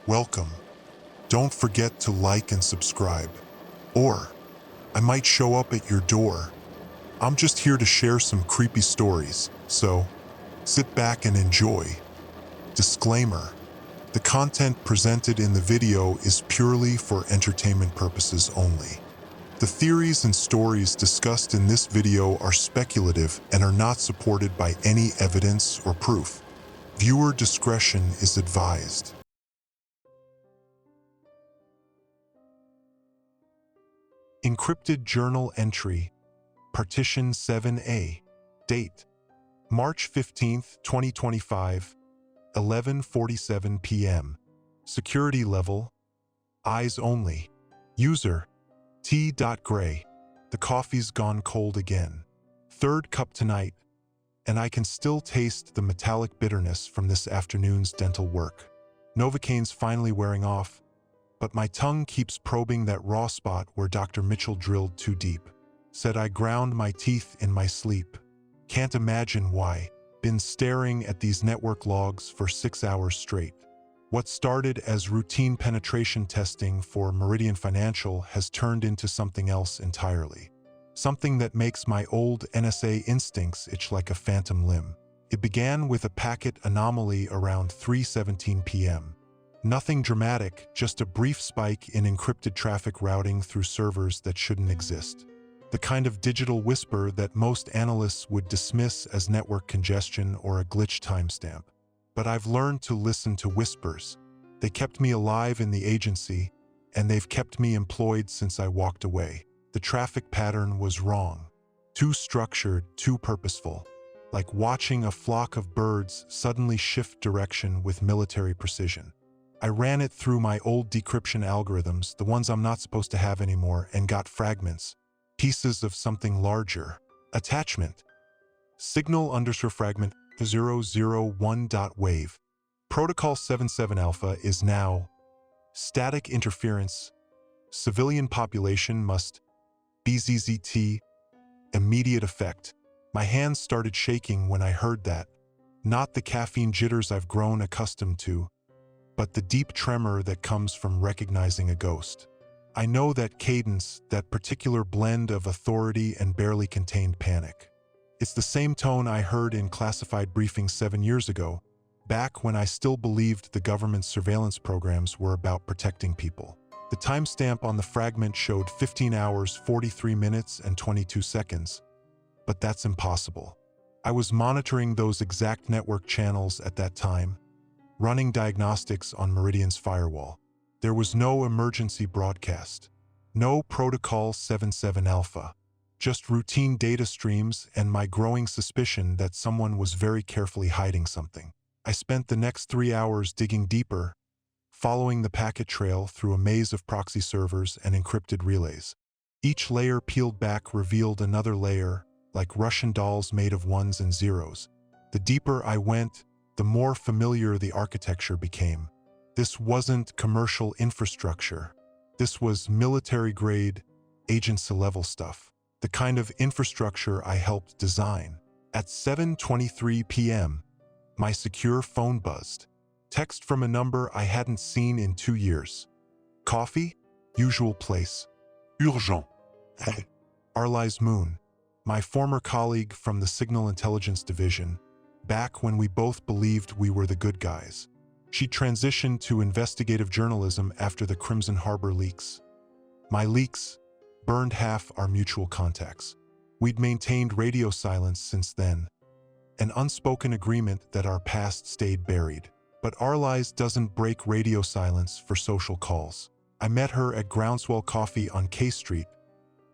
welcome. Don't forget to like and subscribe. Or, I might show up at your door. I'm just here to share some creepy stories, so sit back and enjoy. Disclaimer: the content presented in the video is purely for entertainment purposes only. The theories and stories discussed in this video are speculative and are not supported by any evidence or proof. Viewer discretion is advised. Encrypted journal entry, partition 7A, date, March 15, 2025, 11:47 p.m. Security level, eyes only. User, T.Gray. The coffee's gone cold again. Third cup tonight, and I can still taste the metallic bitterness from this afternoon's dental work. Novocaine's finally wearing off, but my tongue keeps probing that raw spot where Dr. Mitchell drilled too deep. Said I ground my teeth in my sleep. Can't imagine why. Been staring at these network logs for 6 hours straight. What started as routine penetration testing for Meridian Financial has turned into something else entirely. Something that makes my old NSA instincts itch like a phantom limb. It began with a packet anomaly around 3:17 p.m. Nothing dramatic, just a brief spike in encrypted traffic routing through servers that shouldn't exist. The kind of digital whisper that most analysts would dismiss as network congestion or a glitch timestamp. But I've learned to listen to whispers. They kept me alive in the agency, and they've kept me employed since I walked away. The traffic pattern was wrong. Too structured, too purposeful. Like watching a flock of birds suddenly shift direction with military precision. I ran it through my old decryption algorithms, the ones I'm not supposed to have anymore, and got fragments. Pieces of something larger. Attachment. Signal_fragment 001.wave. Protocol 77 alpha is now static interference. Civilian population must BZZT. Immediate effect. My hands started shaking when I heard that. Not the caffeine jitters I've grown accustomed to, but the deep tremor that comes from recognizing a ghost. I know that cadence, that particular blend of authority and barely contained panic. It's the same tone I heard in classified briefings 7 years ago, back when I still believed the government's surveillance programs were about protecting people. The timestamp on the fragment showed 15 hours, 43 minutes, and 22 seconds, but that's impossible. I was monitoring those exact network channels at that time, running diagnostics on Meridian's firewall. There was no emergency broadcast, no Protocol 77 Alpha, just routine data streams and my growing suspicion that someone was very carefully hiding something. I spent the next 3 hours digging deeper, following the packet trail through a maze of proxy servers and encrypted relays. Each layer peeled back revealed another layer, like Russian dolls made of ones and zeros. The deeper I went, the more familiar the architecture became. This wasn't commercial infrastructure. This was military-grade, agency-level stuff. The kind of infrastructure I helped design. At 7:23 p.m., my secure phone buzzed. Text from a number I hadn't seen in 2 years. Coffee? Usual place. Urgent. Arlies Moon, my former colleague from the Signal Intelligence Division, back when we both believed we were the good guys. She transitioned to investigative journalism after the Crimson Harbor leaks. My leaks burned half our mutual contacts. We'd maintained radio silence since then, an unspoken agreement that our past stayed buried. But Arlies doesn't break radio silence for social calls. I met her at Groundswell Coffee on K Street,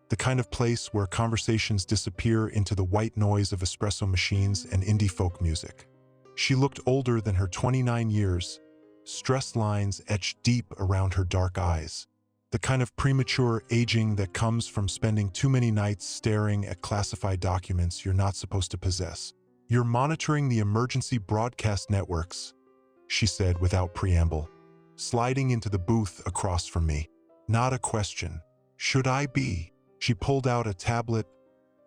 the kind of place where conversations disappear into the white noise of espresso machines and indie folk music. She looked older than her 29 years, stress lines etched deep around her dark eyes. The kind of premature aging that comes from spending too many nights staring at classified documents you're not supposed to possess. "You're monitoring the emergency broadcast networks," she said without preamble, sliding into the booth across from me. Not a question. Should I be? She pulled out a tablet,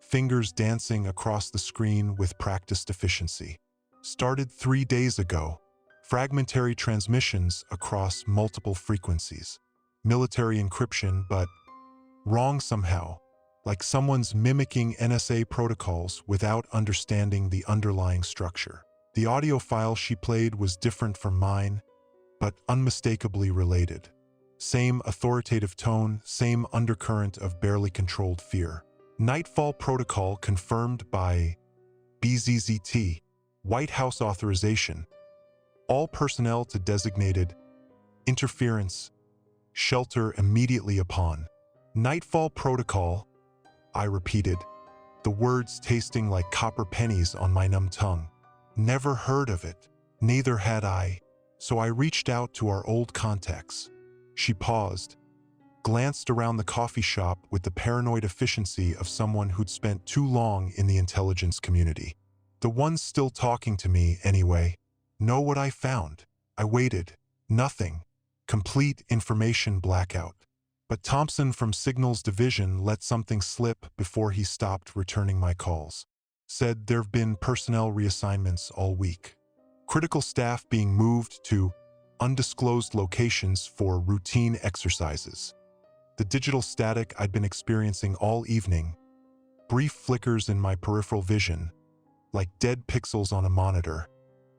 fingers dancing across the screen with practiced efficiency. "Started 3 days ago. fragmentary transmissions across multiple frequencies. Military encryption, but wrong somehow, like someone's mimicking NSA protocols without understanding the underlying structure. The audio file she played was different from mine, but unmistakably related. Same authoritative tone, same undercurrent of barely controlled fear. Nightfall protocol confirmed by BZZT, White House authorization. All personnel to designated interference shelter immediately upon. Nightfall protocol, I repeated, the words tasting like copper pennies on my numb tongue. Never heard of it. Neither had I, so I reached out to our old contacts. She paused, glanced around the coffee shop with the paranoid efficiency of someone who'd spent too long in the intelligence community. The ones still talking to me, anyway. Know what I found? I waited. Nothing. Complete information blackout. But Thompson from Signals Division let something slip before he stopped returning my calls. Said there've been personnel reassignments all week. Critical staff being moved to undisclosed locations for routine exercises. The digital static I'd been experiencing all evening, brief flickers in my peripheral vision, like dead pixels on a monitor,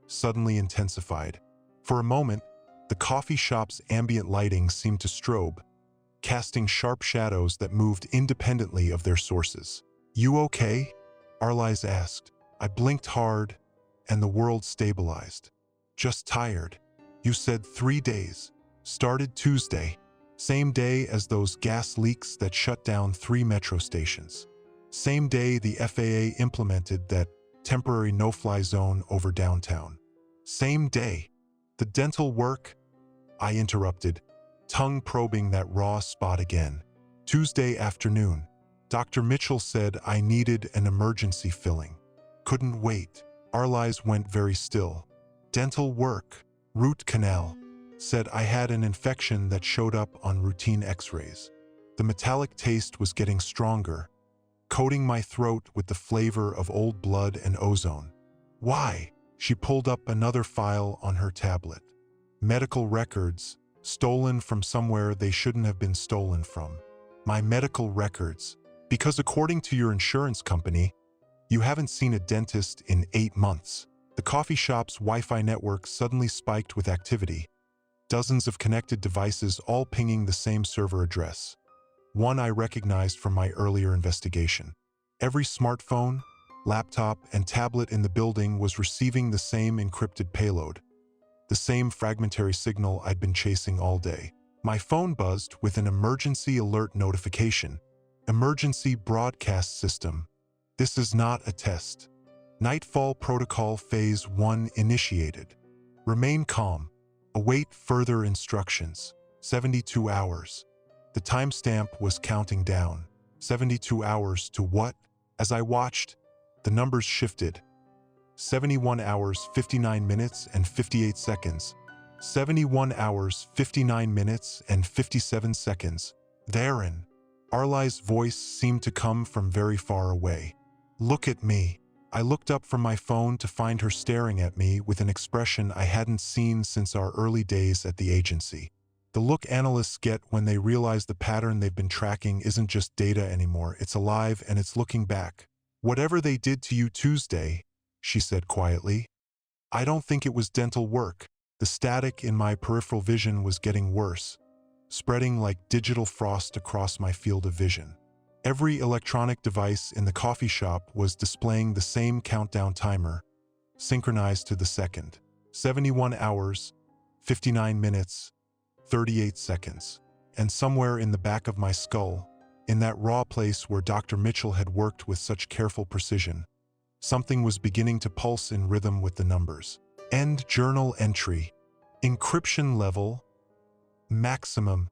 suddenly intensified. For a moment, the coffee shop's ambient lighting seemed to strobe, casting sharp shadows that moved independently of their sources. "You okay?" Arlies asked. I blinked hard, and the world stabilized. "Just tired. You said 3 days. Started Tuesday. Same day as those gas leaks that shut down 3 metro stations. Same day the FAA implemented that temporary no-fly zone over downtown. Same day. The dental work?" I interrupted, tongue probing that raw spot again. "Tuesday afternoon. Dr. Mitchell said I needed an emergency filling. Couldn't wait." Arlies went very still. "Dental work. Root canal. Said I had an infection that showed up on routine x-rays." The metallic taste was getting stronger, coating my throat with the flavor of old blood and ozone. "Why?" She pulled up another file on her tablet. Medical records, stolen from somewhere they shouldn't have been stolen from. My medical records. "Because according to your insurance company, you haven't seen a dentist in 8 months. The coffee shop's Wi-Fi network suddenly spiked with activity. Dozens of connected devices all pinging the same server address. One I recognized from my earlier investigation. Every smartphone, laptop, and tablet in the building was receiving the same encrypted payload. The same fragmentary signal I'd been chasing all day. My phone buzzed with an emergency alert notification. Emergency broadcast system. This is not a test. Nightfall Protocol Phase 1 initiated. Remain calm. Await further instructions. 72 hours. The timestamp was counting down. 72 hours to what? As I watched, the numbers shifted. 71 hours, 59 minutes, and 58 seconds. 71 hours, 59 minutes, and 57 seconds. Therein. Arlies' voice seemed to come from very far away. "Look at me." I looked up from my phone to find her staring at me with an expression I hadn't seen since our early days at the agency. The look analysts get when they realize the pattern they've been tracking isn't just data anymore, it's alive and it's looking back. "Whatever they did to you Tuesday," she said quietly. "I don't think it was dental work." The static in my peripheral vision was getting worse, spreading like digital frost across my field of vision. Every electronic device in the coffee shop was displaying the same countdown timer, synchronized to the second. 71 hours, 59 minutes, 38 seconds. And somewhere in the back of my skull, in that raw place where Dr. Mitchell had worked with such careful precision, something was beginning to pulse in rhythm with the numbers. End journal entry. Encryption level. Maximum.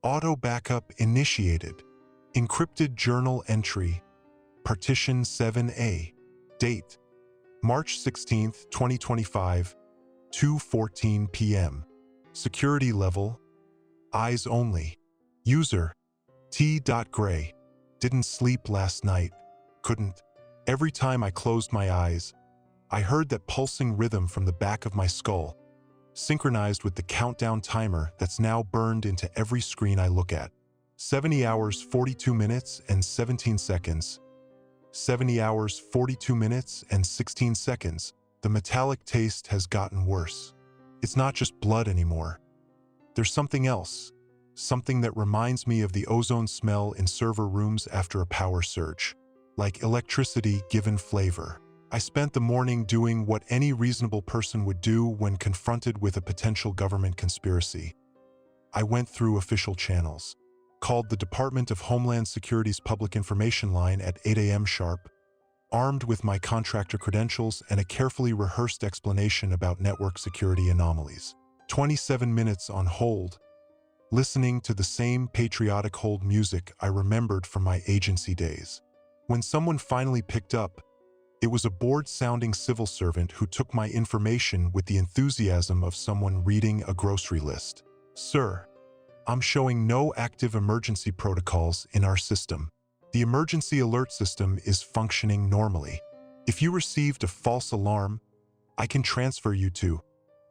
Auto backup initiated. Encrypted journal entry. Partition 7A. Date. March 16, 2025, 2:14 p.m. Security level. Eyes only. User. T.Gray. Didn't sleep last night. Couldn't. Every time I closed my eyes, I heard that pulsing rhythm from the back of my skull. synchronized with the countdown timer that's now burned into every screen I look at. 70 hours, 42 minutes, and 17 seconds. 70 hours, 42 minutes, and 16 seconds. The metallic taste has gotten worse. It's not just blood anymore. There's something else. Something that reminds me of the ozone smell in server rooms after a power surge. Like electricity given flavor. I spent the morning doing what any reasonable person would do when confronted with a potential government conspiracy. I went through official channels. Called the Department of Homeland Security's public information line at 8 a.m. sharp, armed with my contractor credentials and a carefully rehearsed explanation about network security anomalies. 27 minutes on hold, listening to the same patriotic hold music I remembered from my agency days. When someone finally picked up, it was a bored-sounding civil servant who took my information with the enthusiasm of someone reading a grocery list. "Sir, I'm showing no active emergency protocols in our system. The emergency alert system is functioning normally. If you received a false alarm, I can transfer you to—"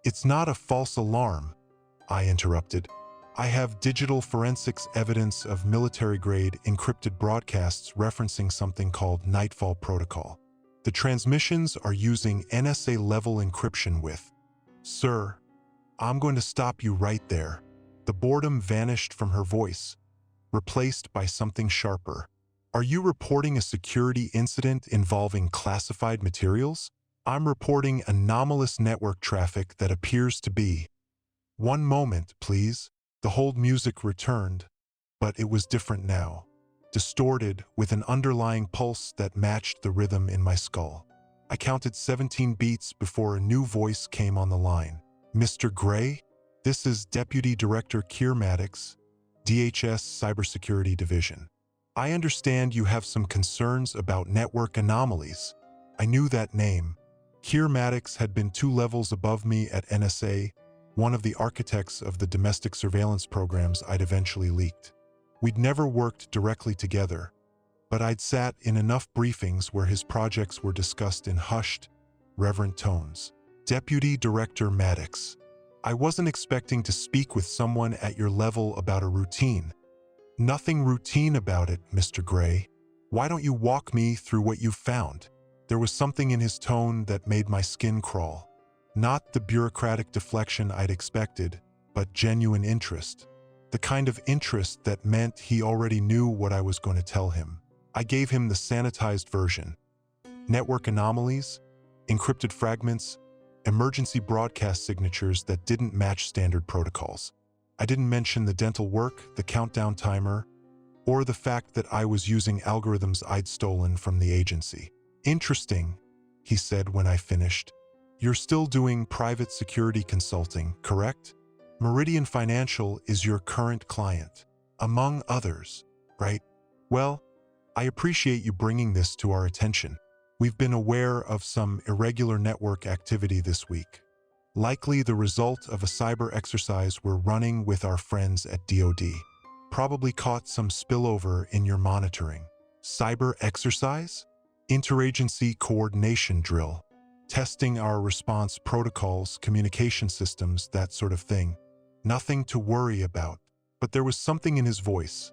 "It's not a false alarm," I interrupted. "I have digital forensics evidence of military-grade encrypted broadcasts referencing something called Nightfall protocol. The transmissions are using NSA-level encryption with—" "Sir, I'm going to stop you right there." The boredom vanished from her voice, replaced by something sharper. "Are you reporting a security incident involving classified materials?" "I'm reporting anomalous network traffic that appears to be—" "One moment, please." The hold music returned, but it was different now. Distorted, with an underlying pulse that matched the rhythm in my skull. I counted 17 beats before a new voice came on the line. "Mr. Gray? This is Deputy Director Keir Maddox, DHS Cybersecurity Division. I understand you have some concerns about network anomalies." I knew that name. Keir Maddox had been 2 levels above me at NSA, one of the architects of the domestic surveillance programs I'd eventually leaked. We'd never worked directly together, but I'd sat in enough briefings where his projects were discussed in hushed, reverent tones. "Deputy Director Maddox, I wasn't expecting to speak with someone at your level about a routine." "Nothing routine about it, Mr. Gray. Why don't you walk me through what you've found?" There was something in his tone that made my skin crawl. Not the bureaucratic deflection I'd expected, but genuine interest. The kind of interest that meant he already knew what I was going to tell him. I gave him the sanitized version. Network anomalies, encrypted fragments, emergency broadcast signatures that didn't match standard protocols. I didn't mention the dental work, the countdown timer, or the fact that I was using algorithms I'd stolen from the agency. "Interesting," he said when I finished. "You're still doing private security consulting, correct? Meridian Financial is your current client, among others, right? Well, I appreciate you bringing this to our attention. We've been aware of some irregular network activity this week, likely the result of a cyber exercise we're running with our friends at DoD. Probably caught some spillover in your monitoring." "Cyber exercise?" "Interagency coordination drill. Testing our response protocols, communication systems, that sort of thing. Nothing to worry about." But there was something in his voice.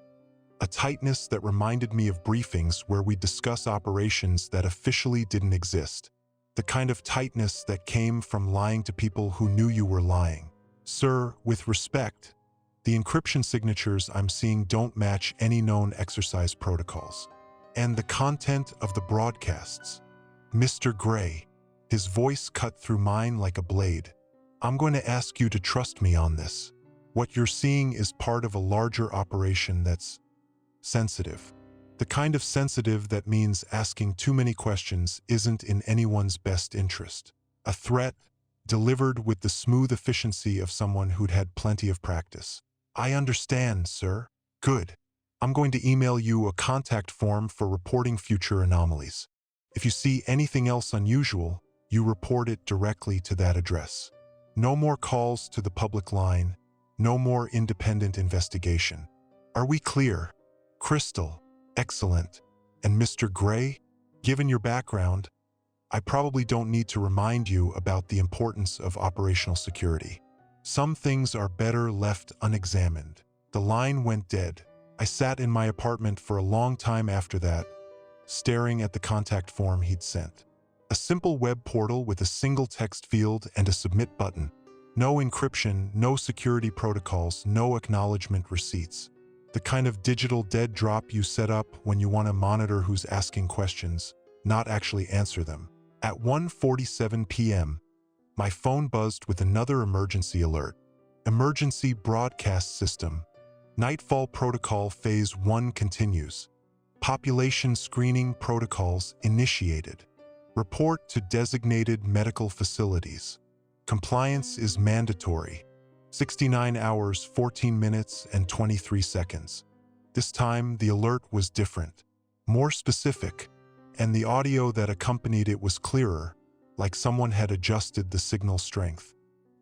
A tightness that reminded me of briefings where we discuss operations that officially didn't exist. The kind of tightness that came from lying to people who knew you were lying. "Sir, with respect, the encryption signatures I'm seeing don't match any known exercise protocols. And the content of the broadcasts. Mr. Gray," his voice cut through mine like a blade. "I'm going to ask you to trust me on this. What you're seeing is part of a larger operation that's sensitive. The kind of sensitive that means asking too many questions isn't in anyone's best interest. A threat delivered with the smooth efficiency of someone who'd had plenty of practice." "I understand, sir." "Good. I'm going to email you a contact form for reporting future anomalies. If you see anything else unusual, you report it directly to that address. No more calls to the public line, no more independent investigation. Are we clear?" "Crystal. Excellent. And Mr. Gray, given your background, I probably don't need to remind you about the importance of operational security. Some things are better left unexamined. The line went dead. I sat in my apartment for a long time after that, staring at the contact form he'd sent. A simple web portal with a single text field and a submit button. No encryption, no security protocols, no acknowledgement receipts. The kind of digital dead drop you set up when you want to monitor who's asking questions, not actually answer them. At 1:47 p.m., my phone buzzed with another emergency alert. Emergency broadcast system. Nightfall protocol phase 1 continues. Population screening protocols initiated. Report to designated medical facilities. Compliance is mandatory. 69 hours, 14 minutes, and 23 seconds. This time, the alert was different, more specific, and the audio that accompanied it was clearer, like someone had adjusted the signal strength.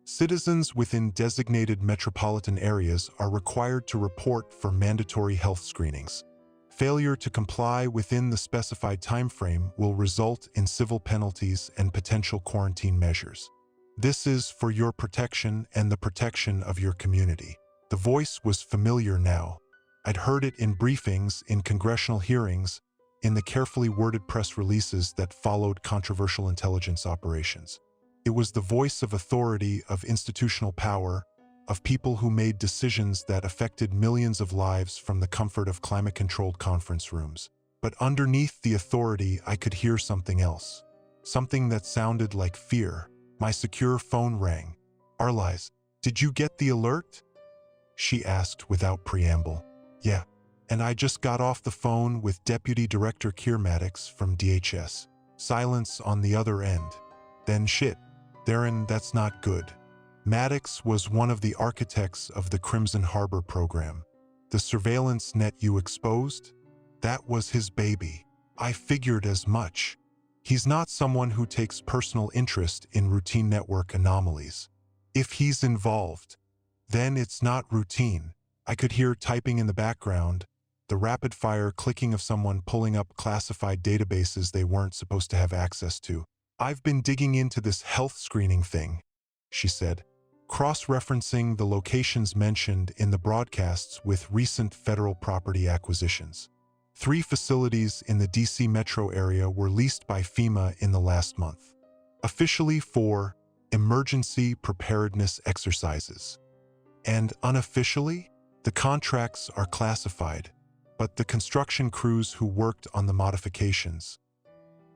Citizens within designated metropolitan areas are required to report for mandatory health screenings. Failure to comply within the specified timeframe will result in civil penalties and potential quarantine measures. This is for your protection and the protection of your community. The voice was familiar now. I'd heard it in briefings, in congressional hearings, in the carefully worded press releases that followed controversial intelligence operations. It was the voice of authority, of institutional power, of people who made decisions that affected millions of lives from the comfort of climate-controlled conference rooms. But underneath the authority, I could hear something else. Something that sounded like fear. My secure phone rang. "Arlies, did you get the alert?" she asked without preamble. "Yeah, and I just got off the phone with Deputy Director Maddox from DHS. Silence on the other end. Then shit. Therein, that's not good." Maddox was one of the architects of the Crimson Harbor program. The surveillance net you exposed? That was his baby. I figured as much. He's not someone who takes personal interest in routine network anomalies. If he's involved, then it's not routine. I could hear typing in the background, the rapid-fire clicking of someone pulling up classified databases they weren't supposed to have access to. "I've been digging into this health screening thing," she said, cross-referencing the locations mentioned in the broadcasts with recent federal property acquisitions. 3 facilities in the DC metro area were leased by FEMA in the last month, officially for emergency preparedness exercises. And unofficially, the contracts are classified, but the construction crews who worked on the modifications,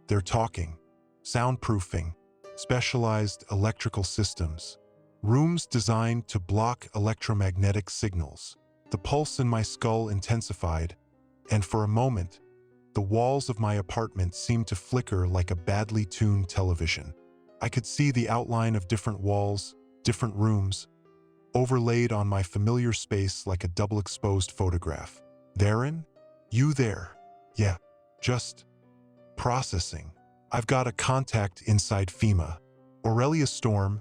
they're talking. Soundproofing, specialized electrical systems, rooms designed to block electromagnetic signals. The pulse in my skull intensified, and for a moment, the walls of my apartment seemed to flicker like a badly tuned television. I could see the outline of different walls, different rooms, overlaid on my familiar space like a double-exposed photograph. "Therein? You there?" "Yeah, just processing. I've got a contact inside FEMA. Aurelia Storm,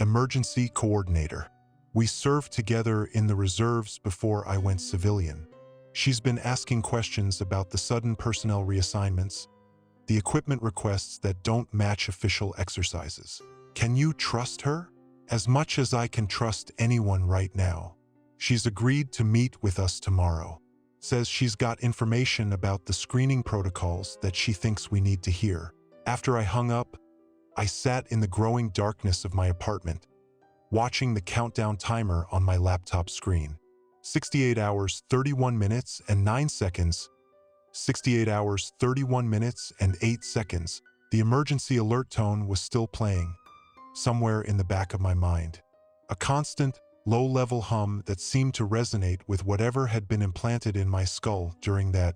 emergency coordinator. We served together in the reserves before I went civilian. She's been asking questions about the sudden personnel reassignments, the equipment requests that don't match official exercises. Can you trust her? As much as I can trust anyone right now. She's agreed to meet with us tomorrow. Says she's got information about the screening protocols that she thinks we need to hear." After I hung up, I sat in the growing darkness of my apartment, watching the countdown timer on my laptop screen. 68 hours, 31 minutes, and 9 seconds. 68 hours, 31 minutes, and 8 seconds. The emergency alert tone was still playing, somewhere in the back of my mind. A constant, low-level hum that seemed to resonate with whatever had been implanted in my skull during that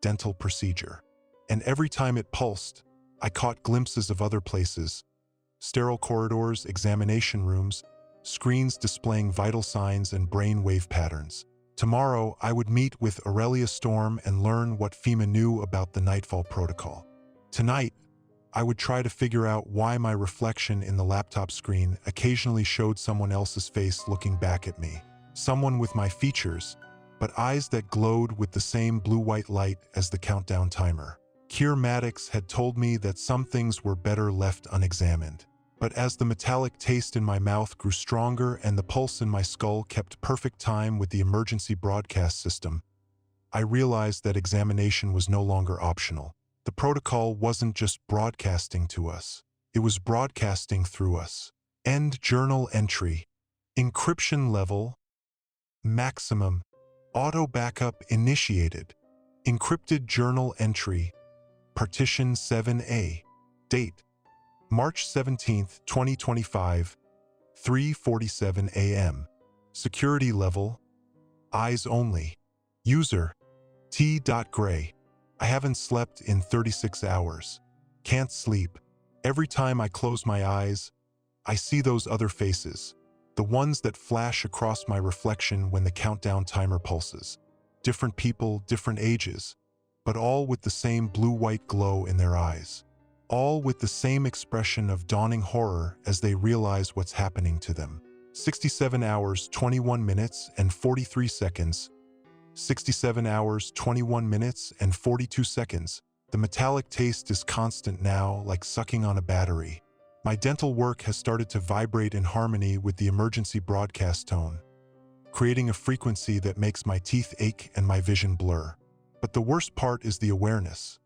dental procedure. And every time it pulsed, I caught glimpses of other places: sterile corridors, examination rooms, screens displaying vital signs and brain wave patterns. Tomorrow, I would meet with Aurelia Storm and learn what FEMA knew about the Nightfall protocol. Tonight, I would try to figure out why my reflection in the laptop screen occasionally showed someone else's face looking back at me. Someone with my features, but eyes that glowed with the same blue-white light as the countdown timer. Maddox had told me that some things were better left unexamined. But as the metallic taste in my mouth grew stronger and the pulse in my skull kept perfect time with the emergency broadcast system, I realized that examination was no longer optional. The protocol wasn't just broadcasting to us. It was broadcasting through us. End journal entry. Encryption level. Maximum. Auto backup initiated. Encrypted journal entry. Partition 7A. Date: March 17, 2025, 3:47 a.m. Security level: eyes only. User: T.Gray. I haven't slept in 36 hours. Can't sleep. Every time I close my eyes, I see those other faces. The ones that flash across my reflection when the countdown timer pulses. Different people, different ages, but all with the same blue-white glow in their eyes. All with the same expression of dawning horror as they realize what's happening to them. 67 hours, 21 minutes, and 43 seconds. 67 hours, 21 minutes, and 42 seconds. The metallic taste is constant now, like sucking on a battery. My dental work has started to vibrate in harmony with the emergency broadcast tone, creating a frequency that makes my teeth ache and my vision blur. But the worst part is the awareness.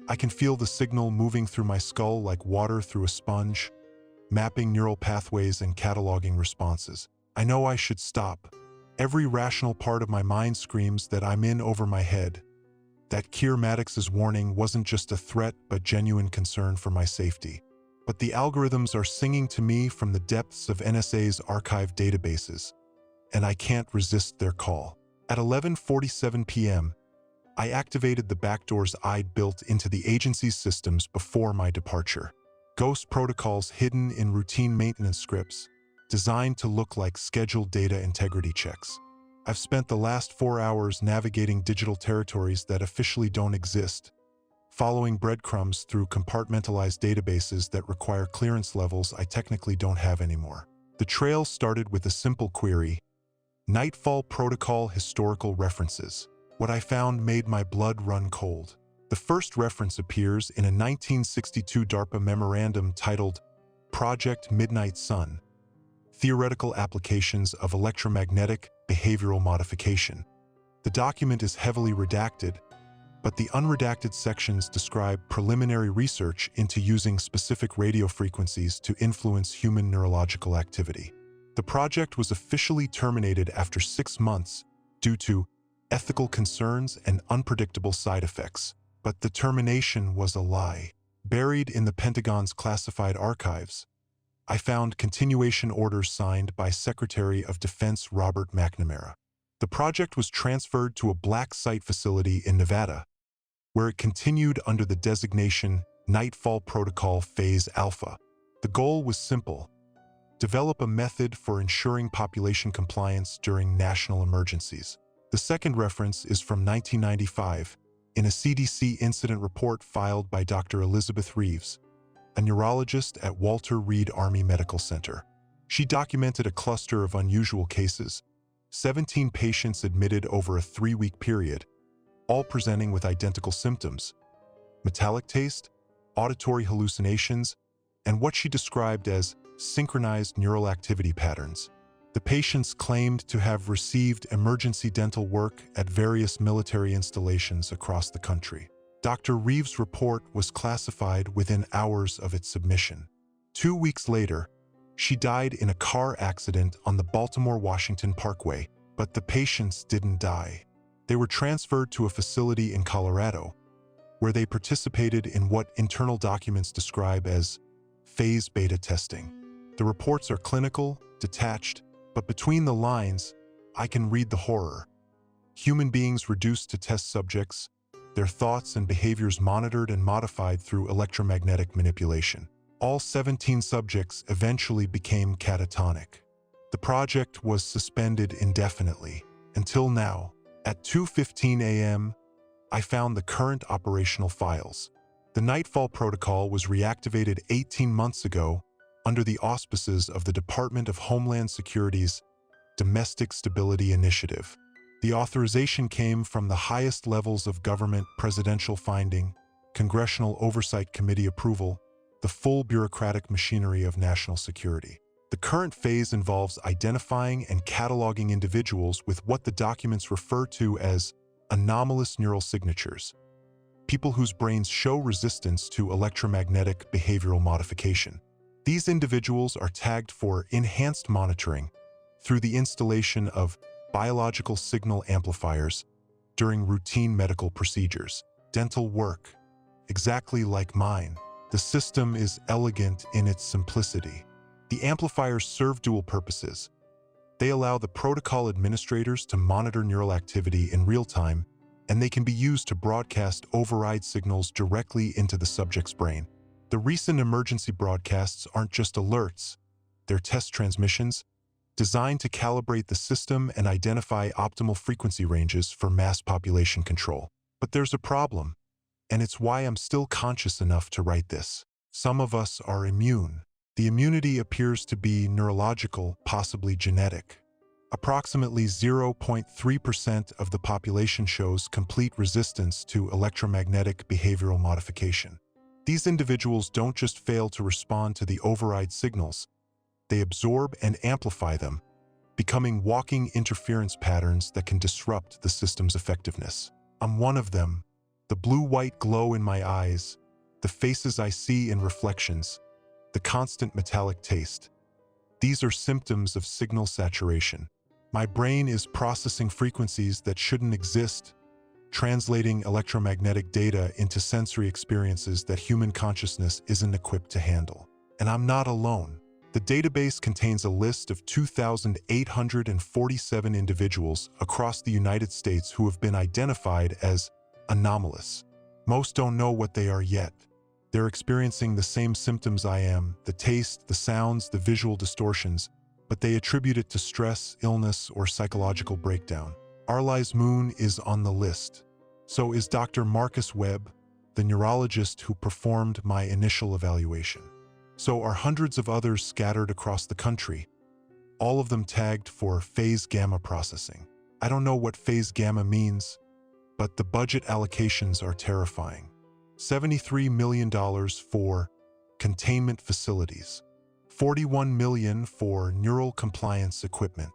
I can feel the signal moving through my skull like water through a sponge, mapping neural pathways and cataloging responses. I know I should stop. Every rational part of my mind screams that I'm in over my head. That Maddox's warning wasn't just a threat but genuine concern for my safety. But the algorithms are singing to me from the depths of NSA's archive databases, and I can't resist their call. At 11:47 p.m., I activated the backdoors I'd built into the agency's systems before my departure. Ghost protocols hidden in routine maintenance scripts, designed to look like scheduled data integrity checks. I've spent the last 4 hours navigating digital territories that officially don't exist, following breadcrumbs through compartmentalized databases that require clearance levels I technically don't have anymore. The trail started with a simple query: Nightfall Protocol Historical References. What I found made my blood run cold. The first reference appears in a 1962 DARPA memorandum titled Project Midnight Sun: Theoretical Applications of Electromagnetic Behavioral Modification. The document is heavily redacted, but the unredacted sections describe preliminary research into using specific radio frequencies to influence human neurological activity. The project was officially terminated after 6 months due to ethical concerns and unpredictable side effects. But the termination was a lie. Buried in the Pentagon's classified archives, I found continuation orders signed by Secretary of Defense Robert McNamara. The project was transferred to a black site facility in Nevada, where it continued under the designation Nightfall Protocol Phase Alpha. The goal was simple: develop a method for ensuring population compliance during national emergencies. The second reference is from 1995, in a CDC incident report filed by Dr. Elizabeth Reeves, a neurologist at Walter Reed Army Medical Center. She documented a cluster of unusual cases, 17 patients admitted over a 3-week period, all presenting with identical symptoms: metallic taste, auditory hallucinations, and what she described as synchronized neural activity patterns. The patients claimed to have received emergency dental work at various military installations across the country. Dr. Reeves' report was classified within hours of its submission. 2 weeks later, she died in a car accident on the Baltimore-Washington Parkway, but the patients didn't die. They were transferred to a facility in Colorado, where they participated in what internal documents describe as phase beta testing. The reports are clinical, detached, but between the lines, I can read the horror. Human beings reduced to test subjects, their thoughts and behaviors monitored and modified through electromagnetic manipulation. All 17 subjects eventually became catatonic. The project was suspended indefinitely, until now. At 2:15 a.m., I found the current operational files. The Nightfall Protocol was reactivated 18 months ago under the auspices of the Department of Homeland Security's Domestic Stability Initiative. The authorization came from the highest levels of government presidential finding, Congressional Oversight Committee approval, the full bureaucratic machinery of national security. The current phase involves identifying and cataloging individuals with what the documents refer to as anomalous neural signatures, people whose brains show resistance to electromagnetic behavioral modification. These individuals are tagged for enhanced monitoring through the installation of biological signal amplifiers during routine medical procedures. Dental work, exactly like mine. The system is elegant in its simplicity. The amplifiers serve dual purposes. They allow the protocol administrators to monitor neural activity in real time, and they can be used to broadcast override signals directly into the subject's brain. The recent emergency broadcasts aren't just alerts, they're test transmissions designed to calibrate the system and identify optimal frequency ranges for mass population control. But there's a problem, and it's why I'm still conscious enough to write this. Some of us are immune. The immunity appears to be neurological, possibly genetic. Approximately 0.3% of the population shows complete resistance to electromagnetic behavioral modification. These individuals don't just fail to respond to the override signals, they absorb and amplify them, becoming walking interference patterns that can disrupt the system's effectiveness. I'm one of them. The blue-white glow in my eyes, the faces I see in reflections, the constant metallic taste. These are symptoms of signal saturation. My brain is processing frequencies that shouldn't exist, translating electromagnetic data into sensory experiences that human consciousness isn't equipped to handle. And I'm not alone. The database contains a list of 2,847 individuals across the United States who have been identified as anomalous. Most don't know what they are yet. They're experiencing the same symptoms I am, the taste, the sounds, the visual distortions, but they attribute it to stress, illness, or psychological breakdown. Arlies Moon is on the list. So is Dr. Marcus Webb, the neurologist who performed my initial evaluation. So are hundreds of others scattered across the country, all of them tagged for phase gamma processing. I don't know what phase gamma means, but the budget allocations are terrifying. $73 million for containment facilities, $41 million for neural compliance equipment,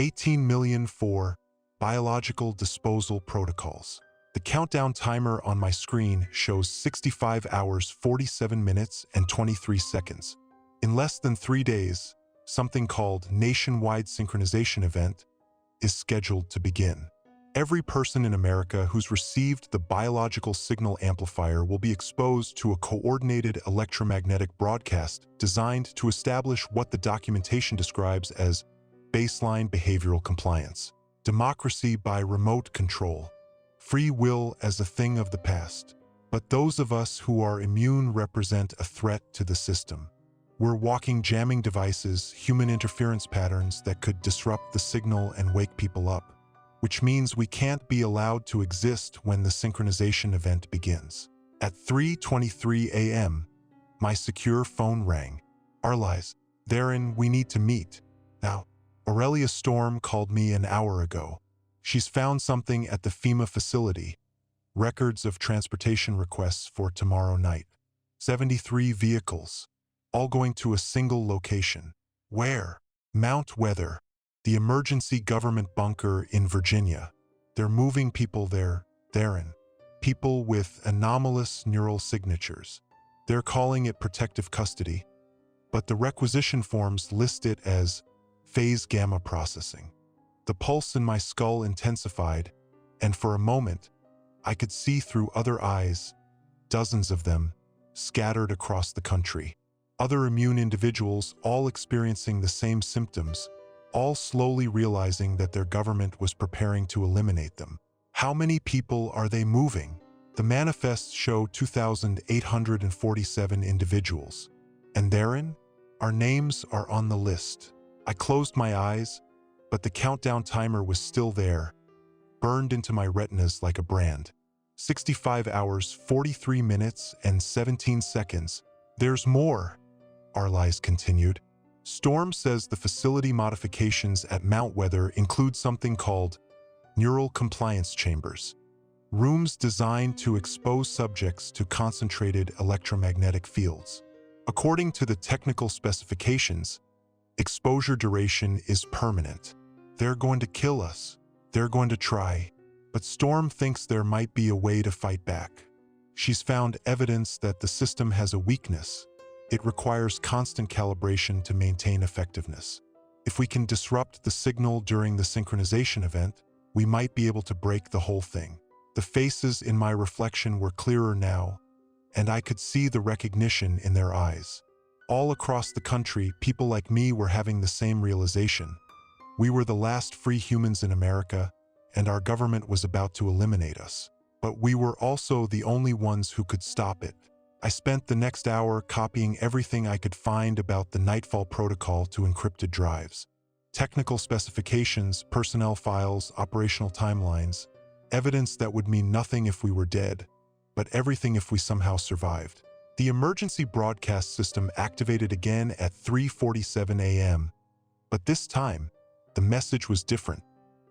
$18 million for biological disposal protocols. The countdown timer on my screen shows 65 hours, 47 minutes, and 23 seconds. In less than 3 days, something called Nationwide Synchronization Event is scheduled to begin. Every person in America who's received the biological signal amplifier will be exposed to a coordinated electromagnetic broadcast designed to establish what the documentation describes as baseline behavioral compliance. Democracy by remote control. Free will as a thing of the past. But those of us who are immune represent a threat to the system. We're walking jamming devices, human interference patterns that could disrupt the signal and wake people up, which means we can't be allowed to exist when the synchronization event begins. At 3:23 a.m., my secure phone rang. Arlies, therein we need to meet. Now, Aurelia Storm called me an hour ago. She's found something at the FEMA facility, records of transportation requests for tomorrow night. 73 vehicles, all going to a single location. Where? Mount Weather, the emergency government bunker in Virginia. They're moving people therein. People with anomalous neural signatures. They're calling it protective custody, but the requisition forms list it as phase gamma processing. The pulse in my skull intensified, and for a moment, I could see through other eyes, dozens of them, scattered across the country. Other immune individuals all experiencing the same symptoms, all slowly realizing that their government was preparing to eliminate them. How many people are they moving? The manifests show 2,847 individuals, and therein, our names are on the list. I closed my eyes, but the countdown timer was still there, burned into my retinas like a brand. 65 hours, 43 minutes, and 17 seconds. There's more, Arlies continued. Storm says the facility modifications at Mount Weather include something called neural compliance chambers. rooms designed to expose subjects to concentrated electromagnetic fields. According to the technical specifications, exposure duration is permanent. They're going to kill us. They're going to try. But Storm thinks there might be a way to fight back. She's found evidence that the system has a weakness. It requires constant calibration to maintain effectiveness. If we can disrupt the signal during the synchronization event, we might be able to break the whole thing. The faces in my reflection were clearer now, and I could see the recognition in their eyes. All across the country, people like me were having the same realization. We were the last free humans in America, and our government was about to eliminate us. But we were also the only ones who could stop it. I spent the next hour copying everything I could find about the Nightfall protocol to encrypted drives. Technical specifications, personnel files, operational timelines, evidence that would mean nothing if we were dead, but everything if we somehow survived. The emergency broadcast system activated again at 3:47 a.m., but this time, the message was different.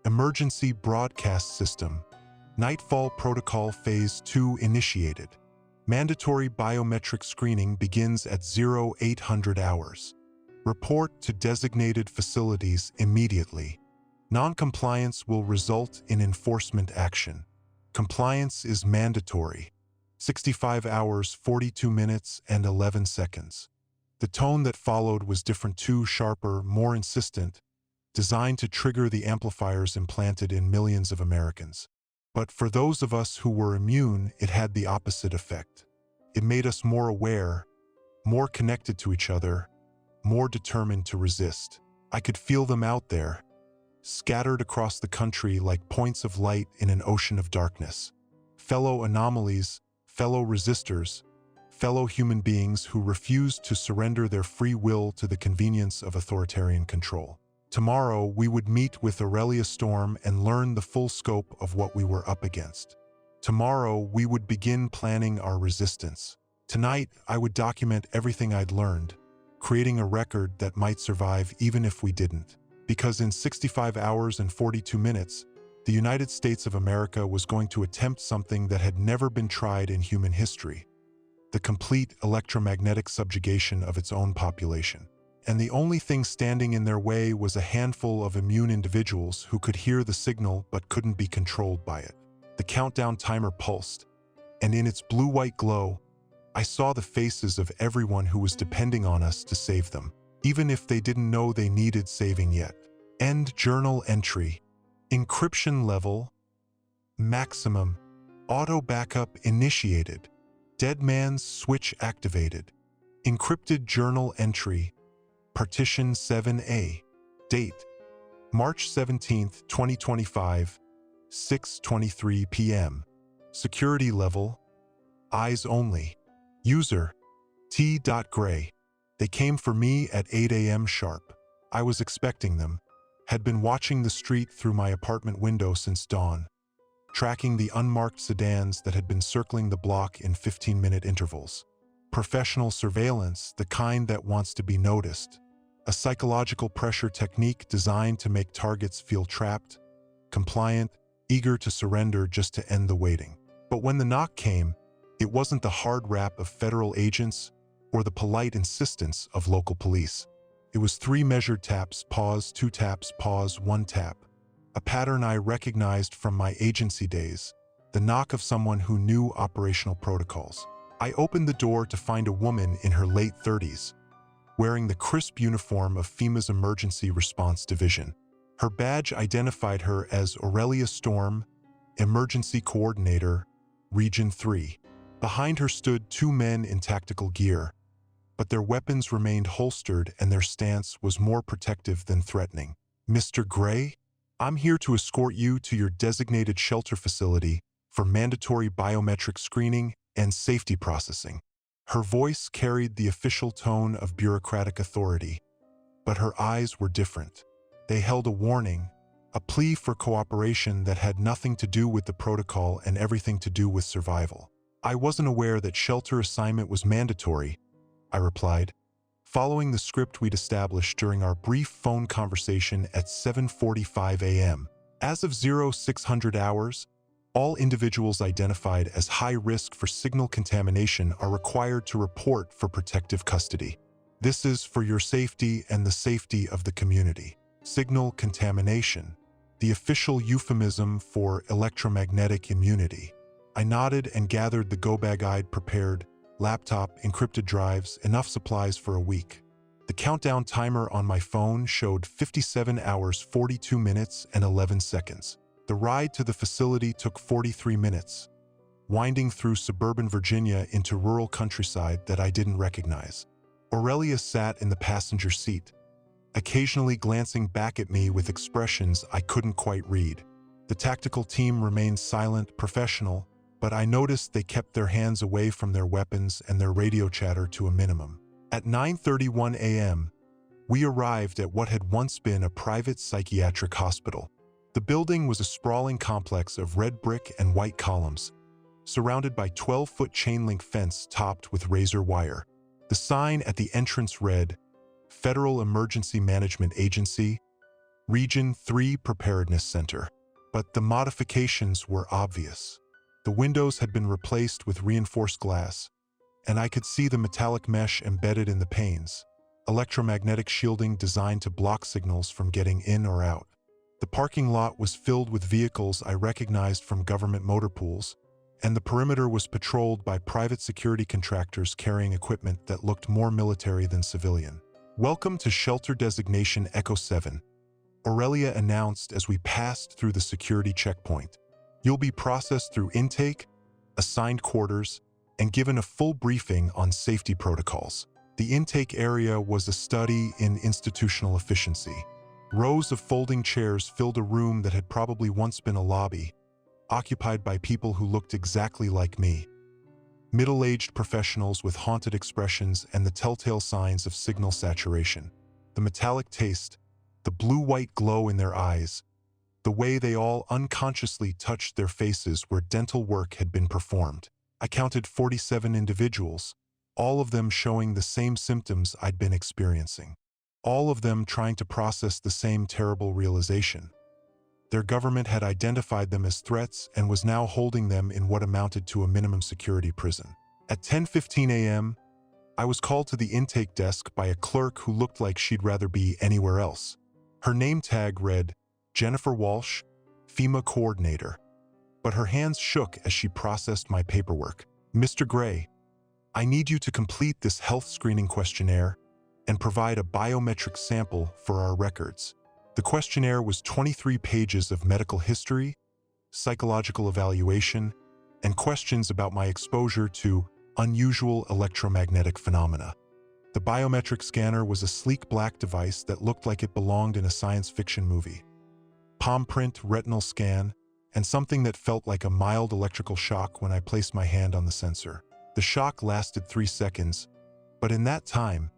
Emergency broadcast system. Nightfall Protocol Phase 2 initiated. Mandatory biometric screening begins at 0800 hours. Report to designated facilities immediately. Non-compliance will result in enforcement action. Compliance is mandatory. 65 hours, 42 minutes, and 11 seconds. The tone that followed was different too, sharper, more insistent, designed to trigger the amplifiers implanted in millions of Americans. But for those of us who were immune, it had the opposite effect. It made us more aware, more connected to each other, more determined to resist. I could feel them out there, scattered across the country like points of light in an ocean of darkness. Fellow anomalies, fellow resistors, fellow human beings who refused to surrender their free will to the convenience of authoritarian control. Tomorrow, we would meet with Arlies Storm and learn the full scope of what we were up against. Tomorrow, we would begin planning our resistance. Tonight, I would document everything I'd learned, creating a record that might survive even if we didn't. Because in 65 hours and 42 minutes, the United States of America was going to attempt something that had never been tried in human history: the complete electromagnetic subjugation of its own population. And the only thing standing in their way was a handful of immune individuals who could hear the signal but couldn't be controlled by it. The countdown timer pulsed, and in its blue-white glow, I saw the faces of everyone who was depending on us to save them, even if they didn't know they needed saving yet. End journal entry. Encryption level maximum. Auto backup initiated. Dead man's switch activated. Encrypted journal entry. Partition 7A. Date: March 17, 2025, 6:23 p.m. Security level: eyes only. User: T.Gray. They came for me at 8 a.m. sharp. I was expecting them. Had been watching the street through my apartment window since dawn, tracking the unmarked sedans that had been circling the block in 15-minute intervals. Professional surveillance, the kind that wants to be noticed. A psychological pressure technique designed to make targets feel trapped, compliant, eager to surrender just to end the waiting. But when the knock came, it wasn't the hard rap of federal agents or the polite insistence of local police. It was 3 measured taps, pause, 2 taps, pause, 1 tap. A pattern I recognized from my agency days, the knock of someone who knew operational protocols. I opened the door to find a woman in her late 30s, wearing the crisp uniform of FEMA's Emergency Response Division. Her badge identified her as Arlies Storm, Emergency Coordinator, Region 3. Behind her stood 2 men in tactical gear, but their weapons remained holstered and their stance was more protective than threatening. "Mr. Gray, I'm here to escort you to your designated shelter facility for mandatory biometric screening and safety processing." Her voice carried the official tone of bureaucratic authority, but her eyes were different. They held a warning, a plea for cooperation that had nothing to do with the protocol and everything to do with survival. "I wasn't aware that shelter assignment was mandatory," I replied, following the script we'd established during our brief phone conversation at 7:45 a.m. As of 0600 hours, All individuals identified as high risk for signal contamination are required to report for protective custody. This is for your safety and the safety of the community. Signal contamination, the official euphemism for electromagnetic immunity. I nodded and gathered the go-bag I'd prepared, laptop, encrypted drives, enough supplies for a week. The countdown timer on my phone showed 57 hours, 42 minutes, and 11 seconds. The ride to the facility took 43 minutes, winding through suburban Virginia into rural countryside that I didn't recognize. Aurelia sat in the passenger seat, occasionally glancing back at me with expressions I couldn't quite read. The tactical team remained silent, professional, but I noticed they kept their hands away from their weapons and their radio chatter to a minimum. At 9:31 a.m., we arrived at what had once been a private psychiatric hospital. The building was a sprawling complex of red brick and white columns, surrounded by 12-foot chain-link fence topped with razor wire. The sign at the entrance read, Federal Emergency Management Agency, Region 3 Preparedness Center. But the modifications were obvious. The windows had been replaced with reinforced glass, and I could see the metallic mesh embedded in the panes, electromagnetic shielding designed to block signals from getting in or out. The parking lot was filled with vehicles I recognized from government motor pools, and the perimeter was patrolled by private security contractors carrying equipment that looked more military than civilian. "Welcome to Shelter Designation Echo 7, Aurelia announced as we passed through the security checkpoint. You'll be processed through intake, assigned quarters, and given a full briefing on safety protocols. The intake area was a study in institutional efficiency. Rows of folding chairs filled a room that had probably once been a lobby, occupied by people who looked exactly like me. Middle-aged professionals with haunted expressions and the telltale signs of signal saturation. The metallic taste, the blue-white glow in their eyes, the way they all unconsciously touched their faces where dental work had been performed. I counted 47 individuals, all of them showing the same symptoms I'd been experiencing. All of them trying to process the same terrible realization. Their government had identified them as threats and was now holding them in what amounted to a minimum security prison. At 10:15 a.m., I was called to the intake desk by a clerk who looked like she'd rather be anywhere else. Her name tag read, Jennifer Walsh, FEMA Coordinator, but her hands shook as she processed my paperwork. "Mr. Gray, I need you to complete this health screening questionnaire and provide a biometric sample for our records." The questionnaire was 23 pages of medical history, psychological evaluation, and questions about my exposure to unusual electromagnetic phenomena. The biometric scanner was a sleek black device that looked like it belonged in a science fiction movie. Palm print, retinal scan, and something that felt like a mild electrical shock when I placed my hand on the sensor. The shock lasted 3 seconds, but in that time,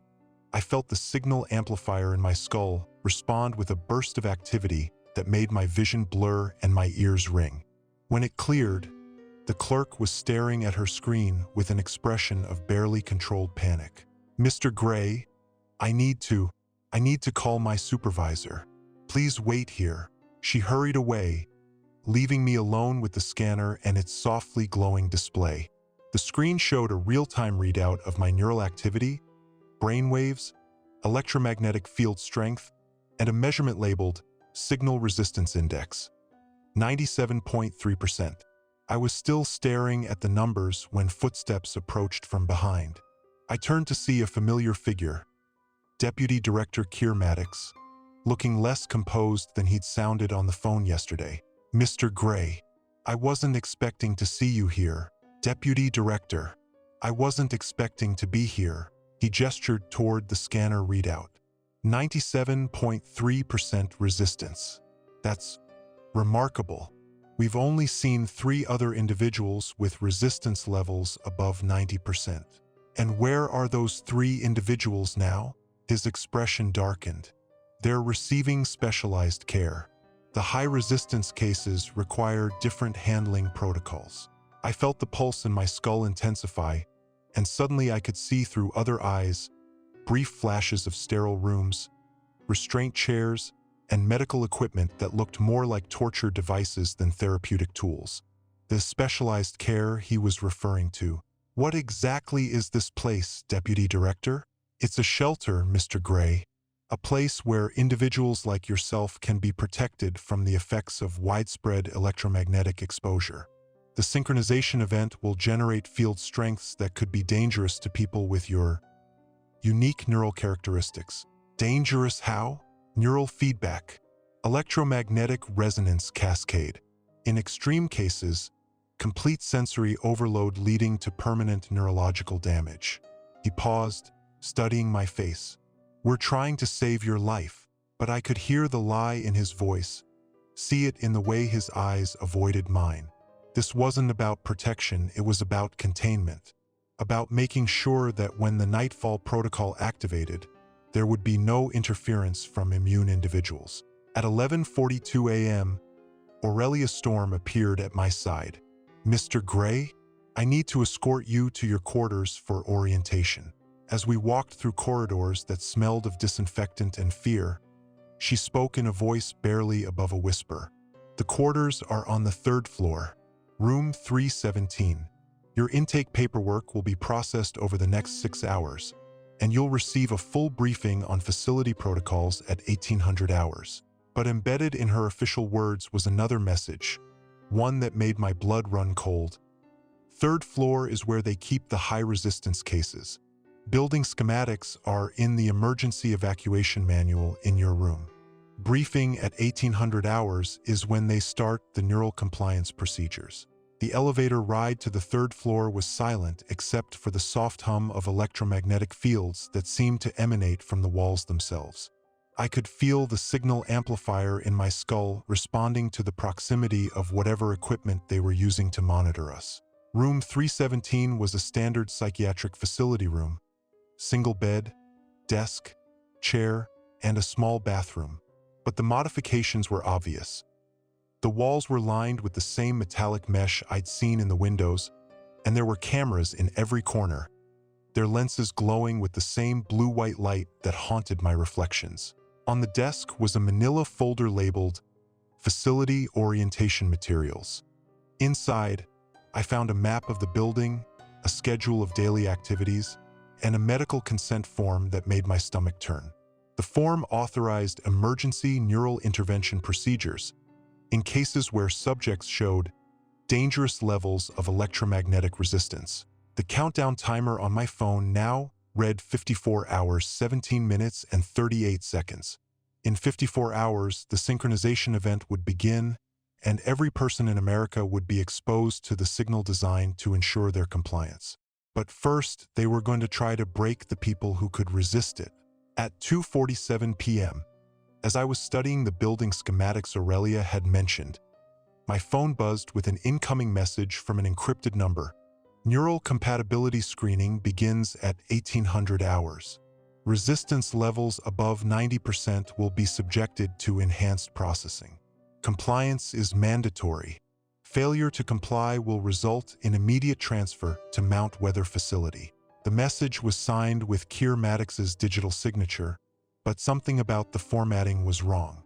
I felt the signal amplifier in my skull respond with a burst of activity that made my vision blur and my ears ring. When it cleared, the clerk was staring at her screen with an expression of barely controlled panic. "Mr. Gray, I need to call my supervisor. Please wait here." She hurried away, leaving me alone with the scanner and its softly glowing display. The screen showed a real-time readout of my neural activity, brain waves, electromagnetic field strength, and a measurement labeled Signal Resistance Index, 97.3%. I was still staring at the numbers when footsteps approached from behind. I turned to see a familiar figure, Deputy Director Keir Maddox, looking less composed than he'd sounded on the phone yesterday. "Mr. Gray, I wasn't expecting to see you here. Deputy Director, I wasn't expecting to be here." He gestured toward the scanner readout. 97.3% resistance. That's remarkable. We've only seen 3 other individuals with resistance levels above 90%. And where are those 3 individuals now? His expression darkened. They're receiving specialized care. The high-resistance cases require different handling protocols. I felt the pulse in my skull intensify, and suddenly I could see through other eyes, brief flashes of sterile rooms, restraint chairs, and medical equipment that looked more like torture devices than therapeutic tools. the specialized care he was referring to. What exactly is this place, Deputy Director? It's a shelter, Mr. Gray. A place where individuals like yourself can be protected from the effects of widespread electromagnetic exposure. The synchronization event will generate field strengths that could be dangerous to people with your unique neural characteristics. Dangerous how? Neural feedback. Electromagnetic resonance cascade. In extreme cases, complete sensory overload leading to permanent neurological damage. He paused, studying my face. We're trying to save your life, but I could hear the lie in his voice, see it in the way his eyes avoided mine. This wasn't about protection, it was about containment, about making sure that when the Nightfall protocol activated, there would be no interference from immune individuals. At 11:42 a.m., Aurelia Storm appeared at my side. Mr. Gray, I need to escort you to your quarters for orientation. As we walked through corridors that smelled of disinfectant and fear, she spoke in a voice barely above a whisper. The quarters are on the 3rd floor, room 317. Your intake paperwork will be processed over the next 6 hours, and you'll receive a full briefing on facility protocols at 1800 hours. But embedded in her official words was another message, one that made my blood run cold. 3rd floor is where they keep the high-resistance cases. Building schematics are in the emergency evacuation manual in your room. Briefing at 1800 hours is when they start the neural compliance procedures. The elevator ride to the 3rd floor was silent except for the soft hum of electromagnetic fields that seemed to emanate from the walls themselves. I could feel the signal amplifier in my skull responding to the proximity of whatever equipment they were using to monitor us. Room 317 was a standard psychiatric facility room. Single bed, desk, chair, and a small bathroom. But the modifications were obvious. The walls were lined with the same metallic mesh I'd seen in the windows, and there were cameras in every corner, their lenses glowing with the same blue-white light that haunted my reflections. On the desk was a manila folder labeled Facility Orientation Materials. Inside, I found a map of the building, a schedule of daily activities, and a medical consent form that made my stomach turn. The form authorized emergency neural intervention procedures in cases where subjects showed dangerous levels of electromagnetic resistance. The countdown timer on my phone now read 54 hours, 17 minutes, and 38 seconds. In 54 hours, the synchronization event would begin, and every person in America would be exposed to the signal designed to ensure their compliance. But first, they were going to try to break the people who could resist it. At 2:47 p.m., as I was studying the building schematics Aurelia had mentioned, my phone buzzed with an incoming message from an encrypted number. Neural compatibility screening begins at 1800 hours. Resistance levels above 90% will be subjected to enhanced processing. Compliance is mandatory. Failure to comply will result in immediate transfer to Mount Weather Facility. The message was signed with Keir Maddox's digital signature, but something about the formatting was wrong.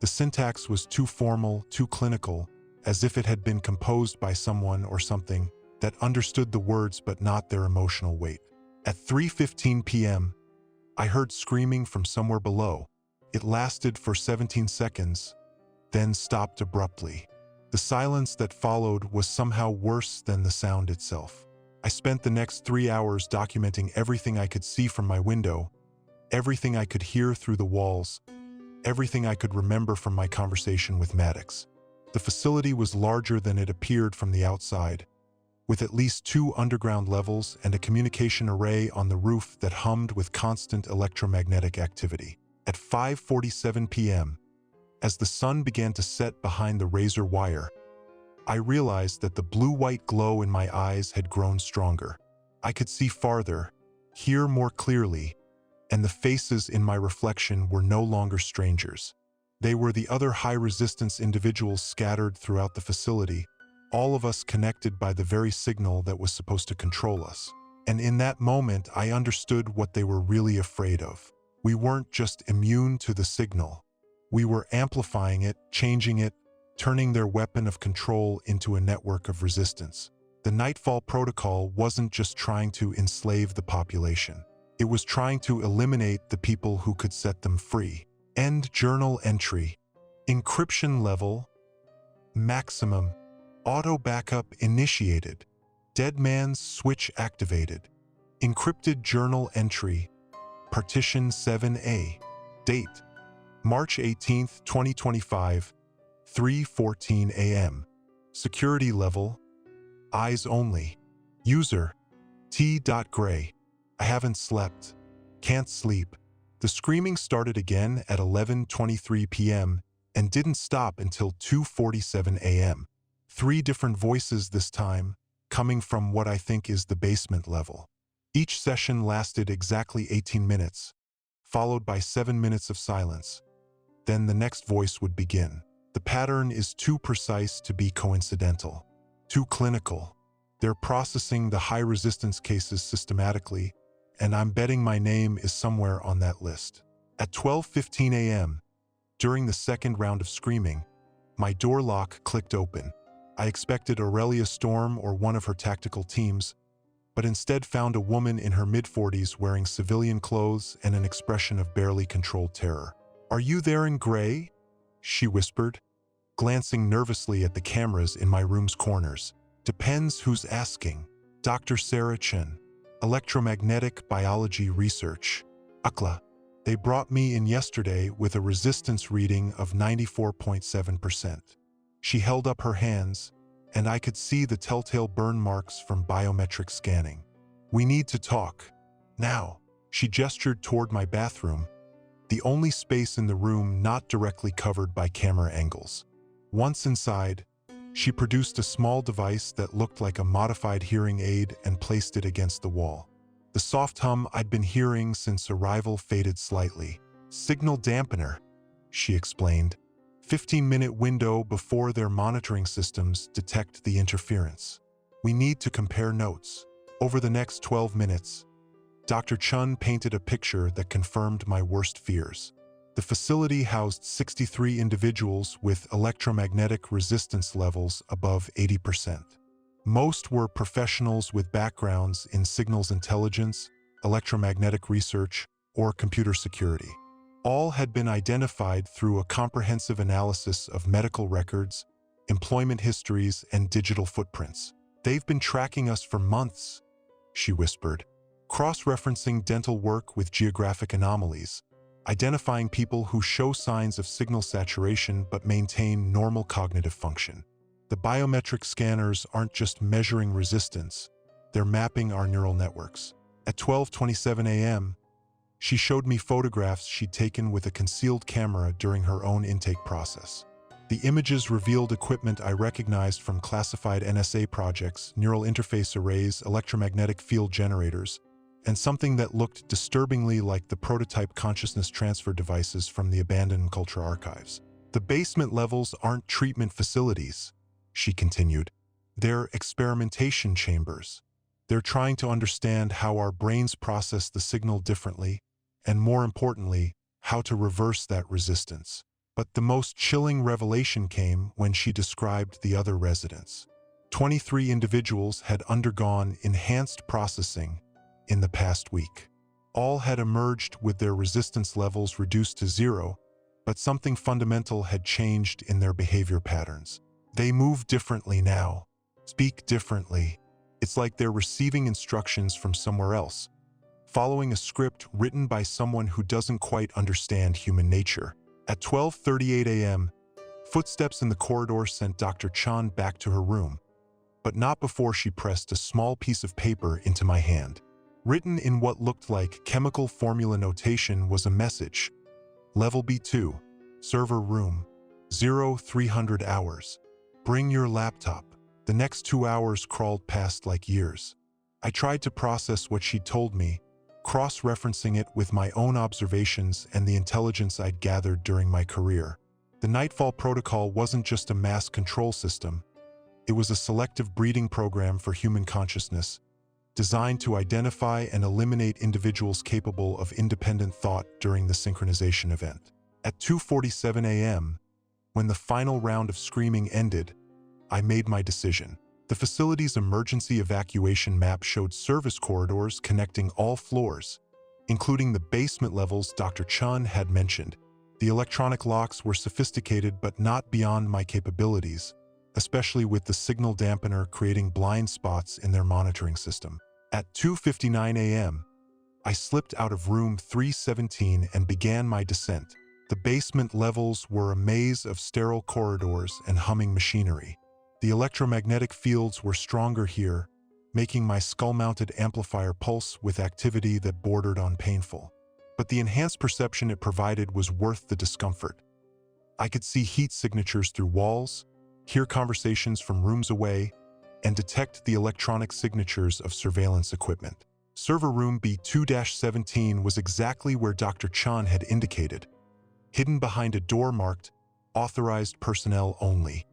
The syntax was too formal, too clinical, as if it had been composed by someone or something that understood the words but not their emotional weight. At 3:15 p.m., I heard screaming from somewhere below. It lasted for 17 seconds, then stopped abruptly. The silence that followed was somehow worse than the sound itself. I spent the next 3 hours documenting everything I could see from my window, everything I could hear through the walls, everything I could remember from my conversation with Maddox. The facility was larger than it appeared from the outside, with at least 2 underground levels and a communication array on the roof that hummed with constant electromagnetic activity. At 5:47 p.m., as the sun began to set behind the razor wire, I realized that the blue-white glow in my eyes had grown stronger. I could see farther, hear more clearly, and the faces in my reflection were no longer strangers. They were the other high-resistance individuals scattered throughout the facility, all of us connected by the very signal that was supposed to control us. And in that moment, I understood what they were really afraid of. We weren't just immune to the signal. We were amplifying it, changing it, turning their weapon of control into a network of resistance. The Nightfall protocol wasn't just trying to enslave the population. It was trying to eliminate the people who could set them free. End journal entry. Encryption level maximum. Auto backup initiated. Dead man's switch activated. Encrypted journal entry. Partition 7A. Date: March 18, 2025, 3:14 a.m. Security level: eyes only. User: T.Gray. I haven't slept. Can't sleep. The screaming started again at 11:23 p.m. and didn't stop until 2:47 a.m. 3 different voices this time, coming from what I think is the basement level. Each session lasted exactly 18 minutes, followed by 7 minutes of silence. Then the next voice would begin. The pattern is too precise to be coincidental, too clinical. They're processing the high-resistance cases systematically, and I'm betting my name is somewhere on that list. At 12:15 a.m., during the second round of screaming, my door lock clicked open. I expected Aurelia Storm or one of her tactical teams, but instead found a woman in her mid-40s wearing civilian clothes and an expression of barely controlled terror. "Are you there in gray?" she whispered, glancing nervously at the cameras in my room's corners. "Depends who's asking." Dr. Sarah Chen, Electromagnetic Biology Research, UCLA. They brought me in yesterday with a resistance reading of 94.7%. She held up her hands, and I could see the telltale burn marks from biometric scanning. "We need to talk. Now." She gestured toward my bathroom, the only space in the room not directly covered by camera angles. Once inside, she produced a small device that looked like a modified hearing aid and placed it against the wall. The soft hum I'd been hearing since arrival faded slightly. "Signal dampener," she explained. 15-minute window before their monitoring systems detect the interference. "We need to compare notes." Over the next 12 minutes, Dr. Chun painted a picture that confirmed my worst fears. The facility housed 63 individuals with electromagnetic resistance levels above 80%. Most were professionals with backgrounds in signals intelligence, electromagnetic research, or computer security. All had been identified through a comprehensive analysis of medical records, employment histories, and digital footprints. "They've been tracking us for months," she whispered, cross-referencing dental work with geographic anomalies, identifying people who show signs of signal saturation but maintain normal cognitive function. "The biometric scanners aren't just measuring resistance, they're mapping our neural networks." At 12:27 a.m., she showed me photographs she'd taken with a concealed camera during her own intake process. The images revealed equipment I recognized from classified NSA projects, neural interface arrays, electromagnetic field generators, and something that looked disturbingly like the prototype consciousness transfer devices from the abandoned culture archives. "The basement levels aren't treatment facilities," she continued. "They're experimentation chambers. They're trying to understand how our brains process the signal differently, and more importantly, how to reverse that resistance." But the most chilling revelation came when she described the other residents. 23 individuals had undergone enhanced processing in the past week. All had emerged with their resistance levels reduced to 0, but something fundamental had changed in their behavior patterns. They move differently now, speak differently. It's like they're receiving instructions from somewhere else, following a script written by someone who doesn't quite understand human nature. At 12:38 a.m., footsteps in the corridor sent Dr. Chan back to her room, but not before she pressed a small piece of paper into my hand. Written in what looked like chemical formula notation was a message. "Level B2, server room, 0300 hours. Bring your laptop." The next 2 hours crawled past like years. I tried to process what she'd told me, cross-referencing it with my own observations and the intelligence I'd gathered during my career. The Nightfall protocol wasn't just a mass control system. It was a selective breeding program for human consciousness, designed to identify and eliminate individuals capable of independent thought during the synchronization event. At 2:47 a.m., When the final round of screaming ended, I made my decision. The facility's emergency evacuation map showed service corridors connecting all floors, including the basement levels Dr. Chun had mentioned. The electronic locks were sophisticated but not beyond my capabilities, especially with the signal dampener creating blind spots in their monitoring system. At 2:59 a.m., I slipped out of room 317 and began my descent. The basement levels were a maze of sterile corridors and humming machinery. The electromagnetic fields were stronger here, making my skull-mounted amplifier pulse with activity that bordered on painful. But the enhanced perception it provided was worth the discomfort. I could see heat signatures through walls, hear conversations from rooms away, and detect the electronic signatures of surveillance equipment. Server room B2-17 was exactly where Dr. Chan had indicated, hidden behind a door marked "Authorized Personnel Only."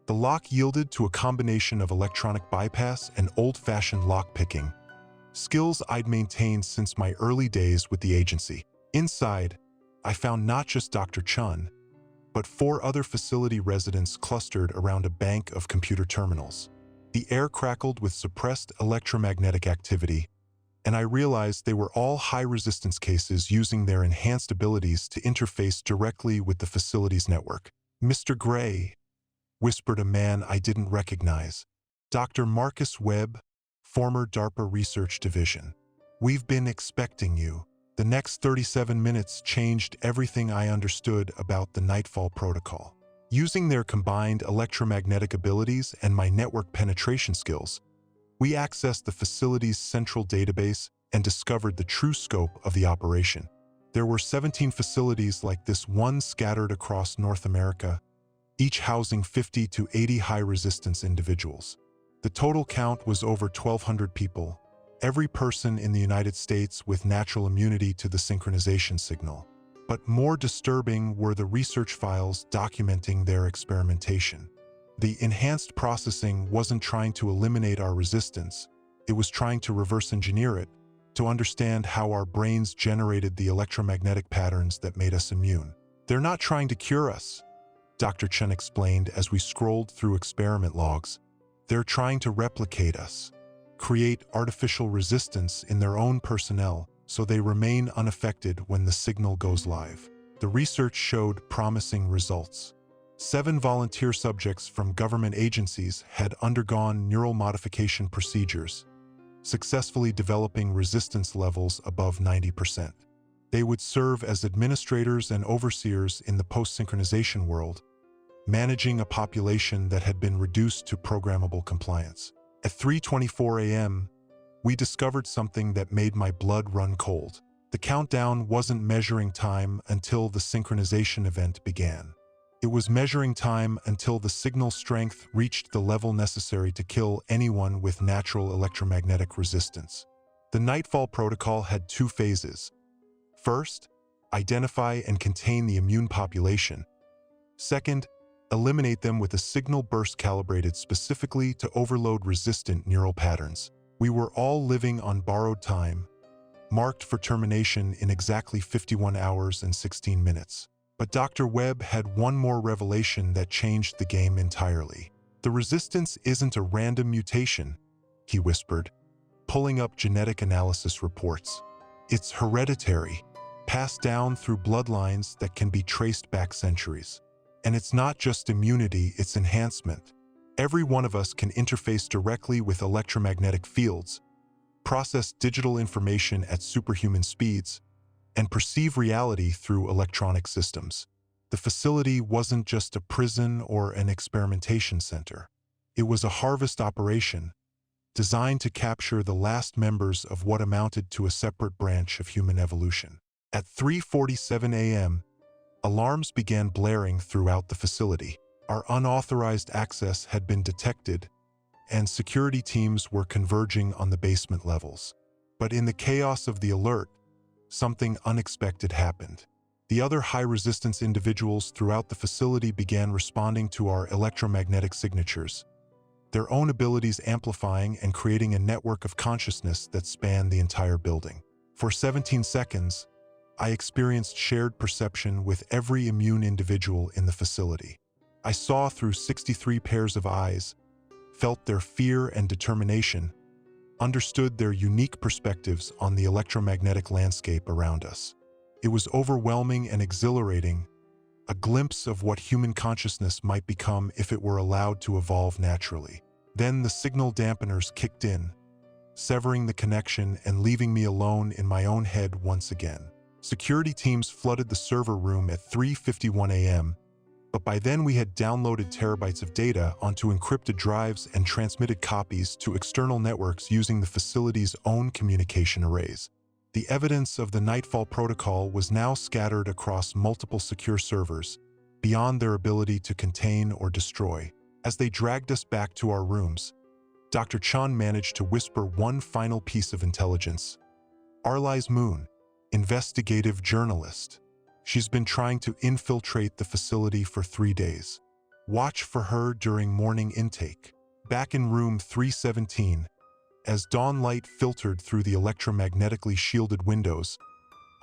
The lock yielded to a combination of electronic bypass and old-fashioned lock-picking, skills I'd maintained since my early days with the agency. Inside, I found not just Dr. Chun, but 4 other facility residents clustered around a bank of computer terminals. The air crackled with suppressed electromagnetic activity, and I realized they were all high-resistance cases using their enhanced abilities to interface directly with the facility's network. "Mr. Gray," whispered a man I didn't recognize. "Dr. Marcus Webb, former DARPA Research Division. We've been expecting you." The next 37 minutes changed everything I understood about the Nightfall protocol. Using their combined electromagnetic abilities and my network penetration skills, we accessed the facility's central database and discovered the true scope of the operation. There were 17 facilities like this one scattered across North America, each housing 50 to 80 high-resistance individuals. The total count was over 1,200 people, every person in the United States with natural immunity to the synchronization signal. But more disturbing were the research files documenting their experimentation. The enhanced processing wasn't trying to eliminate our resistance, it was trying to reverse engineer it, to understand how our brains generated the electromagnetic patterns that made us immune. "They're not trying to cure us," Dr. Chen explained as we scrolled through experiment logs. "They're trying to replicate us, create artificial resistance in their own personnel so they remain unaffected when the signal goes live." The research showed promising results. 7 volunteer subjects from government agencies had undergone neural modification procedures, successfully developing resistance levels above 90%. They would serve as administrators and overseers in the post-synchronization world, managing a population that had been reduced to programmable compliance. At 3:24 a.m., we discovered something that made my blood run cold. The countdown wasn't measuring time until the synchronization event began. It was measuring time until the signal strength reached the level necessary to kill anyone with natural electromagnetic resistance. The Nightfall protocol had 2 phases. First, identify and contain the immune population. Second, eliminate them with a signal burst calibrated specifically to overload resistant neural patterns. We were all living on borrowed time, marked for termination in exactly 51 hours and 16 minutes. But Dr. Webb had one more revelation that changed the game entirely. "The resistance isn't a random mutation," he whispered, pulling up genetic analysis reports. "It's hereditary, passed down through bloodlines that can be traced back centuries. And it's not just immunity, it's enhancement. Every one of us can interface directly with electromagnetic fields, process digital information at superhuman speeds, and perceive reality through electronic systems." The facility wasn't just a prison or an experimentation center. It was a harvest operation, designed to capture the last members of what amounted to a separate branch of human evolution. At 3:47 a.m., alarms began blaring throughout the facility. Our unauthorized access had been detected, and security teams were converging on the basement levels. But in the chaos of the alert, something unexpected happened. The other high-resistance individuals throughout the facility began responding to our electromagnetic signatures, their own abilities amplifying and creating a network of consciousness that spanned the entire building. For 17 seconds, I experienced shared perception with every immune individual in the facility. I saw through 63 pairs of eyes, felt their fear and determination, understood their unique perspectives on the electromagnetic landscape around us. It was overwhelming and exhilarating, a glimpse of what human consciousness might become if it were allowed to evolve naturally. Then the signal dampeners kicked in, severing the connection and leaving me alone in my own head once again. Security teams flooded the server room at 3:51 a.m., but by then we had downloaded terabytes of data onto encrypted drives and transmitted copies to external networks using the facility's own communication arrays. The evidence of the Nightfall protocol was now scattered across multiple secure servers, beyond their ability to contain or destroy. As they dragged us back to our rooms, Dr. Chan managed to whisper one final piece of intelligence. Arlies Moon, investigative journalist. She's been trying to infiltrate the facility for 3 days. Watch for her during morning intake. Back in room 317, as dawn light filtered through the electromagnetically shielded windows,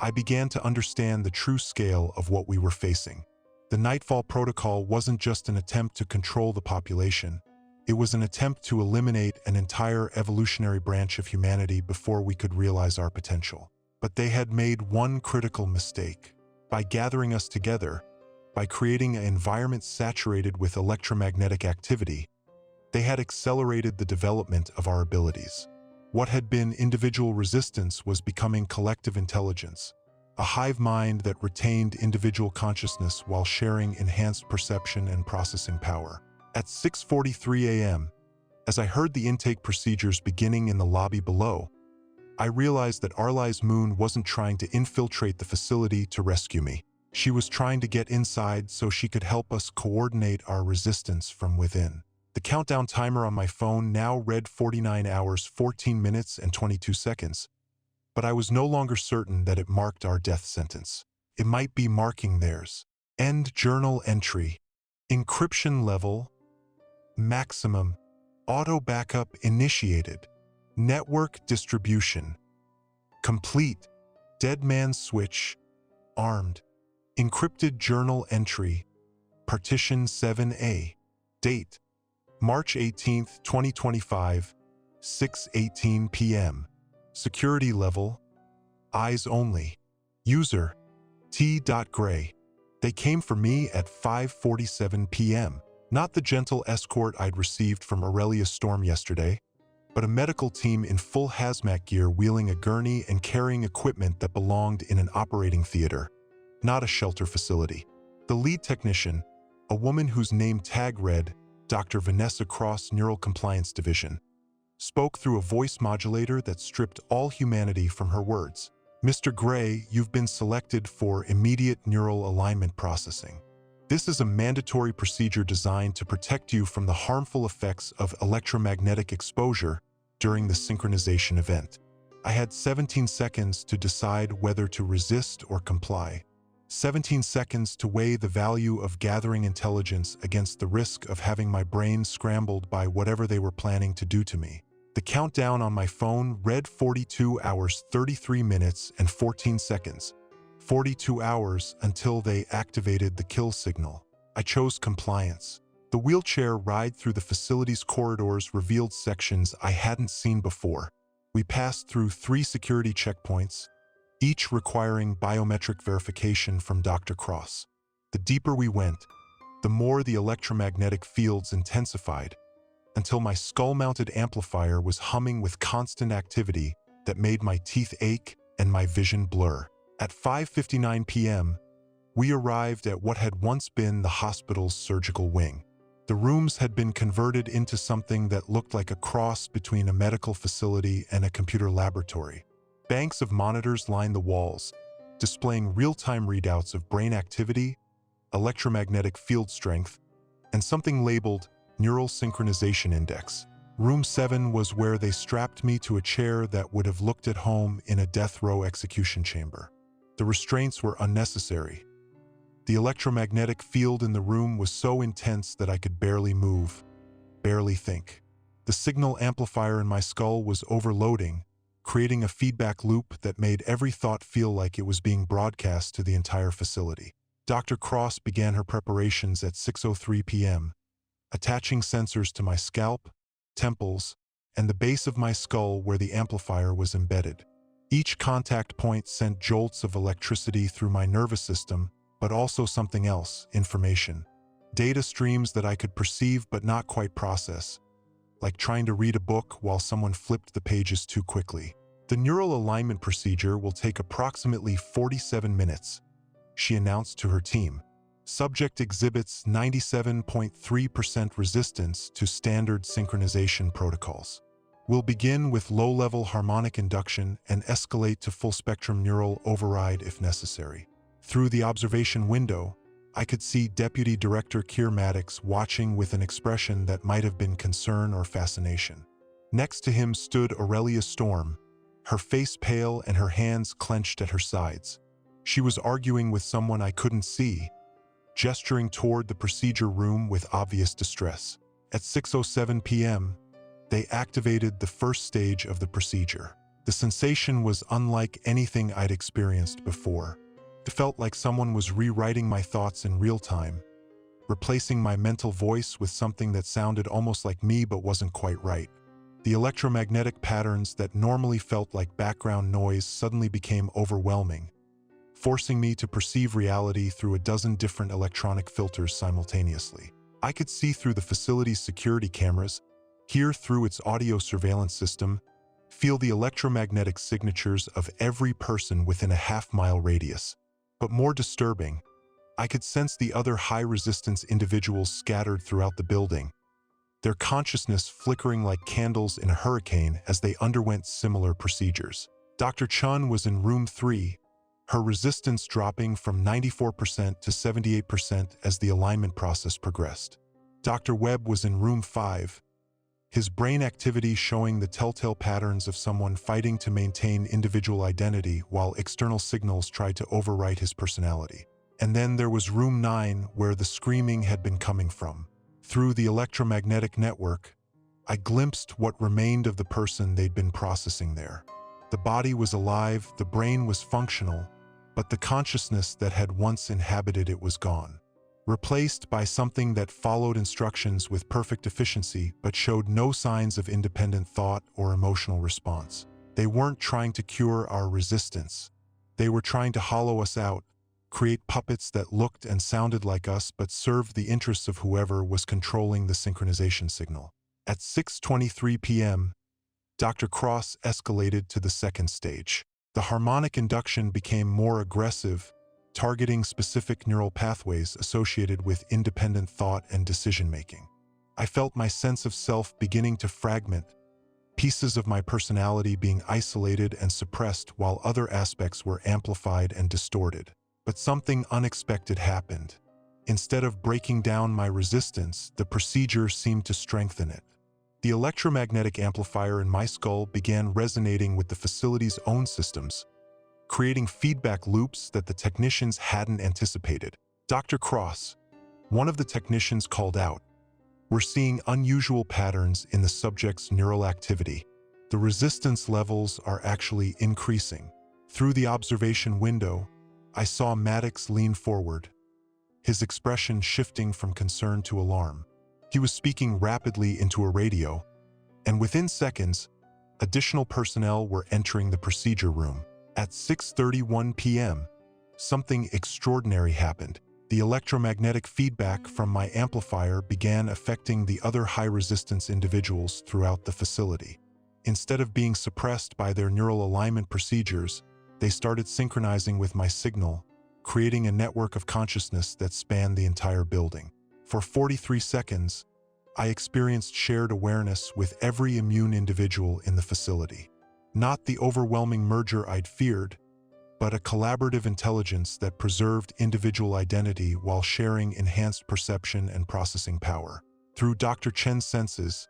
I began to understand the true scale of what we were facing. The Nightfall protocol wasn't just an attempt to control the population. It was an attempt to eliminate an entire evolutionary branch of humanity before we could realize our potential. But they had made one critical mistake. By gathering us together, by creating an environment saturated with electromagnetic activity, they had accelerated the development of our abilities. What had been individual resistance was becoming collective intelligence, a hive mind that retained individual consciousness while sharing enhanced perception and processing power. At 6:43 a.m., as I heard the intake procedures beginning in the lobby below, I realized that Arlies Moon wasn't trying to infiltrate the facility to rescue me. She was trying to get inside so she could help us coordinate our resistance from within. The countdown timer on my phone now read 49 hours, 14 minutes, and 22 seconds, but I was no longer certain that it marked our death sentence. It might be marking theirs. End journal entry. Encryption level. Maximum. Auto backup initiated. Network distribution. Complete. Dead man switch. Armed. Encrypted journal entry. Partition 7A. Date. March 18, 2025, 6:18 p.m. Security level. Eyes only. User. T.Gray. They came for me at 5:47 p.m. Not the gentle escort I'd received from Aurelia Storm yesterday, but a medical team in full hazmat gear wheeling a gurney and carrying equipment that belonged in an operating theater, not a shelter facility. The lead technician, a woman whose name tag read Dr. Vanessa Cross, Neural Compliance Division, spoke through a voice modulator that stripped all humanity from her words. Mr. Gray, you've been selected for immediate neural alignment processing. This is a mandatory procedure designed to protect you from the harmful effects of electromagnetic exposure during the synchronization event. I had 17 seconds to decide whether to resist or comply. 17 seconds to weigh the value of gathering intelligence against the risk of having my brain scrambled by whatever they were planning to do to me. The countdown on my phone read 42 hours, 33 minutes, and 14 seconds. 42 hours until they activated the kill signal. I chose compliance. The wheelchair ride through the facility's corridors revealed sections I hadn't seen before. We passed through 3 security checkpoints, each requiring biometric verification from Dr. Cross. The deeper we went, the more the electromagnetic fields intensified, until my skull-mounted amplifier was humming with constant activity that made my teeth ache and my vision blur. At 5:59 p.m., we arrived at what had once been the hospital's surgical wing. The rooms had been converted into something that looked like a cross between a medical facility and a computer laboratory. Banks of monitors lined the walls, displaying real-time readouts of brain activity, electromagnetic field strength, and something labeled Neural Synchronization Index. Room 7 was where they strapped me to a chair that would have looked at home in a death row execution chamber. The restraints were unnecessary. The electromagnetic field in the room was so intense that I could barely move, barely think. The signal amplifier in my skull was overloading, creating a feedback loop that made every thought feel like it was being broadcast to the entire facility. Dr. Cross began her preparations at 6:03 p.m., attaching sensors to my scalp, temples, and the base of my skull where the amplifier was embedded. Each contact point sent jolts of electricity through my nervous system, but also something else, information. Data streams that I could perceive but not quite process, like trying to read a book while someone flipped the pages too quickly. The neural alignment procedure will take approximately 47 minutes, she announced to her team. Subject exhibits 97.3% resistance to standard synchronization protocols. We'll begin with low-level harmonic induction and escalate to full-spectrum neural override if necessary. Through the observation window, I could see Deputy Director Keir Maddox watching with an expression that might have been concern or fascination. Next to him stood Aurelia Storm, her face pale and her hands clenched at her sides. She was arguing with someone I couldn't see, gesturing toward the procedure room with obvious distress. At 6:07 p.m., they activated the first stage of the procedure. The sensation was unlike anything I'd experienced before. It felt like someone was rewriting my thoughts in real time, replacing my mental voice with something that sounded almost like me but wasn't quite right. The electromagnetic patterns that normally felt like background noise suddenly became overwhelming, forcing me to perceive reality through a dozen different electronic filters simultaneously. I could see through the facility's security cameras, hear through its audio surveillance system, feel the electromagnetic signatures of every person within a half-mile radius. But more disturbing, I could sense the other high-resistance individuals scattered throughout the building, their consciousness flickering like candles in a hurricane as they underwent similar procedures. Dr. Chun was in room 3, her resistance dropping from 94% to 78% as the alignment process progressed. Dr. Webb was in room 5, his brain activity showing the telltale patterns of someone fighting to maintain individual identity while external signals tried to overwrite his personality. And then there was room 9, where the screaming had been coming from. Through the electromagnetic network, I glimpsed what remained of the person they'd been processing there. The body was alive, the brain was functional, but the consciousness that had once inhabited it was gone, replaced by something that followed instructions with perfect efficiency but showed no signs of independent thought or emotional response. They weren't trying to cure our resistance. They were trying to hollow us out, create puppets that looked and sounded like us but served the interests of whoever was controlling the synchronization signal. At 6:23 p.m., Dr. Cross escalated to the second stage. The harmonic induction became more aggressive, targeting specific neural pathways associated with independent thought and decision-making. I felt my sense of self beginning to fragment, pieces of my personality being isolated and suppressed while other aspects were amplified and distorted. But something unexpected happened. Instead of breaking down my resistance, the procedure seemed to strengthen it. The electromagnetic amplifier in my skull began resonating with the facility's own systems, creating feedback loops that the technicians hadn't anticipated. Dr. Cross, one of the technicians, called out, "We're seeing unusual patterns in the subject's neural activity. The resistance levels are actually increasing." Through the observation window, I saw Maddox lean forward, his expression shifting from concern to alarm. He was speaking rapidly into a radio, and within seconds, additional personnel were entering the procedure room. At 6:31 p.m., something extraordinary happened. The electromagnetic feedback from my amplifier began affecting the other high-resistance individuals throughout the facility. Instead of being suppressed by their neural alignment procedures, they started synchronizing with my signal, creating a network of consciousness that spanned the entire building. For 43 seconds, I experienced shared awareness with every immune individual in the facility. Not the overwhelming merger I'd feared, but a collaborative intelligence that preserved individual identity while sharing enhanced perception and processing power. Through Dr. Chen's senses,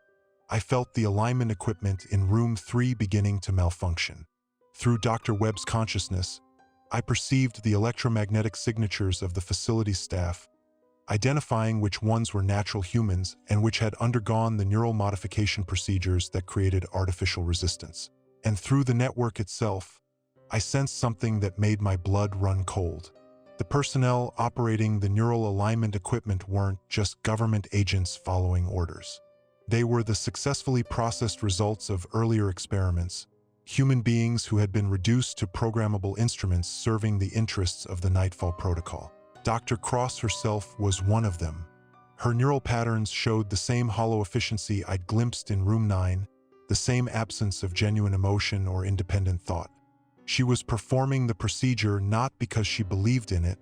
I felt the alignment equipment in room 3 beginning to malfunction. Through Dr. Webb's consciousness, I perceived the electromagnetic signatures of the facility staff, identifying which ones were natural humans and which had undergone the neural modification procedures that created artificial resistance. And through the network itself, I sensed something that made my blood run cold. The personnel operating the neural alignment equipment weren't just government agents following orders. They were the successfully processed results of earlier experiments, human beings who had been reduced to programmable instruments serving the interests of the Nightfall protocol. Dr. Cross herself was one of them. Her neural patterns showed the same hollow efficiency I'd glimpsed in Room 9, the same absence of genuine emotion or independent thought. She was performing the procedure not because she believed in it,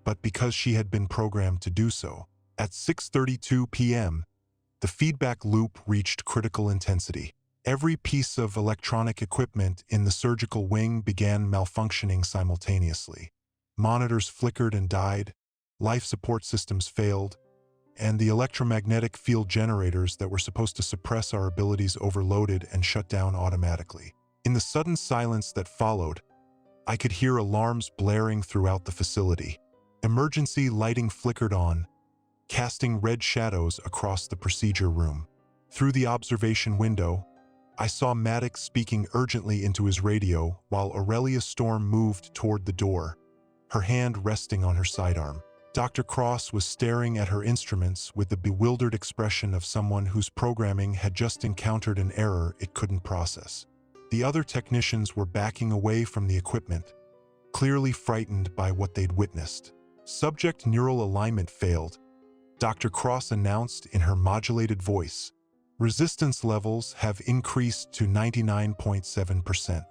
but because she had been programmed to do so. At 6:32 p.m., the feedback loop reached critical intensity. Every piece of electronic equipment in the surgical wing began malfunctioning simultaneously. Monitors flickered and died, life support systems failed, and the electromagnetic field generators that were supposed to suppress our abilities overloaded and shut down automatically. In the sudden silence that followed, I could hear alarms blaring throughout the facility. Emergency lighting flickered on, casting red shadows across the procedure room. Through the observation window, I saw Maddox speaking urgently into his radio while Aurelia Storm moved toward the door, her hand resting on her sidearm. Dr. Cross was staring at her instruments with the bewildered expression of someone whose programming had just encountered an error it couldn't process. The other technicians were backing away from the equipment, clearly frightened by what they'd witnessed. Subject neural alignment failed, Dr. Cross announced in her modulated voice. Resistance levels have increased to 99.7%.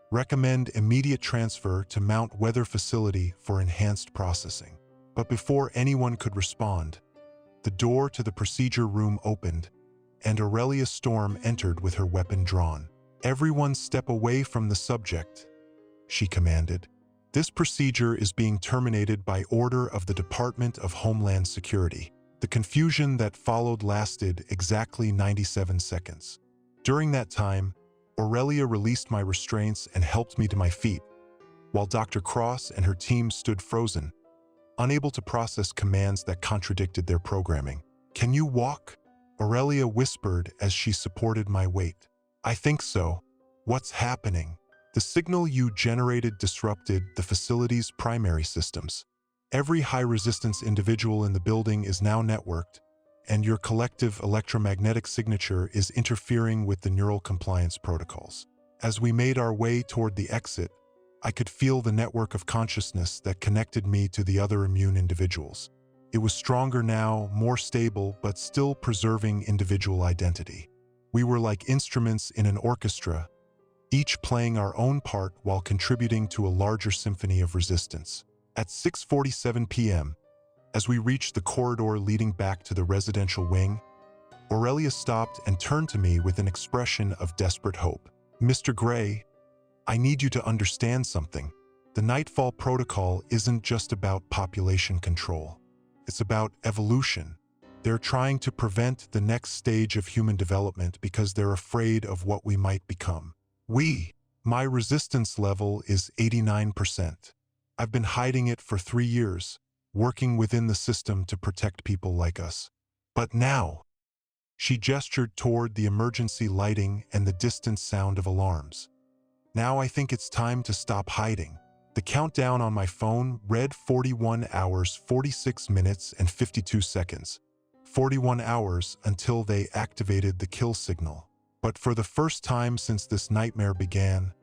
Recommend immediate transfer to Mount Weather Facility for enhanced processing. But before anyone could respond, the door to the procedure room opened, and Aurelia Storm entered with her weapon drawn. "Everyone step away from the subject," she commanded. "This procedure is being terminated by order of the Department of Homeland Security." The confusion that followed lasted exactly 97 seconds. During that time, Aurelia released my restraints and helped me to my feet, while Dr. Cross and her team stood frozen, unable to process commands that contradicted their programming. "Can you walk?" Aurelia whispered as she supported my weight. "I think so. What's happening?" "The signal you generated disrupted the facility's primary systems. Every high-resistance individual in the building is now networked, and your collective electromagnetic signature is interfering with the neural compliance protocols." As we made our way toward the exit, I could feel the network of consciousness that connected me to the other immune individuals. It was stronger now, more stable, but still preserving individual identity. We were like instruments in an orchestra, each playing our own part while contributing to a larger symphony of resistance. At 6:47 p.m., as we reached the corridor leading back to the residential wing, Aurelia stopped and turned to me with an expression of desperate hope. "Mr. Gray, I need you to understand something. The Nightfall protocol isn't just about population control. It's about evolution. They're trying to prevent the next stage of human development because they're afraid of what we might become. My resistance level is 89%. I've been hiding it for 3 years, working within the system to protect people like us. But now," she gestured toward the emergency lighting and the distant sound of alarms. "Now I think it's time to stop hiding." The countdown on my phone read 41 hours, 46 minutes, and 52 seconds. 41 hours until they activated the kill signal. But for the first time since this nightmare began,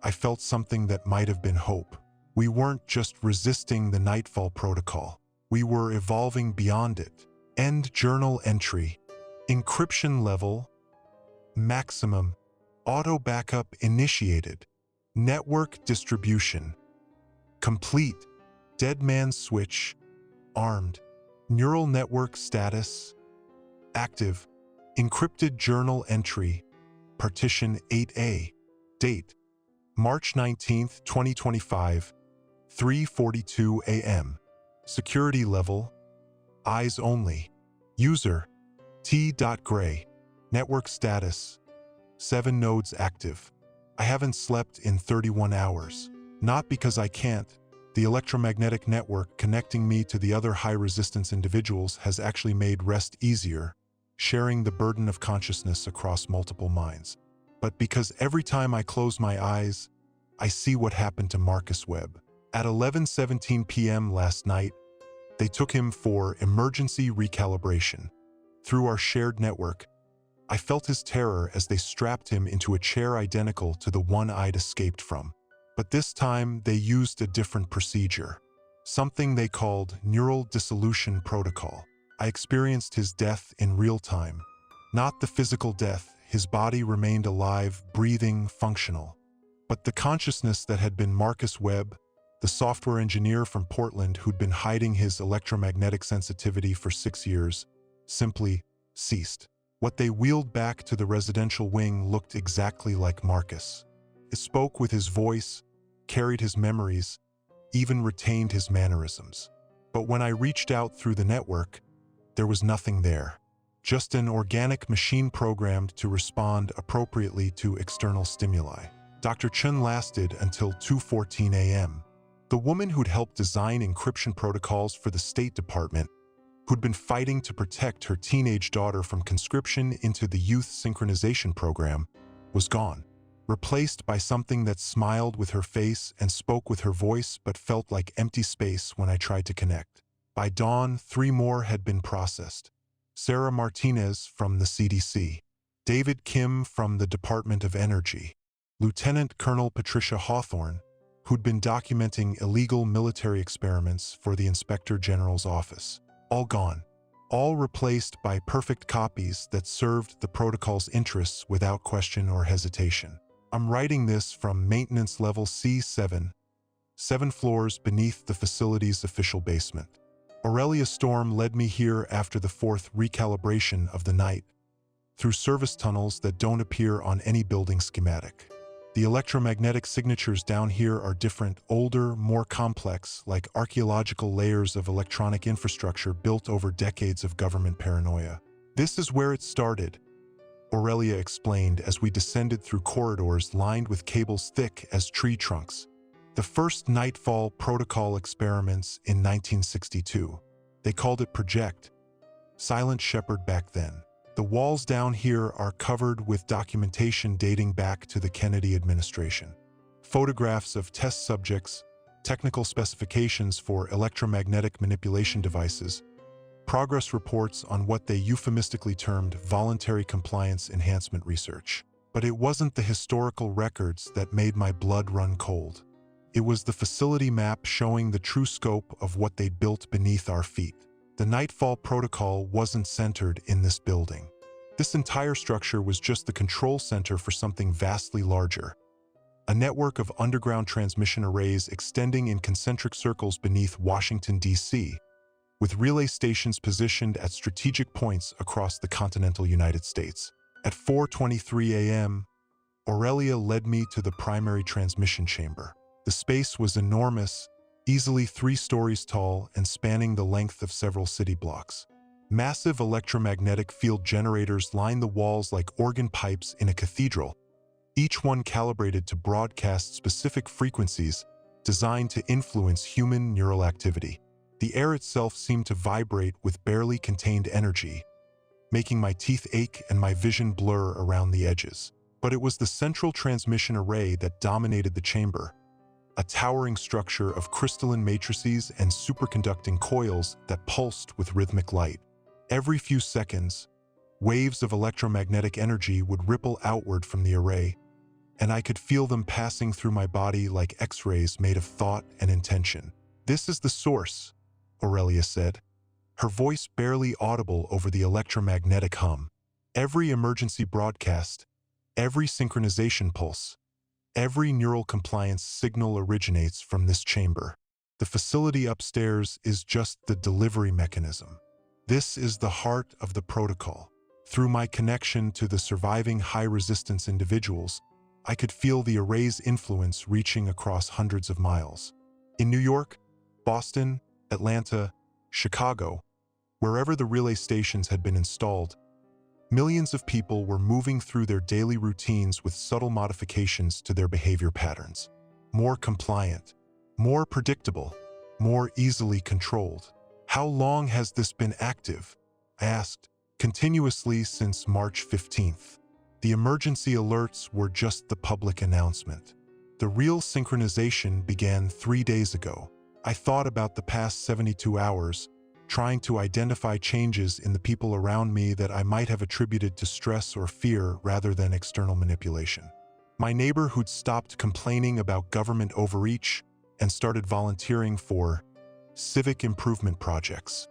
I felt something that might have been hope. We weren't just resisting the Nightfall protocol. We were evolving beyond it. End journal entry. Encryption level maximum. Auto backup initiated. Network distribution complete. Dead man switch armed. Neural network status active. Encrypted journal entry partition 8A. Date March 19th, 2025, 3:42 a.m. Security level eyes only. User T.Gray. Network status 7 nodes active. I haven't slept in 31 hours. Not because I can't. The electromagnetic network connecting me to the other high-resistance individuals has actually made rest easier, sharing the burden of consciousness across multiple minds. But because every time I close my eyes, I see what happened to Marcus Webb. At 11:17 p.m. last night, they took him for emergency recalibration. Through our shared network, I felt his terror as they strapped him into a chair identical to the one I'd escaped from. But this time, they used a different procedure, something they called neural dissolution protocol. I experienced his death in real time. Not the physical death, his body remained alive, breathing, functional. But the consciousness that had been Marcus Webb, the software engineer from Portland who'd been hiding his electromagnetic sensitivity for 6 years, simply ceased. What they wheeled back to the residential wing looked exactly like Marcus. It spoke with his voice, carried his memories, even retained his mannerisms. But when I reached out through the network, there was nothing there. Just an organic machine programmed to respond appropriately to external stimuli. Dr. Chun lasted until 2:14 a.m. The woman who'd helped design encryption protocols for the State Department, who'd been fighting to protect her teenage daughter from conscription into the youth synchronization program, was gone, replaced by something that smiled with her face and spoke with her voice but felt like empty space when I tried to connect. By dawn, 3 more had been processed. Sarah Martinez from the CDC, David Kim from the Department of Energy, Lieutenant Colonel Patricia Hawthorne, who'd been documenting illegal military experiments for the Inspector General's office. All gone. All replaced by perfect copies that served the protocol's interests without question or hesitation. I'm writing this from maintenance level C7, 7 floors beneath the facility's official basement. Aurelia Storm led me here after the 4th recalibration of the night, through service tunnels that don't appear on any building schematic. The electromagnetic signatures down here are different, older, more complex, like archaeological layers of electronic infrastructure built over decades of government paranoia. This is where it started, Aurelia explained as we descended through corridors lined with cables thick as tree trunks. The first Nightfall protocol experiments in 1962. They called it Project Silent Shepherd back then. The walls down here are covered with documentation dating back to the Kennedy administration. Photographs of test subjects, technical specifications for electromagnetic manipulation devices, progress reports on what they euphemistically termed voluntary compliance enhancement research. But it wasn't the historical records that made my blood run cold. It was the facility map showing the true scope of what they'd built beneath our feet. The Nightfall protocol wasn't centered in this building. This entire structure was just the control center for something vastly larger. A network of underground transmission arrays extending in concentric circles beneath Washington, D.C., with relay stations positioned at strategic points across the continental United States. At 4:23 a.m., Aurelia led me to the primary transmission chamber. The space was enormous, easily 3 stories tall and spanning the length of several city blocks. Massive electromagnetic field generators lined the walls like organ pipes in a cathedral, each one calibrated to broadcast specific frequencies designed to influence human neural activity. The air itself seemed to vibrate with barely contained energy, making my teeth ache and my vision blur around the edges. But it was the central transmission array that dominated the chamber, a towering structure of crystalline matrices and superconducting coils that pulsed with rhythmic light. Every few seconds, waves of electromagnetic energy would ripple outward from the array, and I could feel them passing through my body like X-rays made of thought and intention. "This is the source," Aurelia said, her voice barely audible over the electromagnetic hum. "Every emergency broadcast, every synchronization pulse, every neural compliance signal originates from this chamber. The facility upstairs is just the delivery mechanism. This is the heart of the protocol." Through my connection to the surviving high-resistance individuals, I could feel the array's influence reaching across hundreds of miles. In New York, Boston, Atlanta, Chicago, wherever the relay stations had been installed, millions of people were moving through their daily routines with subtle modifications to their behavior patterns. More compliant, more predictable, more easily controlled. "How long has this been active?" I asked. "Continuously since March 15th. The emergency alerts were just the public announcement. The real synchronization began 3 days ago. I thought about the past 72 hours, trying to identify changes in the people around me that I might have attributed to stress or fear rather than external manipulation. My neighbor who'd stopped complaining about government overreach and started volunteering for civic improvement projects.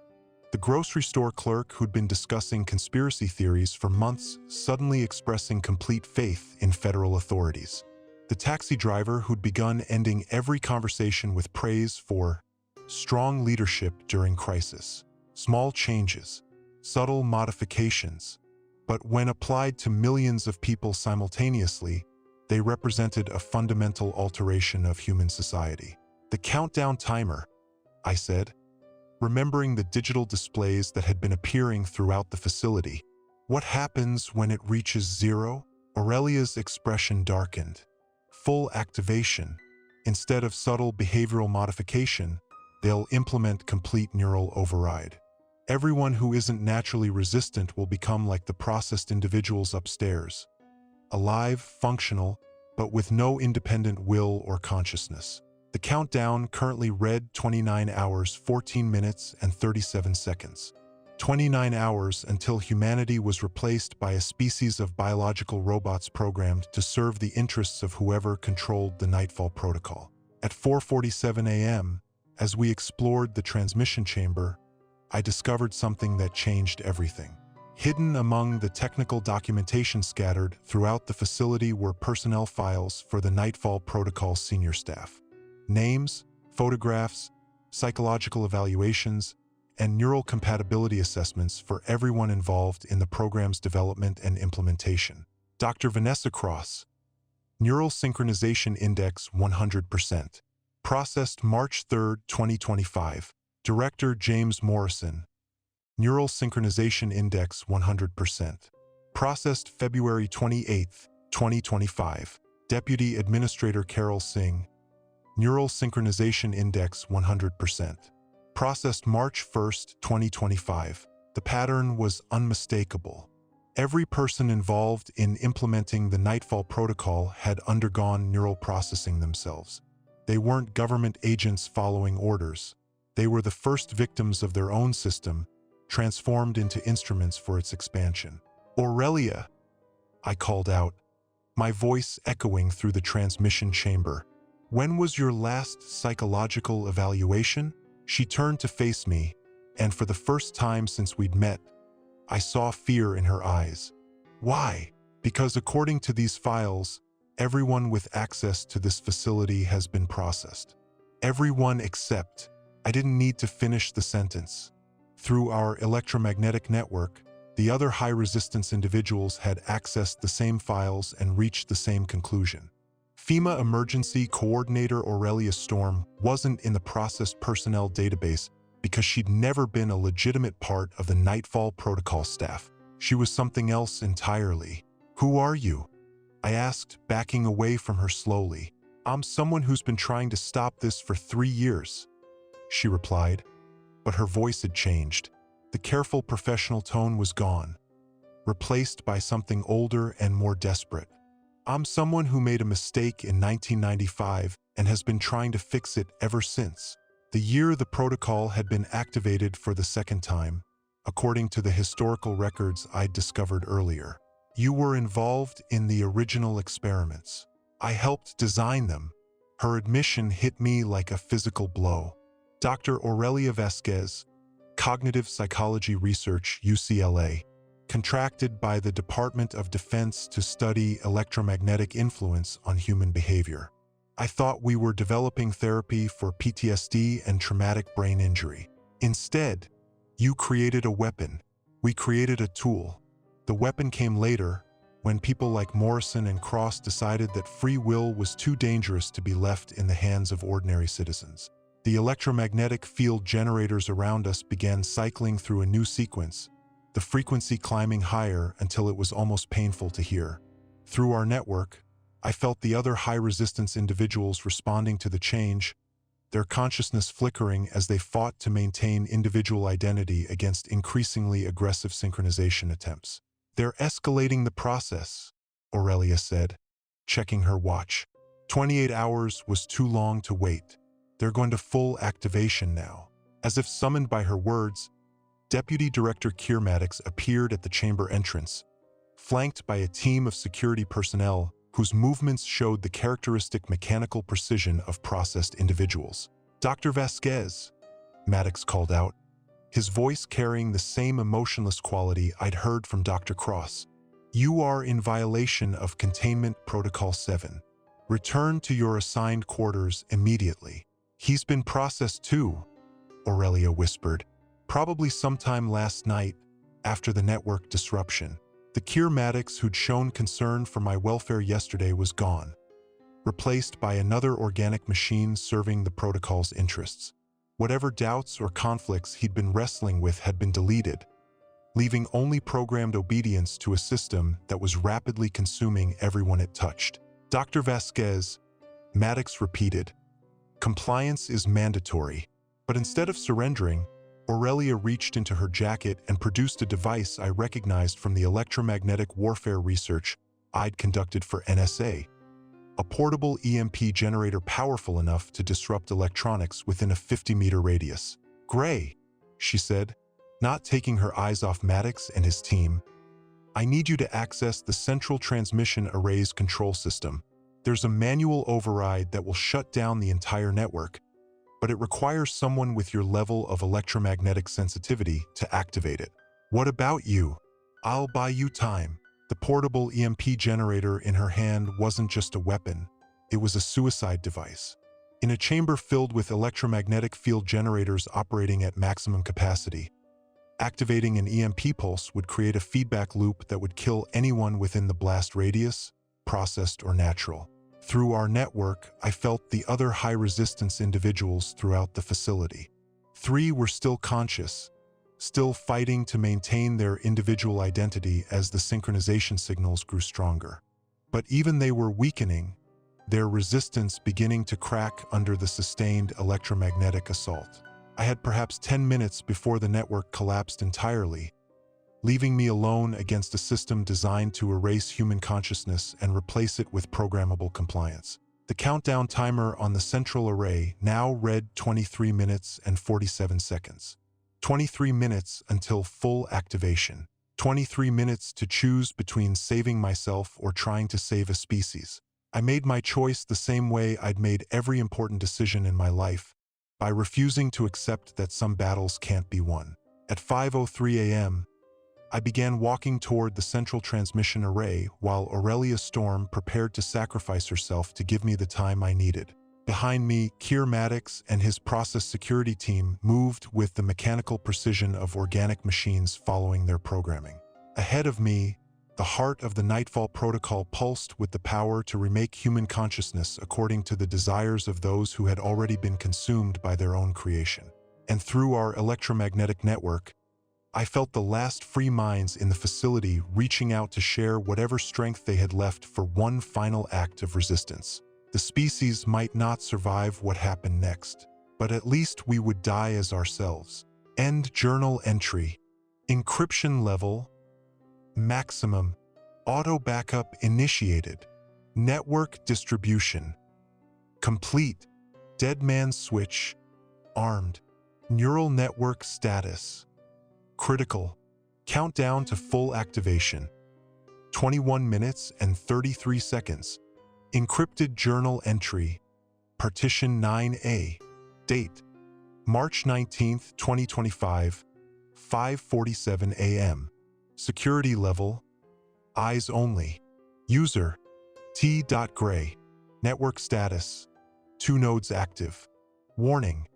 The grocery store clerk who'd been discussing conspiracy theories for months suddenly expressing complete faith in federal authorities. The taxi driver who'd begun ending every conversation with praise for strong leadership during crisis. Small changes, subtle modifications, but when applied to millions of people simultaneously, they represented a fundamental alteration of human society. The countdown timer, I said, remembering the digital displays that had been appearing throughout the facility. What happens when it reaches 0? Aurelia's expression darkened. Full activation. Instead of subtle behavioral modification, they'll implement complete neural override. Everyone who isn't naturally resistant will become like the processed individuals upstairs. Alive, functional, but with no independent will or consciousness. The countdown currently read 29 hours, 14 minutes, and 37 seconds. 29 hours until humanity was replaced by a species of biological robots programmed to serve the interests of whoever controlled the Nightfall protocol. At 4:47 a.m., as we explored the transmission chamber, I discovered something that changed everything. Hidden among the technical documentation scattered throughout the facility were personnel files for the Nightfall protocol senior staff. Names, photographs, psychological evaluations, and neural compatibility assessments for everyone involved in the program's development and implementation. Dr. Vanessa Cross, Neural Synchronization Index 100%. Processed March 3, 2025. Director James Morrison, Neural Synchronization Index 100%. Processed February 28, 2025. Deputy Administrator Carol Singh, Neural Synchronization Index 100%. Processed March 1, 2025. The pattern was unmistakable. Every person involved in implementing the Nightfall protocol had undergone neural processing themselves. They weren't government agents following orders. They were the first victims of their own system, transformed into instruments for its expansion. Aurelia, I called out, my voice echoing through the transmission chamber. When was your last psychological evaluation? She turned to face me, and for the first time since we'd met, I saw fear in her eyes. Why? Because according to these files, everyone with access to this facility has been processed. Everyone except, I didn't need to finish the sentence. Through our electromagnetic network, the other high-resistance individuals had accessed the same files and reached the same conclusion. FEMA Emergency Coordinator Aurelia Storm wasn't in the processed personnel database because she'd never been a legitimate part of the Nightfall protocol staff. She was something else entirely. Who are you? I asked, backing away from her slowly. I'm someone who's been trying to stop this for 3 years, she replied, but her voice had changed. The careful professional tone was gone, replaced by something older and more desperate. I'm someone who made a mistake in 1995 and has been trying to fix it ever since. The year the protocol had been activated for the second time, according to the historical records I'd discovered earlier. You were involved in the original experiments. I helped design them. Her admission hit me like a physical blow. Dr. Aurelia Vasquez, Cognitive Psychology Research, UCLA, contracted by the Department of Defense to study electromagnetic influence on human behavior. I thought we were developing therapy for PTSD and traumatic brain injury. Instead, you created a weapon. We created a tool. The weapon came later, when people like Morrison and Cross decided that free will was too dangerous to be left in the hands of ordinary citizens. The electromagnetic field generators around us began cycling through a new sequence, the frequency climbing higher until it was almost painful to hear. Through our network, I felt the other high-resistance individuals responding to the change, their consciousness flickering as they fought to maintain individual identity against increasingly aggressive synchronization attempts. They're escalating the process, Aurelia said, checking her watch. 28 hours was too long to wait. They're going to full activation now. As if summoned by her words, Deputy Director Keir Maddox appeared at the chamber entrance, flanked by a team of security personnel whose movements showed the characteristic mechanical precision of processed individuals. "Dr. Vasquez," Maddox called out, his voice carrying the same emotionless quality I'd heard from Dr. Cross. "You are in violation of Containment Protocol 7. Return to your assigned quarters immediately." "He's been processed too," Aurelia whispered, "probably sometime last night after the network disruption." The Keir Maddox who'd shown concern for my welfare yesterday was gone, replaced by another organic machine serving the protocol's interests. Whatever doubts or conflicts he'd been wrestling with had been deleted, leaving only programmed obedience to a system that was rapidly consuming everyone it touched. "Dr. Vasquez," Maddox repeated, "compliance is mandatory." But instead of surrendering, Aurelia reached into her jacket and produced a device I recognized from the electromagnetic warfare research I'd conducted for NSA. A portable EMP generator powerful enough to disrupt electronics within a 50-meter radius. "Gray," she said, not taking her eyes off Maddox and his team, "I need you to access the Central Transmission Array's control system. There's a manual override that will shut down the entire network, but it requires someone with your level of electromagnetic sensitivity to activate it." "What about you?" "I'll buy you time." The portable EMP generator in her hand wasn't just a weapon, it was a suicide device. In a chamber filled with electromagnetic field generators operating at maximum capacity, activating an EMP pulse would create a feedback loop that would kill anyone within the blast radius, processed or natural. Through our network, I felt the other high-resistance individuals throughout the facility. 3 were still conscious, still fighting to maintain their individual identity as the synchronization signals grew stronger. But even they were weakening, their resistance beginning to crack under the sustained electromagnetic assault. I had perhaps 10 minutes before the network collapsed entirely, leaving me alone against a system designed to erase human consciousness and replace it with programmable compliance. The countdown timer on the central array now read 23 minutes and 47 seconds. 23 minutes until full activation. 23 minutes to choose between saving myself or trying to save a species. I made my choice the same way I'd made every important decision in my life, by refusing to accept that some battles can't be won. At 5:03 a.m., I began walking toward the central transmission array while Aurelia Storm prepared to sacrifice herself to give me the time I needed. Behind me, Keir Maddox and his process security team moved with the mechanical precision of organic machines following their programming. Ahead of me, the heart of the Nightfall protocol pulsed with the power to remake human consciousness according to the desires of those who had already been consumed by their own creation. And through our electromagnetic network, I felt the last free minds in the facility reaching out to share whatever strength they had left for one final act of resistance. The species might not survive what happened next, but at least we would die as ourselves. End journal entry. Encryption level maximum. Auto backup initiated. Network distribution complete. Dead man switch armed. Neural network status critical. Countdown to full activation. 21 minutes and 33 seconds. Encrypted journal entry. Partition 9A. Date: March 19, 2025, 5:47 a.m. Security level: eyes only. User: T.Gray. Network status: 2 nodes active. Warning: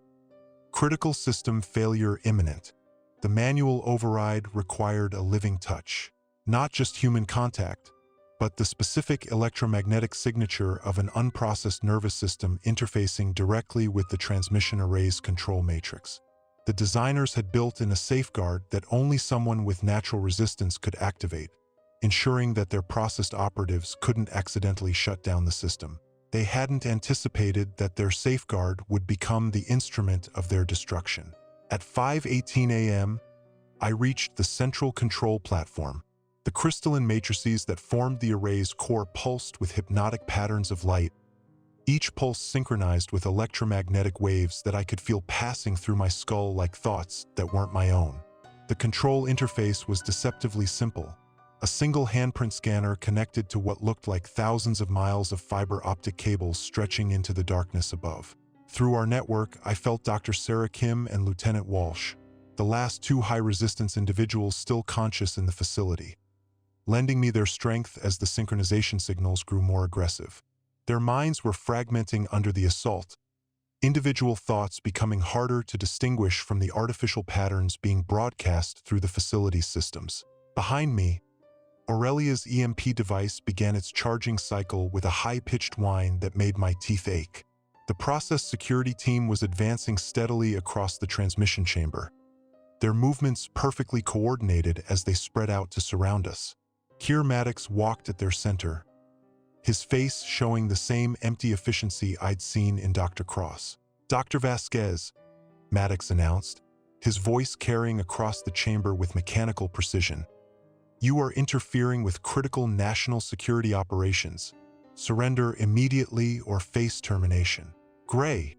critical system failure imminent. The manual override required a living touch. Not just human contact, but the specific electromagnetic signature of an unprocessed nervous system interfacing directly with the transmission array's control matrix. The designers had built in a safeguard that only someone with natural resistance could activate, ensuring that their processed operatives couldn't accidentally shut down the system. They hadn't anticipated that their safeguard would become the instrument of their destruction. At 5:18 a.m., I reached the central control platform. The crystalline matrices that formed the array's core pulsed with hypnotic patterns of light, each pulse synchronized with electromagnetic waves that I could feel passing through my skull like thoughts that weren't my own. The control interface was deceptively simple. A single handprint scanner connected to what looked like thousands of miles of fiber optic cables stretching into the darkness above. Through our network, I felt Dr. Sarah Kim and Lieutenant Walsh, the last two high-resistance individuals still conscious in the facility, lending me their strength as the synchronization signals grew more aggressive. Their minds were fragmenting under the assault, individual thoughts becoming harder to distinguish from the artificial patterns being broadcast through the facility's systems. Behind me, Aurelia's EMP device began its charging cycle with a high-pitched whine that made my teeth ache. The process security team was advancing steadily across the transmission chamber, their movements perfectly coordinated as they spread out to surround us. Keir Maddox walked at their center, his face showing the same empty efficiency I'd seen in Dr. Cross. "Dr. Vasquez," Maddox announced, his voice carrying across the chamber with mechanical precision. "You are interfering with critical national security operations. Surrender immediately or face termination." "Gray,"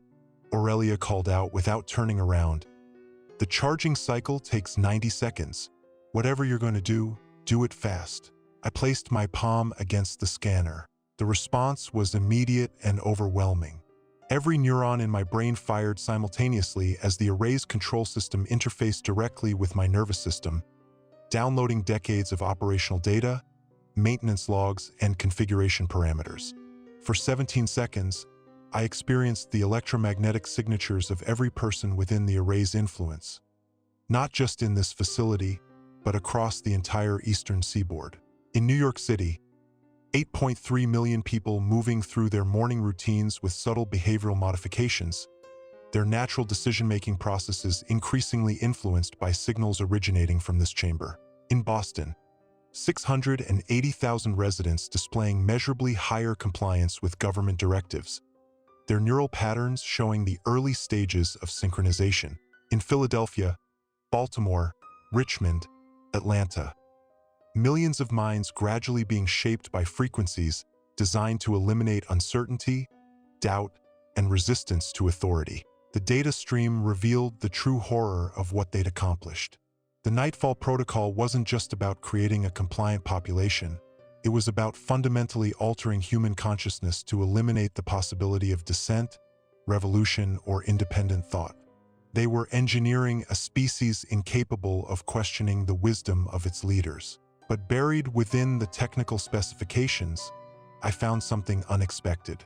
Aurelia called out without turning around. "The charging cycle takes 90 seconds. Whatever you're going to do it fast." I placed my palm against the scanner. The response was immediate and overwhelming. Every neuron in my brain fired simultaneously as the array's control system interfaced directly with my nervous system, downloading decades of operational data, maintenance logs, and configuration parameters. For 17 seconds, I experienced the electromagnetic signatures of every person within the array's influence, not just in this facility, but across the entire eastern seaboard. In New York City, 8.3 million people moving through their morning routines with subtle behavioral modifications, their natural decision-making processes increasingly influenced by signals originating from this chamber. In Boston, 680,000 residents displaying measurably higher compliance with government directives, their neural patterns showing the early stages of synchronization. In Philadelphia, Baltimore, Richmond, Atlanta, millions of minds gradually being shaped by frequencies designed to eliminate uncertainty, doubt, and resistance to authority. The data stream revealed the true horror of what they'd accomplished. The Nightfall protocol wasn't just about creating a compliant population. It was about fundamentally altering human consciousness to eliminate the possibility of dissent, revolution, or independent thought. They were engineering a species incapable of questioning the wisdom of its leaders. But buried within the technical specifications, I found something unexpected.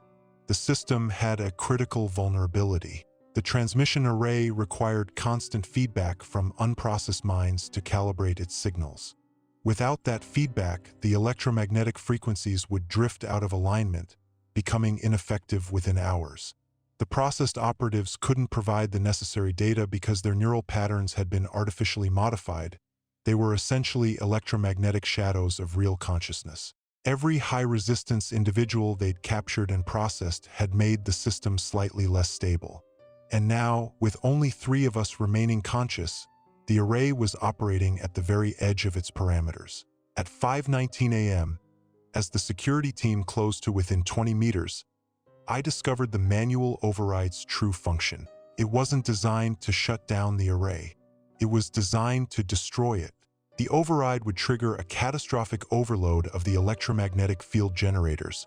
The system had a critical vulnerability. The transmission array required constant feedback from unprocessed minds to calibrate its signals. Without that feedback, the electromagnetic frequencies would drift out of alignment, becoming ineffective within hours. The processed operatives couldn't provide the necessary data because their neural patterns had been artificially modified. They were essentially electromagnetic shadows of real consciousness. Every high-resistance individual they'd captured and processed had made the system slightly less stable. And now, with only 3 of us remaining conscious, the array was operating at the very edge of its parameters. At 5:19 a.m., as the security team closed to within 20 meters, I discovered the manual override's true function. It wasn't designed to shut down the array. It was designed to destroy it. The override would trigger a catastrophic overload of the electromagnetic field generators,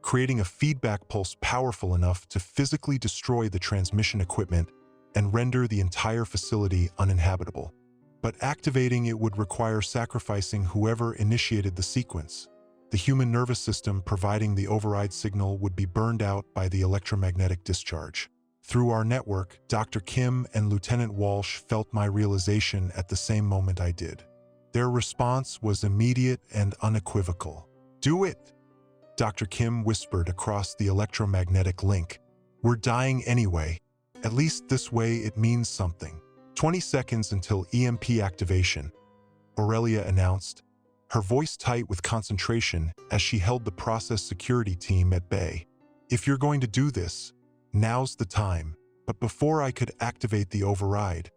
creating a feedback pulse powerful enough to physically destroy the transmission equipment and render the entire facility uninhabitable. But activating it would require sacrificing whoever initiated the sequence. The human nervous system providing the override signal would be burned out by the electromagnetic discharge. Through our network, Dr. Kim and Lieutenant Walsh felt my realization at the same moment I did. Their response was immediate and unequivocal. "Do it," Dr. Kim whispered across the electromagnetic link. "We're dying anyway. At least this way it means something." 20 seconds until EMP activation, Aurelia announced, her voice tight with concentration as she held the process security team at bay. "If you're going to do this, now's the time." But before I could activate the override,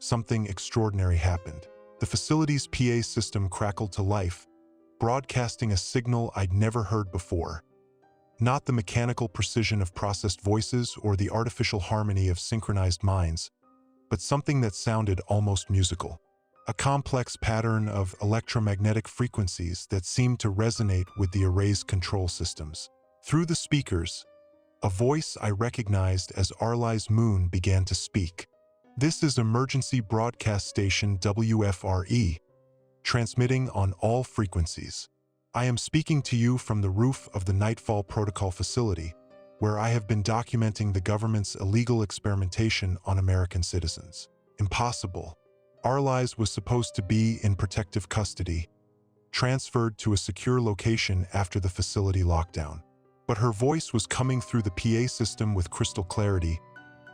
something extraordinary happened. The facility's PA system crackled to life, broadcasting a signal I'd never heard before. Not the mechanical precision of processed voices or the artificial harmony of synchronized minds, but something that sounded almost musical. A complex pattern of electromagnetic frequencies that seemed to resonate with the array's control systems. Through the speakers, a voice I recognized as Arlies Moon began to speak. "This is emergency broadcast station WFRE, transmitting on all frequencies. I am speaking to you from the roof of the Nightfall Protocol facility, where I have been documenting the government's illegal experimentation on American citizens." Impossible. Arlies was supposed to be in protective custody, transferred to a secure location after the facility lockdown. But her voice was coming through the PA system with crystal clarity,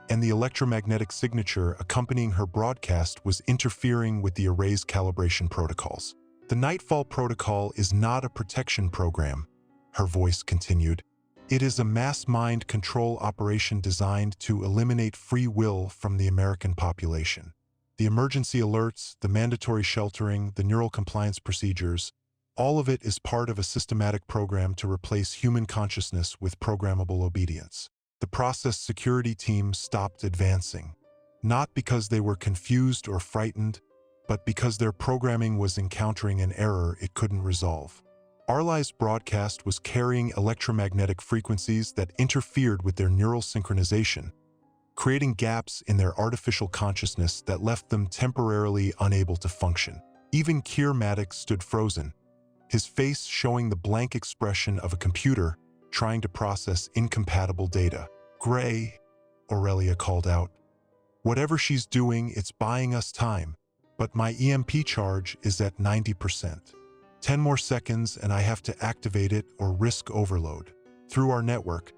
and the electromagnetic signature accompanying her broadcast was interfering with the array's calibration protocols. "The Nightfall Protocol is not a protection program," her voice continued. "It is a mass mind control operation designed to eliminate free will from the American population. The emergency alerts, the mandatory sheltering, the neural compliance procedures, all of it is part of a systematic program to replace human consciousness with programmable obedience." The process security team stopped advancing, not because they were confused or frightened, but because their programming was encountering an error it couldn't resolve. Arlies' broadcast was carrying electromagnetic frequencies that interfered with their neural synchronization, creating gaps in their artificial consciousness that left them temporarily unable to function. Even Keir Maddox stood frozen, his face showing the blank expression of a computer trying to process incompatible data. "Gray," Aurelia called out. "Whatever she's doing, it's buying us time, but my EMP charge is at 90%. 10 more seconds and I have to activate it or risk overload." Through our network,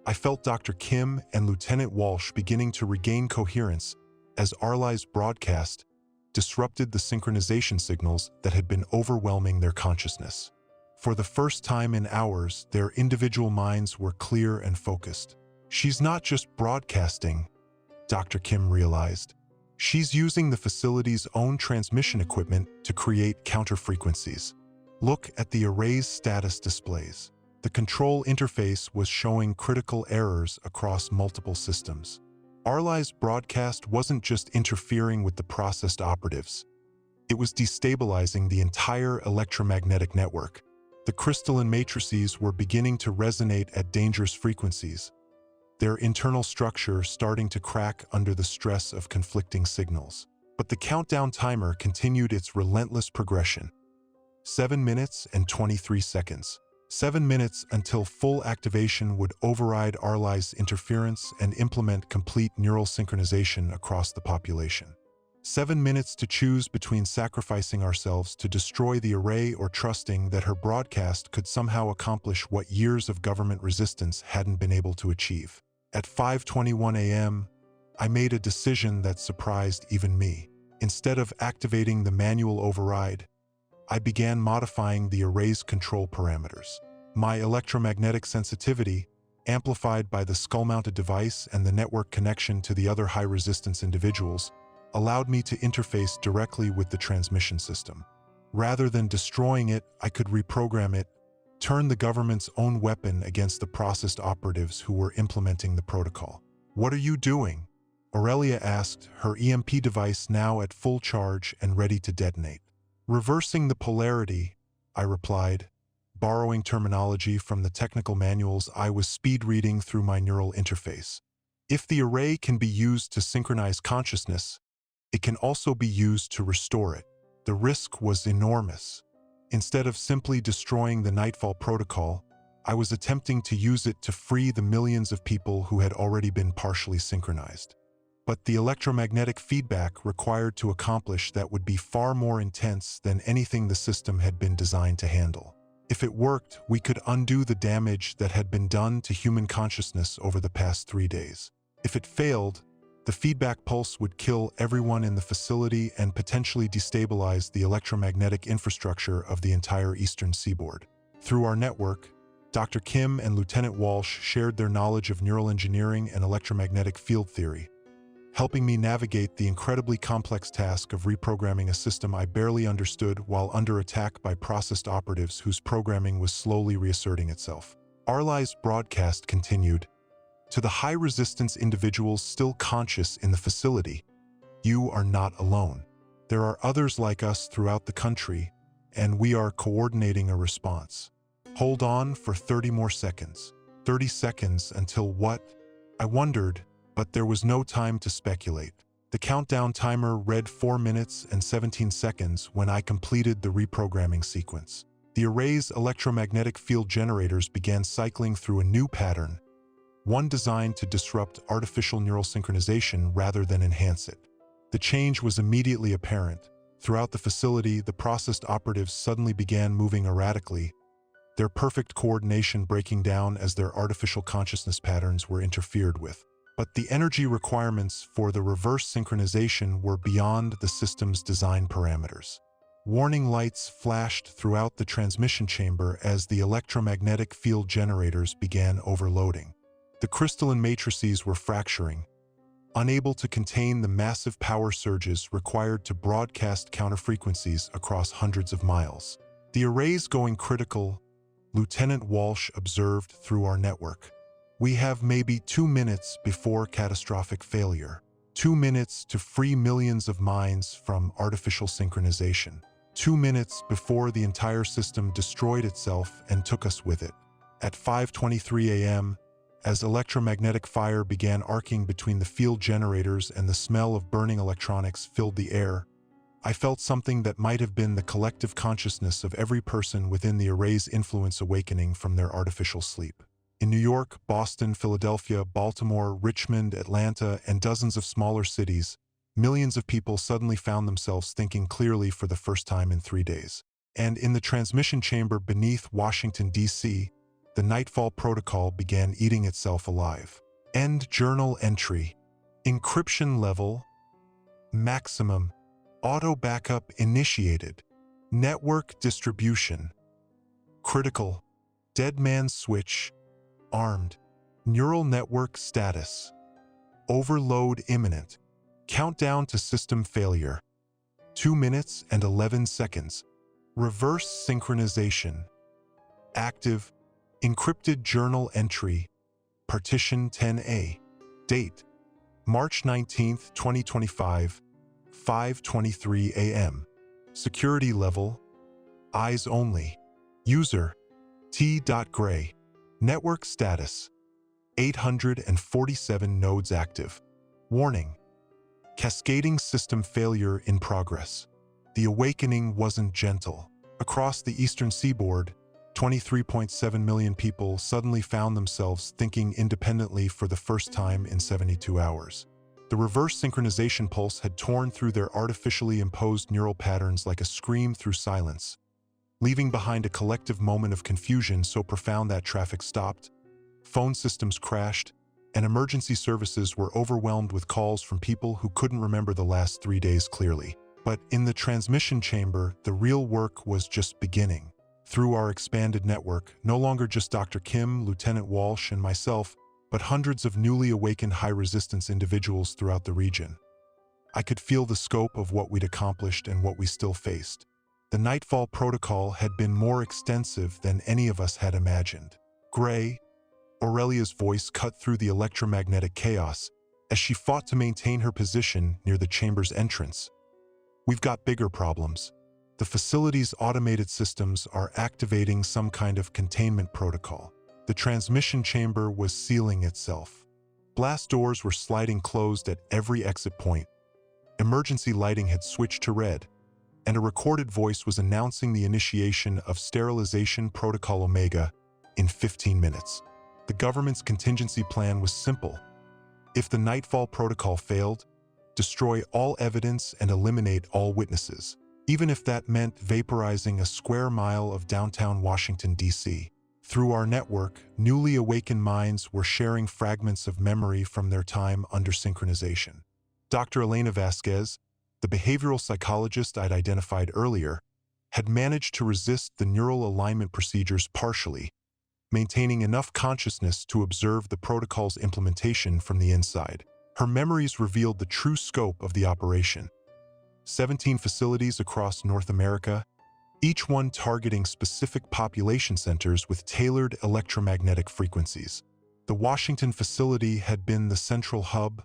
I felt Dr. Kim and Lieutenant Walsh beginning to regain coherence as Arlies' broadcast disrupted the synchronization signals that had been overwhelming their consciousness. For the first time in hours, their individual minds were clear and focused. "She's not just broadcasting," Dr. Kim realized. "She's using the facility's own transmission equipment to create counter-frequencies. Look at the array's status displays." The control interface was showing critical errors across multiple systems. Arlies' broadcast wasn't just interfering with the processed operatives. It was destabilizing the entire electromagnetic network. The crystalline matrices were beginning to resonate at dangerous frequencies, their internal structure starting to crack under the stress of conflicting signals. But the countdown timer continued its relentless progression. 7 minutes and 23 seconds. 7 minutes until full activation would override Arlies' interference and implement complete neural synchronization across the population. 7 minutes to choose between sacrificing ourselves to destroy the array or trusting that her broadcast could somehow accomplish what years of government resistance hadn't been able to achieve. At 5:21 a.m., I made a decision that surprised even me. Instead of activating the manual override, I began modifying the array's control parameters. My electromagnetic sensitivity, amplified by the skull-mounted device and the network connection to the other high-resistance individuals, allowed me to interface directly with the transmission system. Rather than destroying it, I could reprogram it, turn the government's own weapon against the processed operatives who were implementing the protocol. "What are you doing?" Aurelia asked, her EMP device now at full charge and ready to detonate. "Reversing the polarity," I replied, borrowing terminology from the technical manuals I was speed-reading through my neural interface. If the array can be used to synchronize consciousness, it can also be used to restore it. The risk was enormous. Instead of simply destroying the Nightfall Protocol, I was attempting to use it to free the millions of people who had already been partially synchronized. But the electromagnetic feedback required to accomplish that would be far more intense than anything the system had been designed to handle. If it worked, we could undo the damage that had been done to human consciousness over the past 3 days. If it failed, the feedback pulse would kill everyone in the facility and potentially destabilize the electromagnetic infrastructure of the entire eastern seaboard. Through our network, Dr. Kim and Lieutenant Walsh shared their knowledge of neural engineering and electromagnetic field theory, helping me navigate the incredibly complex task of reprogramming a system I barely understood while under attack by processed operatives whose programming was slowly reasserting itself. Arlies' broadcast continued. To the high-resistance individuals still conscious in the facility, you are not alone. There are others like us throughout the country, and we are coordinating a response. Hold on for 30 more seconds. 30 seconds until what? I wondered, but there was no time to speculate. The countdown timer read 4 minutes and 17 seconds when I completed the reprogramming sequence. The array's electromagnetic field generators began cycling through a new pattern, one designed to disrupt artificial neural synchronization rather than enhance it. The change was immediately apparent. Throughout the facility, the processed operatives suddenly began moving erratically, their perfect coordination breaking down as their artificial consciousness patterns were interfered with. But the energy requirements for the reverse synchronization were beyond the system's design parameters. Warning lights flashed throughout the transmission chamber as the electromagnetic field generators began overloading. The crystalline matrices were fracturing, unable to contain the massive power surges required to broadcast counterfrequencies across hundreds of miles. The array's going critical, Lieutenant Walsh observed through our network. We have maybe 2 minutes before catastrophic failure. 2 minutes to free millions of minds from artificial synchronization. 2 minutes before the entire system destroyed itself and took us with it. At 5:23 a.m., as electromagnetic fire began arcing between the field generators and the smell of burning electronics filled the air, I felt something that might have been the collective consciousness of every person within the array's influence awakening from their artificial sleep. In New York, Boston, Philadelphia, Baltimore, Richmond, Atlanta, and dozens of smaller cities, millions of people suddenly found themselves thinking clearly for the first time in 3 days. And in the transmission chamber beneath Washington, D.C., the Nightfall protocol began eating itself alive. End journal entry. Encryption level maximum. Auto backup initiated. Network distribution. Critical. Dead man switch. Armed. Neural network status. Overload imminent. Countdown to system failure. 2 minutes and 11 seconds. Reverse synchronization. Active. Encrypted journal entry. Partition 10A. Date. March 19, 2025. 5:23 a.m. Security level. Eyes only. User. T.Gray. Network status. 847 nodes active. Warning. Cascading system failure in progress. The awakening wasn't gentle. Across the eastern seaboard, 23.7 million people suddenly found themselves thinking independently for the first time in 72 hours. The reverse synchronization pulse had torn through their artificially imposed neural patterns like a scream through silence, leaving behind a collective moment of confusion so profound that traffic stopped, phone systems crashed, and emergency services were overwhelmed with calls from people who couldn't remember the last 3 days clearly. But in the transmission chamber, the real work was just beginning. Through our expanded network, no longer just Dr. Kim, Lieutenant Walsh, and myself, but hundreds of newly awakened high-resistance individuals throughout the region. I could feel the scope of what we'd accomplished and what we still faced. The Nightfall protocol had been more extensive than any of us had imagined. Gray, Aurelia's voice cut through the electromagnetic chaos as she fought to maintain her position near the chamber's entrance. We've got bigger problems. The facility's automated systems are activating some kind of containment protocol. The transmission chamber was sealing itself. Blast doors were sliding closed at every exit point. Emergency lighting had switched to red, and a recorded voice was announcing the initiation of Sterilization Protocol Omega in 15 minutes. The government's contingency plan was simple. If the Nightfall protocol failed, destroy all evidence and eliminate all witnesses, even if that meant vaporizing a square mile of downtown Washington, D.C. Through our network, newly awakened minds were sharing fragments of memory from their time under synchronization. Dr. Elena Vasquez, the behavioral psychologist I'd identified earlier, had managed to resist the neural alignment procedures partially, maintaining enough consciousness to observe the protocol's implementation from the inside. Her memories revealed the true scope of the operation. 17 facilities across North America, each one targeting specific population centers with tailored electromagnetic frequencies. The Washington facility had been the central hub,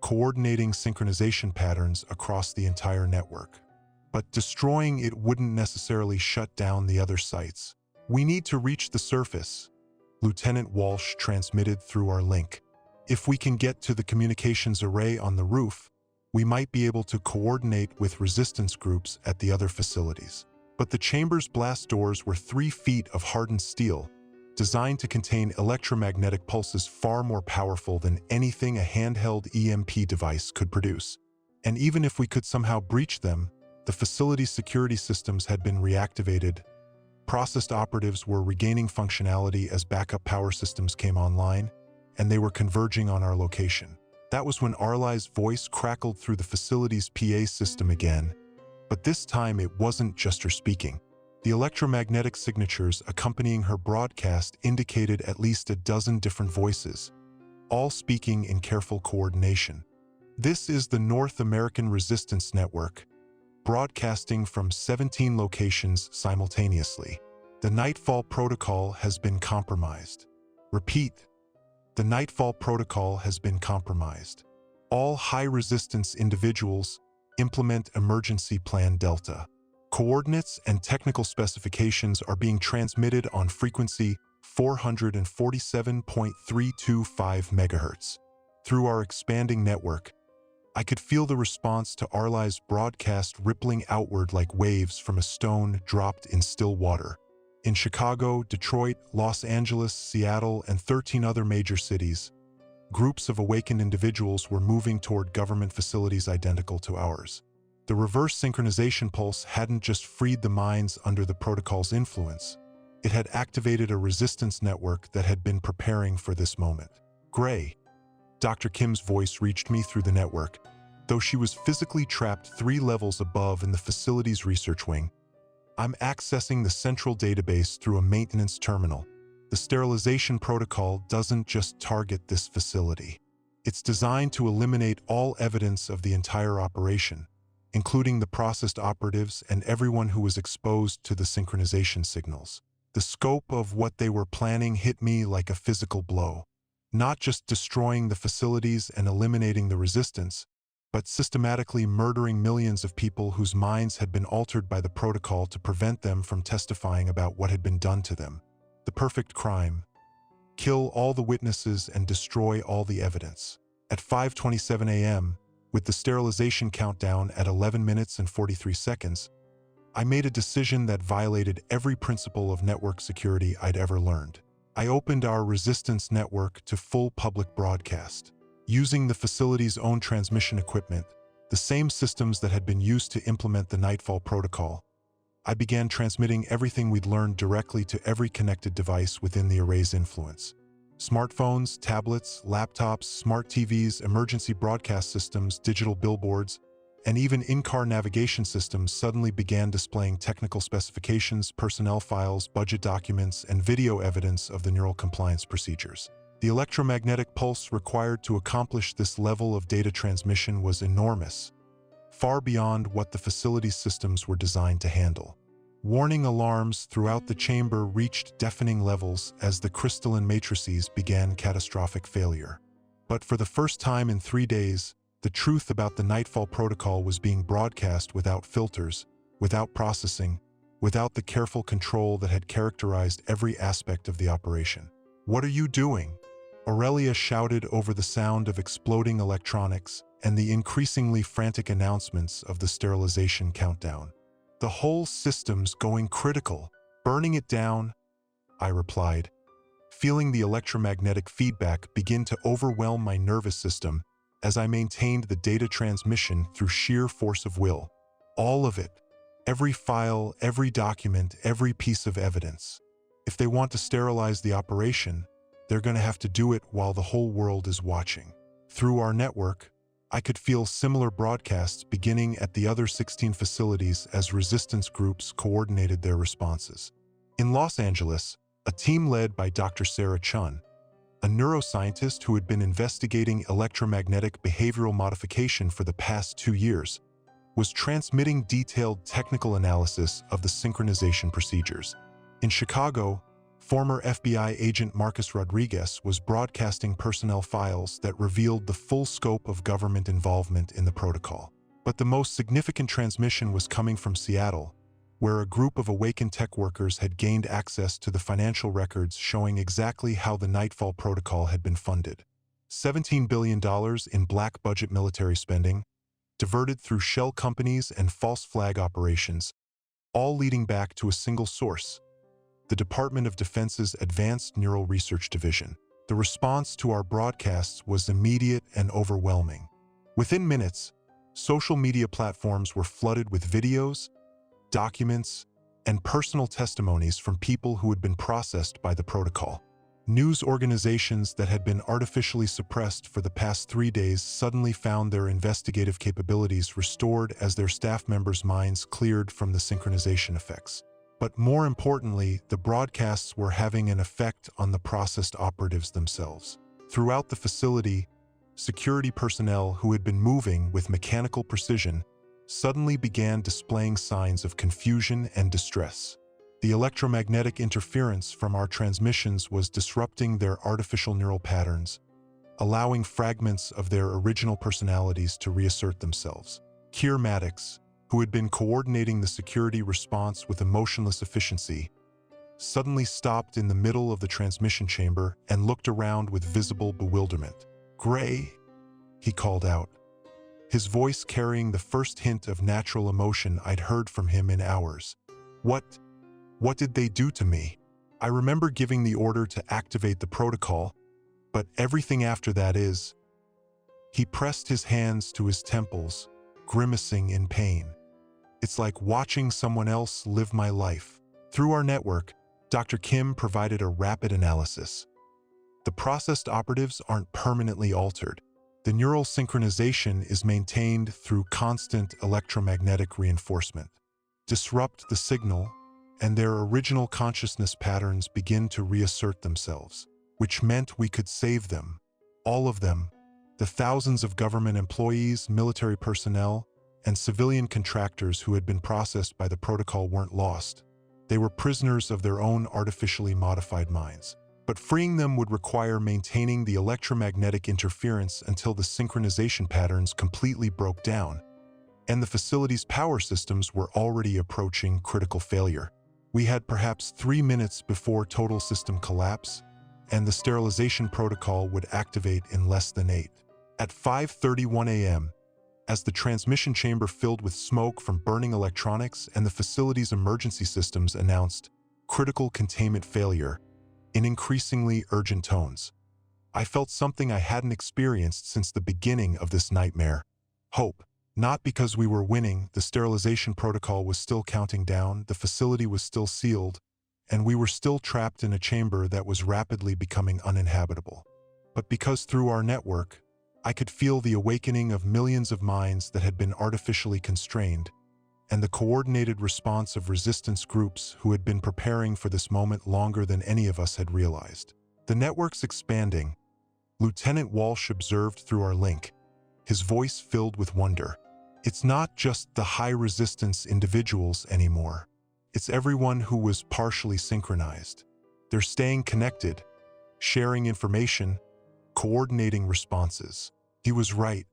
coordinating synchronization patterns across the entire network. But destroying it wouldn't necessarily shut down the other sites. "We need to reach the surface," Lieutenant Walsh transmitted through our link. "If we can get to the communications array on the roof, we might be able to coordinate with resistance groups at the other facilities." But the chamber's blast doors were 3 feet of hardened steel, designed to contain electromagnetic pulses far more powerful than anything a handheld EMP device could produce. And even if we could somehow breach them, the facility's security systems had been reactivated. Processed operatives were regaining functionality as backup power systems came online, and they were converging on our location. That was when Arlies' voice crackled through the facility's PA system again, but this time it wasn't just her speaking. The electromagnetic signatures accompanying her broadcast indicated at least a dozen different voices, all speaking in careful coordination. "This is the North American Resistance Network, broadcasting from 17 locations simultaneously. The Nightfall protocol has been compromised. Repeat, the Nightfall protocol has been compromised. All high-resistance individuals implement Emergency Plan Delta. Coordinates and technical specifications are being transmitted on frequency 447.325 MHz. Through our expanding network, I could feel the response to Arlies' broadcast rippling outward like waves from a stone dropped in still water. In Chicago, Detroit, Los Angeles, Seattle, and 13 other major cities, groups of awakened individuals were moving toward government facilities identical to ours. The reverse synchronization pulse hadn't just freed the minds under the protocol's influence. It had activated a resistance network that had been preparing for this moment. "Gray," Dr. Kim's voice reached me through the network. Though she was physically trapped 3 levels above in the facility's research wing, "I'm accessing the central database through a maintenance terminal. The sterilization protocol doesn't just target this facility. It's designed to eliminate all evidence of the entire operation, including the processed operatives and everyone who was exposed to the synchronization signals." The scope of what they were planning hit me like a physical blow. Not just destroying the facilities and eliminating the resistance, but systematically murdering millions of people whose minds had been altered by the protocol to prevent them from testifying about what had been done to them. The perfect crime. Kill all the witnesses and destroy all the evidence. At 5:27 a.m., with the sterilization countdown at 11 minutes and 43 seconds, I made a decision that violated every principle of network security I'd ever learned. I opened our resistance network to full public broadcast. Using the facility's own transmission equipment, the same systems that had been used to implement the Nightfall protocol, I began transmitting everything we'd learned directly to every connected device within the array's influence. Smartphones, tablets, laptops, smart TVs, emergency broadcast systems, digital billboards, and even in-car navigation systems suddenly began displaying technical specifications, personnel files, budget documents, and video evidence of the neural compliance procedures. The electromagnetic pulse required to accomplish this level of data transmission was enormous, far beyond what the facility's systems were designed to handle. Warning alarms throughout the chamber reached deafening levels as the crystalline matrices began catastrophic failure. But for the first time in 3 days, the truth about the Nightfall protocol was being broadcast without filters, without processing, without the careful control that had characterized every aspect of the operation. "What are you doing?" Aurelia shouted over the sound of exploding electronics and the increasingly frantic announcements of the sterilization countdown. "The whole system's going critical. Burning it down," I replied, feeling the electromagnetic feedback begin to overwhelm my nervous system as I maintained the data transmission through sheer force of will. All of it. Every file, every document, every piece of evidence. If they want to sterilize the operation, they're going to have to do it while the whole world is watching. Through our network, I could feel similar broadcasts beginning at the other 16 facilities as resistance groups coordinated their responses. In Los Angeles, a team led by Dr. Sarah Chun, a neuroscientist who had been investigating electromagnetic behavioral modification for the past 2 years, was transmitting detailed technical analysis of the synchronization procedures. In Chicago, former FBI agent Marcus Rodriguez was broadcasting personnel files that revealed the full scope of government involvement in the protocol. But the most significant transmission was coming from Seattle, where a group of awakened tech workers had gained access to the financial records showing exactly how the Nightfall protocol had been funded. $17 billion in black budget military spending, diverted through shell companies and false flag operations, all leading back to a single source: the Department of Defense's Advanced Neural Research Division. The response to our broadcasts was immediate and overwhelming. Within minutes, social media platforms were flooded with videos, documents, and personal testimonies from people who had been processed by the protocol. News organizations that had been artificially suppressed for the past 3 days suddenly found their investigative capabilities restored as their staff members' minds cleared from the synchronization effects. But more importantly, the broadcasts were having an effect on the processed operatives themselves. Throughout the facility, security personnel who had been moving with mechanical precision suddenly began displaying signs of confusion and distress. The electromagnetic interference from our transmissions was disrupting their artificial neural patterns, allowing fragments of their original personalities to reassert themselves. Keir Maddox, who had been coordinating the security response with emotionless efficiency, suddenly stopped in the middle of the transmission chamber and looked around with visible bewilderment. "Gray," he called out, his voice carrying the first hint of natural emotion I'd heard from him in hours. What did they do to me? I remember giving the order to activate the protocol, but everything after that is... He pressed his hands to his temples, grimacing in pain. It's like watching someone else live my life. Through our network, Dr. Kim provided a rapid analysis. The processed operatives aren't permanently altered. The neural synchronization is maintained through constant electromagnetic reinforcement. Disrupt the signal, and their original consciousness patterns begin to reassert themselves, which meant we could save them. All of them. The thousands of government employees, military personnel, and civilian contractors who had been processed by the protocol weren't lost. They were prisoners of their own artificially modified minds. But freeing them would require maintaining the electromagnetic interference until the synchronization patterns completely broke down, and the facility's power systems were already approaching critical failure. We had perhaps 3 minutes before total system collapse, and the sterilization protocol would activate in less than 8. At 5:31 a.m., as the transmission chamber filled with smoke from burning electronics and the facility's emergency systems announced critical containment failure in increasingly urgent tones, I felt something I hadn't experienced since the beginning of this nightmare. Hope. Not because we were winning, the sterilization protocol was still counting down, the facility was still sealed, and we were still trapped in a chamber that was rapidly becoming uninhabitable. But because through our network, I could feel the awakening of millions of minds that had been artificially constrained, and the coordinated response of resistance groups who had been preparing for this moment longer than any of us had realized. The network's expanding, Lieutenant Walsh observed through our link, his voice filled with wonder. It's not just the high-resistance individuals anymore. It's everyone who was partially synchronized. They're staying connected, sharing information, coordinating responses. He was right.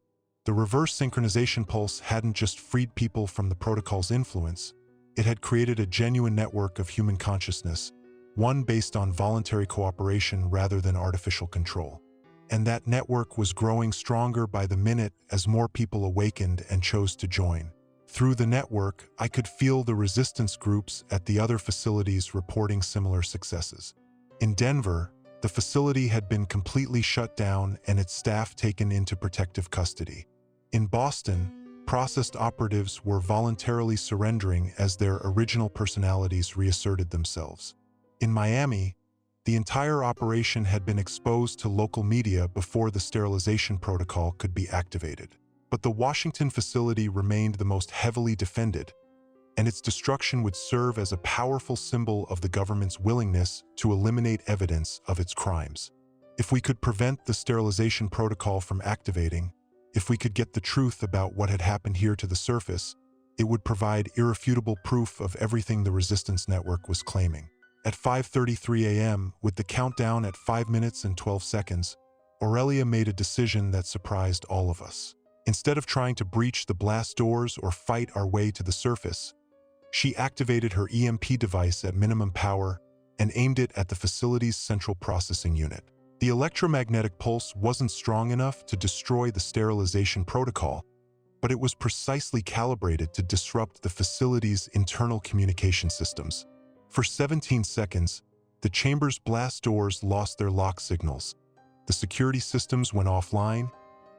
The reverse synchronization pulse hadn't just freed people from the protocol's influence, it had created a genuine network of human consciousness, one based on voluntary cooperation rather than artificial control. And that network was growing stronger by the minute as more people awakened and chose to join. Through the network, I could feel the resistance groups at the other facilities reporting similar successes. In Denver, the facility had been completely shut down and its staff taken into protective custody. In Boston, processed operatives were voluntarily surrendering as their original personalities reasserted themselves. In Miami, the entire operation had been exposed to local media before the sterilization protocol could be activated. But the Washington facility remained the most heavily defended, and its destruction would serve as a powerful symbol of the government's willingness to eliminate evidence of its crimes. If we could prevent the sterilization protocol from activating, If we could get the truth about what had happened here to the surface, it would provide irrefutable proof of everything the Resistance Network was claiming. At 5:33 a.m., with the countdown at 5 minutes and 12 seconds, Aurelia made a decision that surprised all of us. Instead of trying to breach the blast doors or fight our way to the surface, she activated her EMP device at minimum power and aimed it at the facility's central processing unit. The electromagnetic pulse wasn't strong enough to destroy the sterilization protocol, but it was precisely calibrated to disrupt the facility's internal communication systems. For 17 seconds, the chamber's blast doors lost their lock signals, the security systems went offline,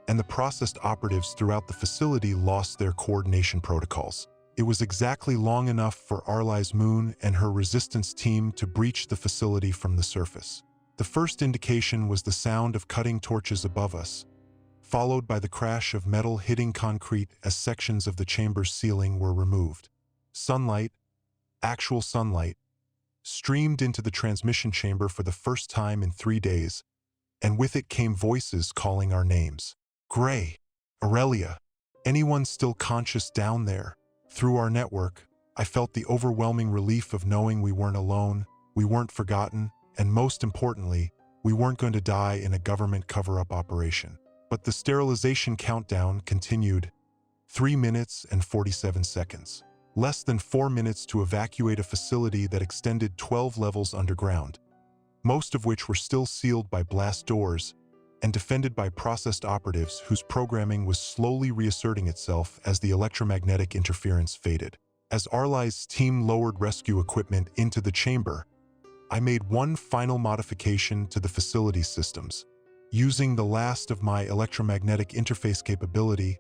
and the processed operatives throughout the facility lost their coordination protocols. It was exactly long enough for Arlies Moon and her resistance team to breach the facility from the surface. The first indication was the sound of cutting torches above us, followed by the crash of metal hitting concrete as sections of the chamber's ceiling were removed. Sunlight, actual sunlight, streamed into the transmission chamber for the first time in 3 days, and with it came voices calling our names. Gray, Aurelia, anyone still conscious down there? Through our network, I felt the overwhelming relief of knowing we weren't alone, we weren't forgotten, and most importantly, we weren't going to die in a government cover-up operation. But the sterilization countdown continued. 3 minutes and 47 seconds. Less than 4 minutes to evacuate a facility that extended 12 levels underground, most of which were still sealed by blast doors and defended by processed operatives whose programming was slowly reasserting itself as the electromagnetic interference faded. As Arlies' team lowered rescue equipment into the chamber, I made one final modification to the facility's systems. Using the last of my electromagnetic interface capability,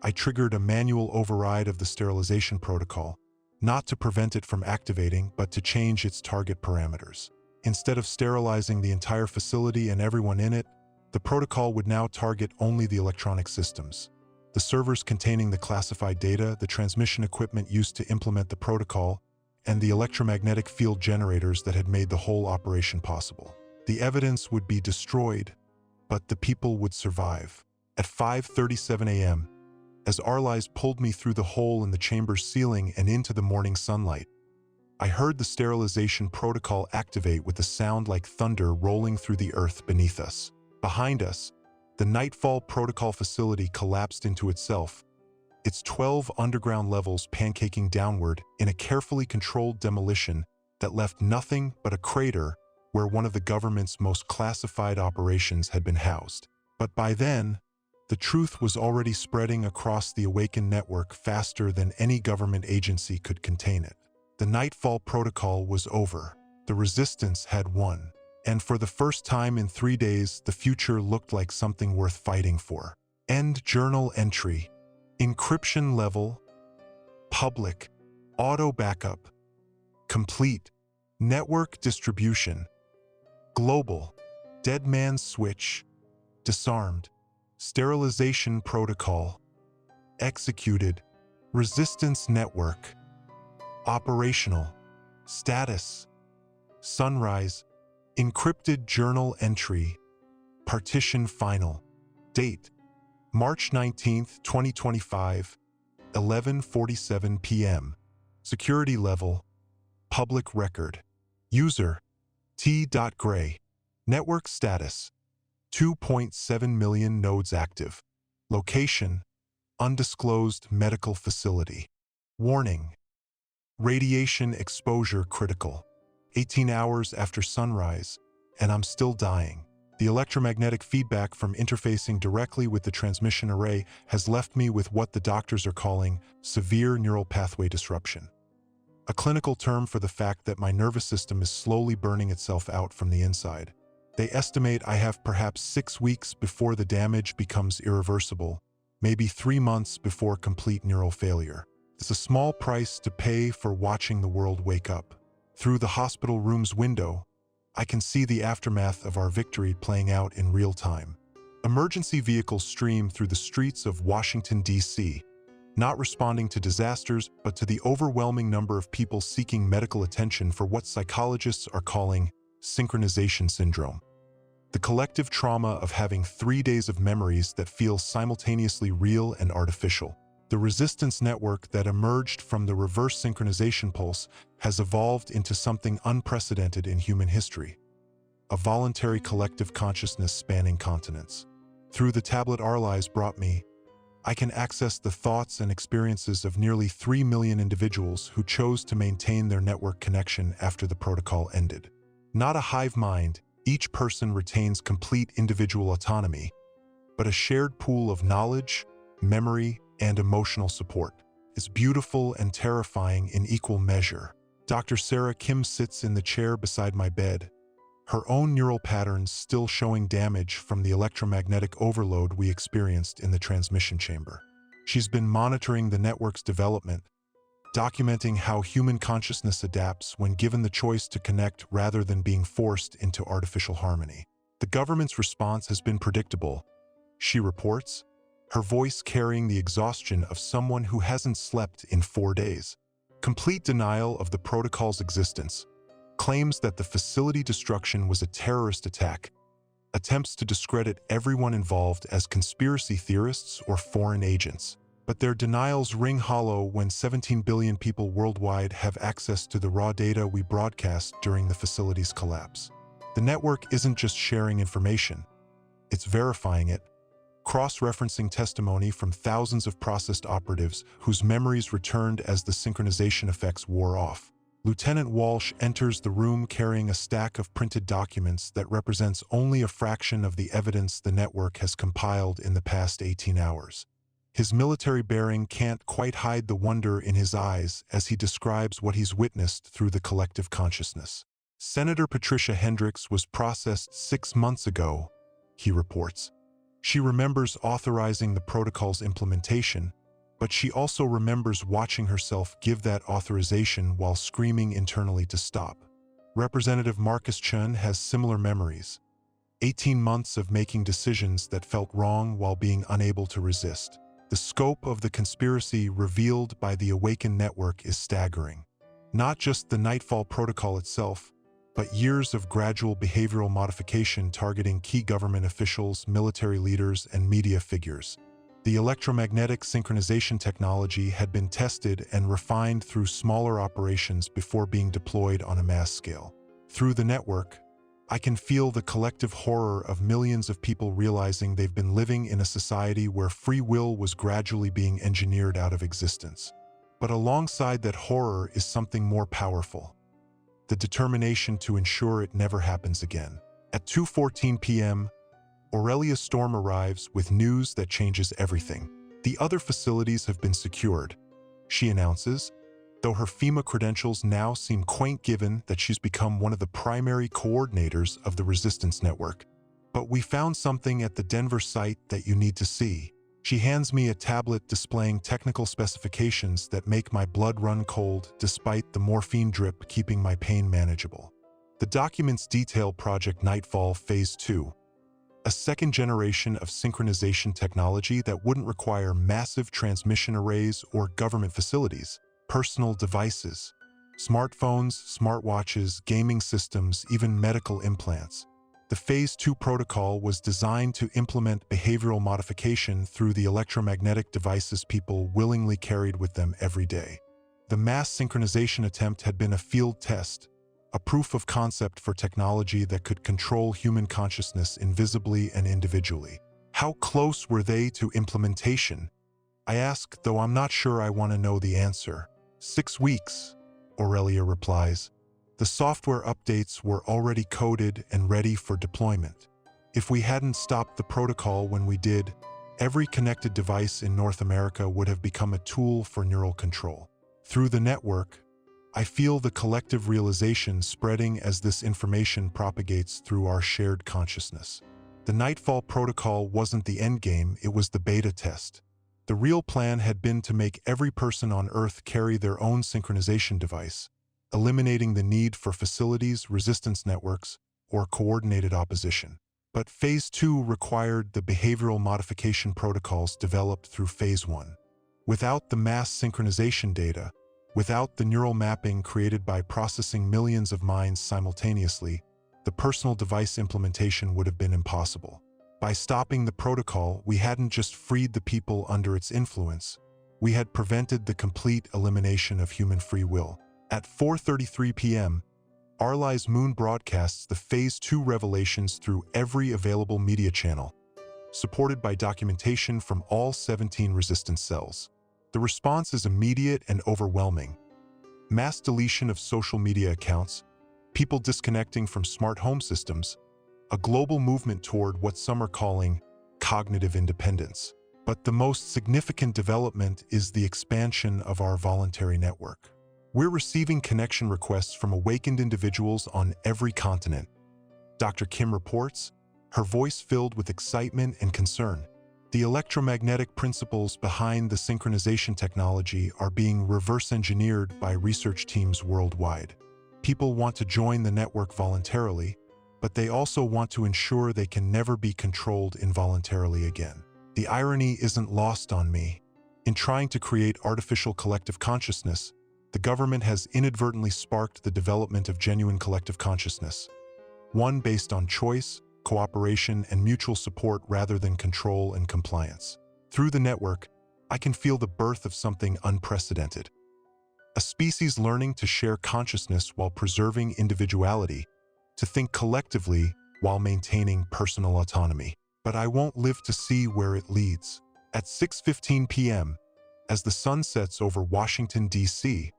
I triggered a manual override of the sterilization protocol, not to prevent it from activating, but to change its target parameters. Instead of sterilizing the entire facility and everyone in it, the protocol would now target only the electronic systems. The servers containing the classified data, the transmission equipment used to implement the protocol, and the electromagnetic field generators that had made the whole operation possible. The evidence would be destroyed, but the people would survive. At 5:37 a.m., as Arlies pulled me through the hole in the chamber's ceiling and into the morning sunlight, I heard the sterilization protocol activate with a sound like thunder rolling through the earth beneath us. Behind us, the Nightfall protocol facility collapsed into itself, its 12 underground levels pancaking downward in a carefully controlled demolition that left nothing but a crater where one of the government's most classified operations had been housed. But by then, the truth was already spreading across the awakened network faster than any government agency could contain it. The Nightfall protocol was over. The resistance had won. And for the first time in 3 days, the future looked like something worth fighting for. End journal entry. Encryption level. Public. Auto backup. Complete. Network distribution. Global. Dead man's switch. Disarmed. Sterilization protocol. Executed. Resistance network. Operational. Status. Sunrise. Encrypted journal entry. Partition final. Date: March 19, 2025, 11:47 p.m. Security level: public record. User: T.Gray. Network status: 2.7 million nodes active. Location: undisclosed medical facility. Warning: radiation exposure critical. 18 hours after sunrise, and I'm still dying. The electromagnetic feedback from interfacing directly with the transmission array has left me with what the doctors are calling severe neural pathway disruption, a clinical term for the fact that my nervous system is slowly burning itself out from the inside. They estimate I have perhaps 6 weeks before the damage becomes irreversible, maybe 3 months before complete neural failure. It's a small price to pay for watching the world wake up. Through the hospital room's window, I can see the aftermath of our victory playing out in real time. Emergency vehicles stream through the streets of Washington, D.C., not responding to disasters, but to the overwhelming number of people seeking medical attention for what psychologists are calling synchronization syndrome. The collective trauma of having 3 days of memories that feel simultaneously real and artificial. The resistance network that emerged from the reverse synchronization pulse has evolved into something unprecedented in human history. A voluntary collective consciousness spanning continents. Through the tablet Arlies brought me, I can access the thoughts and experiences of nearly 3 million individuals who chose to maintain their network connection after the protocol ended. Not a hive mind, each person retains complete individual autonomy, but a shared pool of knowledge, memory, and emotional support. It's beautiful and terrifying in equal measure. Dr. Sarah Kim sits in the chair beside my bed, her own neural patterns still showing damage from the electromagnetic overload we experienced in the transmission chamber. She's been monitoring the network's development, documenting how human consciousness adapts when given the choice to connect rather than being forced into artificial harmony. The government's response has been predictable, she reports, her voice carrying the exhaustion of someone who hasn't slept in 4 days. Complete denial of the protocol's existence, claims that the facility destruction was a terrorist attack, attempts to discredit everyone involved as conspiracy theorists or foreign agents. But their denials ring hollow when 17 billion people worldwide have access to the raw data we broadcast during the facility's collapse. The network isn't just sharing information, it's verifying it, cross-referencing testimony from thousands of processed operatives whose memories returned as the synchronization effects wore off. Lieutenant Walsh enters the room carrying a stack of printed documents that represents only a fraction of the evidence the network has compiled in the past 18 hours. His military bearing can't quite hide the wonder in his eyes as he describes what he's witnessed through the collective consciousness. Senator Patricia Hendricks was processed 6 months ago, he reports. She remembers authorizing the protocol's implementation, but she also remembers watching herself give that authorization while screaming internally to stop. Representative Marcus Chun has similar memories. 18 months of making decisions that felt wrong while being unable to resist. The scope of the conspiracy revealed by the Awakened Network is staggering. Not just the Nightfall protocol itself, but years of gradual behavioral modification targeting key government officials, military leaders, and media figures. The electromagnetic synchronization technology had been tested and refined through smaller operations before being deployed on a mass scale. Through the network, I can feel the collective horror of millions of people realizing they've been living in a society where free will was gradually being engineered out of existence. But alongside that horror is something more powerful: the determination to ensure it never happens again. At 2:14 p.m., Aurelia Storm arrives with news that changes everything. The other facilities have been secured, she announces, though her FEMA credentials now seem quaint given that she's become one of the primary coordinators of the resistance network. But we found something at the Denver site that you need to see. She hands me a tablet displaying technical specifications that make my blood run cold despite the morphine drip keeping my pain manageable. The documents detail Project Nightfall Phase 2, a second generation of synchronization technology that wouldn't require massive transmission arrays or government facilities. Personal devices, smartphones, smartwatches, gaming systems, even medical implants. The Phase 2 protocol was designed to implement behavioral modification through the electromagnetic devices people willingly carried with them every day. The mass synchronization attempt had been a field test, a proof of concept for technology that could control human consciousness invisibly and individually. How close were they to implementation? I ask, though I'm not sure I want to know the answer. 6 weeks, Aurelia replies. The software updates were already coded and ready for deployment. If we hadn't stopped the protocol when we did, every connected device in North America would have become a tool for neural control. Through the network, I feel the collective realization spreading as this information propagates through our shared consciousness. The Nightfall protocol wasn't the endgame, it was the beta test. The real plan had been to make every person on Earth carry their own synchronization device, eliminating the need for facilities, resistance networks, or coordinated opposition. But Phase 2 required the behavioral modification protocols developed through Phase 1. Without the mass synchronization data, without the neural mapping created by processing millions of minds simultaneously, the personal device implementation would have been impossible. By stopping the protocol, we hadn't just freed the people under its influence, we had prevented the complete elimination of human free will. At 4:33 p.m., Arlies Moon broadcasts the Phase 2 revelations through every available media channel, supported by documentation from all 17 resistance cells. The response is immediate and overwhelming. Mass deletion of social media accounts, people disconnecting from smart home systems, a global movement toward what some are calling cognitive independence. But the most significant development is the expansion of our voluntary network. We're receiving connection requests from awakened individuals on every continent. Dr. Kim reports, her voice filled with excitement and concern. The electromagnetic principles behind the synchronization technology are being reverse-engineered by research teams worldwide. People want to join the network voluntarily, but they also want to ensure they can never be controlled involuntarily again. The irony isn't lost on me. In trying to create artificial collective consciousness, the government has inadvertently sparked the development of genuine collective consciousness, one based on choice, cooperation, and mutual support rather than control and compliance. Through the network, I can feel the birth of something unprecedented. A species learning to share consciousness while preserving individuality, to think collectively while maintaining personal autonomy. But I won't live to see where it leads. At 6:15 p.m., as the sun sets over Washington, D.C.,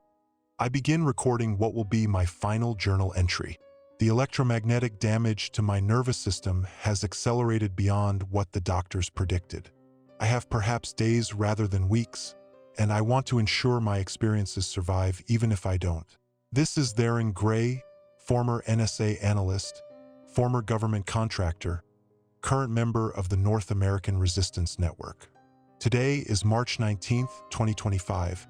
I begin recording what will be my final journal entry. The electromagnetic damage to my nervous system has accelerated beyond what the doctors predicted. I have perhaps days rather than weeks, and I want to ensure my experiences survive even if I don't. This is Theron Gray, former NSA analyst, former government contractor, current member of the North American Resistance Network. Today is March 19th, 2025,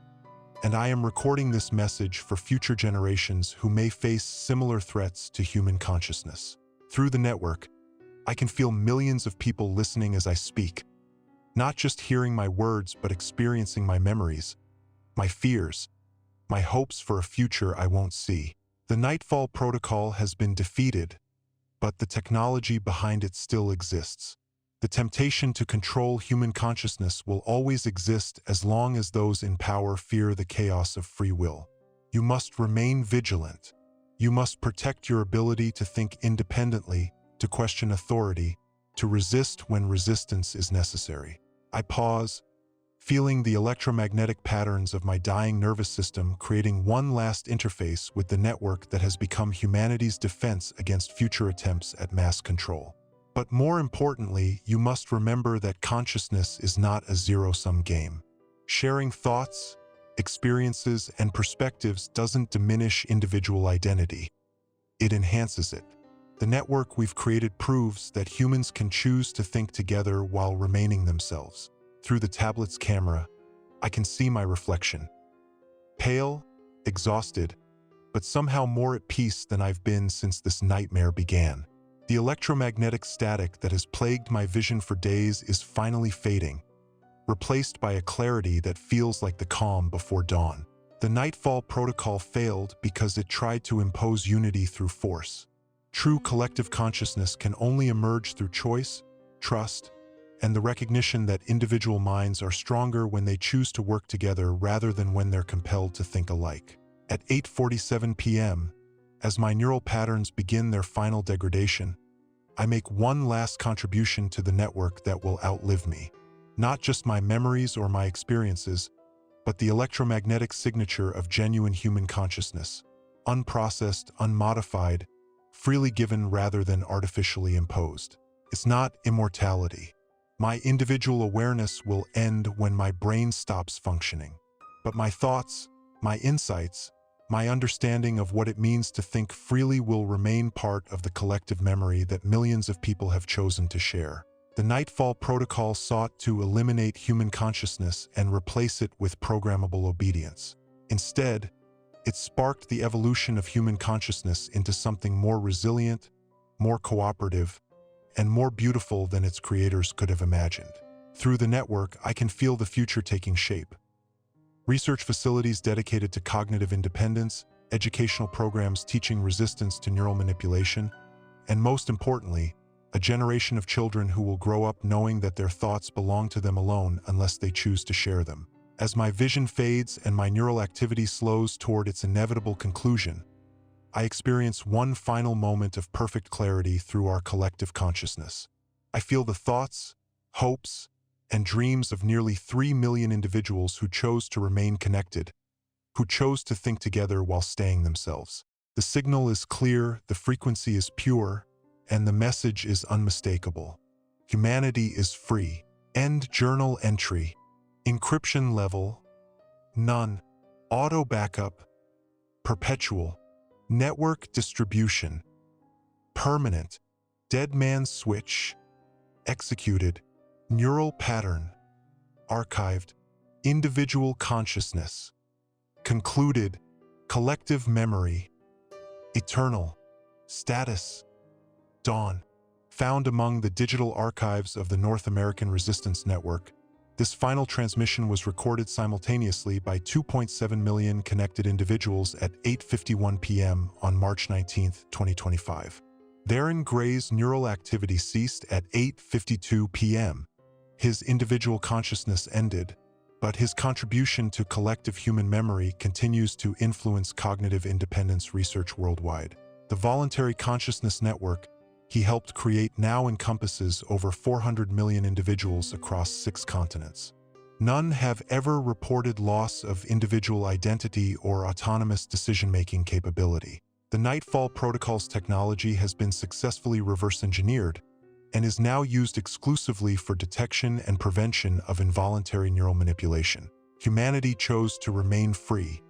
and I am recording this message for future generations who may face similar threats to human consciousness. Through the network, I can feel millions of people listening as I speak, not just hearing my words but experiencing my memories, my fears, my hopes for a future I won't see. The Nightfall protocol has been defeated, but the technology behind it still exists. The temptation to control human consciousness will always exist as long as those in power fear the chaos of free will. You must remain vigilant. You must protect your ability to think independently, to question authority, to resist when resistance is necessary. I pause, feeling the electromagnetic patterns of my dying nervous system creating one last interface with the network that has become humanity's defense against future attempts at mass control. But more importantly, you must remember that consciousness is not a zero-sum game. Sharing thoughts, experiences, and perspectives doesn't diminish individual identity. It enhances it. The network we've created proves that humans can choose to think together while remaining themselves. Through the tablet's camera, I can see my reflection. Pale, exhausted, but somehow more at peace than I've been since this nightmare began. The electromagnetic static that has plagued my vision for days is finally fading, replaced by a clarity that feels like the calm before dawn. The Nightfall protocol failed because it tried to impose unity through force. True collective consciousness can only emerge through choice, trust, and the recognition that individual minds are stronger when they choose to work together rather than when they're compelled to think alike. At 8:47 p.m., as my neural patterns begin their final degradation, I make one last contribution to the network that will outlive me. Not just my memories or my experiences, but the electromagnetic signature of genuine human consciousness, unprocessed, unmodified, freely given rather than artificially imposed. It's not immortality. My individual awareness will end when my brain stops functioning. But my thoughts, my insights, my understanding of what it means to think freely will remain part of the collective memory that millions of people have chosen to share. The Nightfall protocol sought to eliminate human consciousness and replace it with programmable obedience. Instead, it sparked the evolution of human consciousness into something more resilient, more cooperative, and more beautiful than its creators could have imagined. Through the network, I can feel the future taking shape. Research facilities dedicated to cognitive independence, educational programs teaching resistance to neural manipulation, and most importantly, a generation of children who will grow up knowing that their thoughts belong to them alone unless they choose to share them. As my vision fades and my neural activity slows toward its inevitable conclusion, I experience one final moment of perfect clarity through our collective consciousness. I feel the thoughts, hopes, and dreams of nearly 3 million individuals who chose to remain connected, who chose to think together while staying themselves. The signal is clear, the frequency is pure, and the message is unmistakable. Humanity is free. End journal entry. Encryption level, none. Auto backup, perpetual. Network distribution, permanent. Dead man's switch, executed. Neural pattern, archived. Individual consciousness, concluded. Collective memory, eternal. Status, dawn. Found among the digital archives of the North American Resistance Network, this final transmission was recorded simultaneously by 2.7 million connected individuals at 8:51 p.m. on March 19, 2025. Therein Gray's neural activity ceased at 8:52 p.m. His individual consciousness ended, but his contribution to collective human memory continues to influence cognitive independence research worldwide. The Voluntary Consciousness Network he helped create now encompasses over 400 million individuals across 6 continents. None have ever reported loss of individual identity or autonomous decision-making capability. The Nightfall protocol's technology has been successfully reverse-engineered and is now used exclusively for detection and prevention of involuntary neural manipulation. Humanity chose to remain free,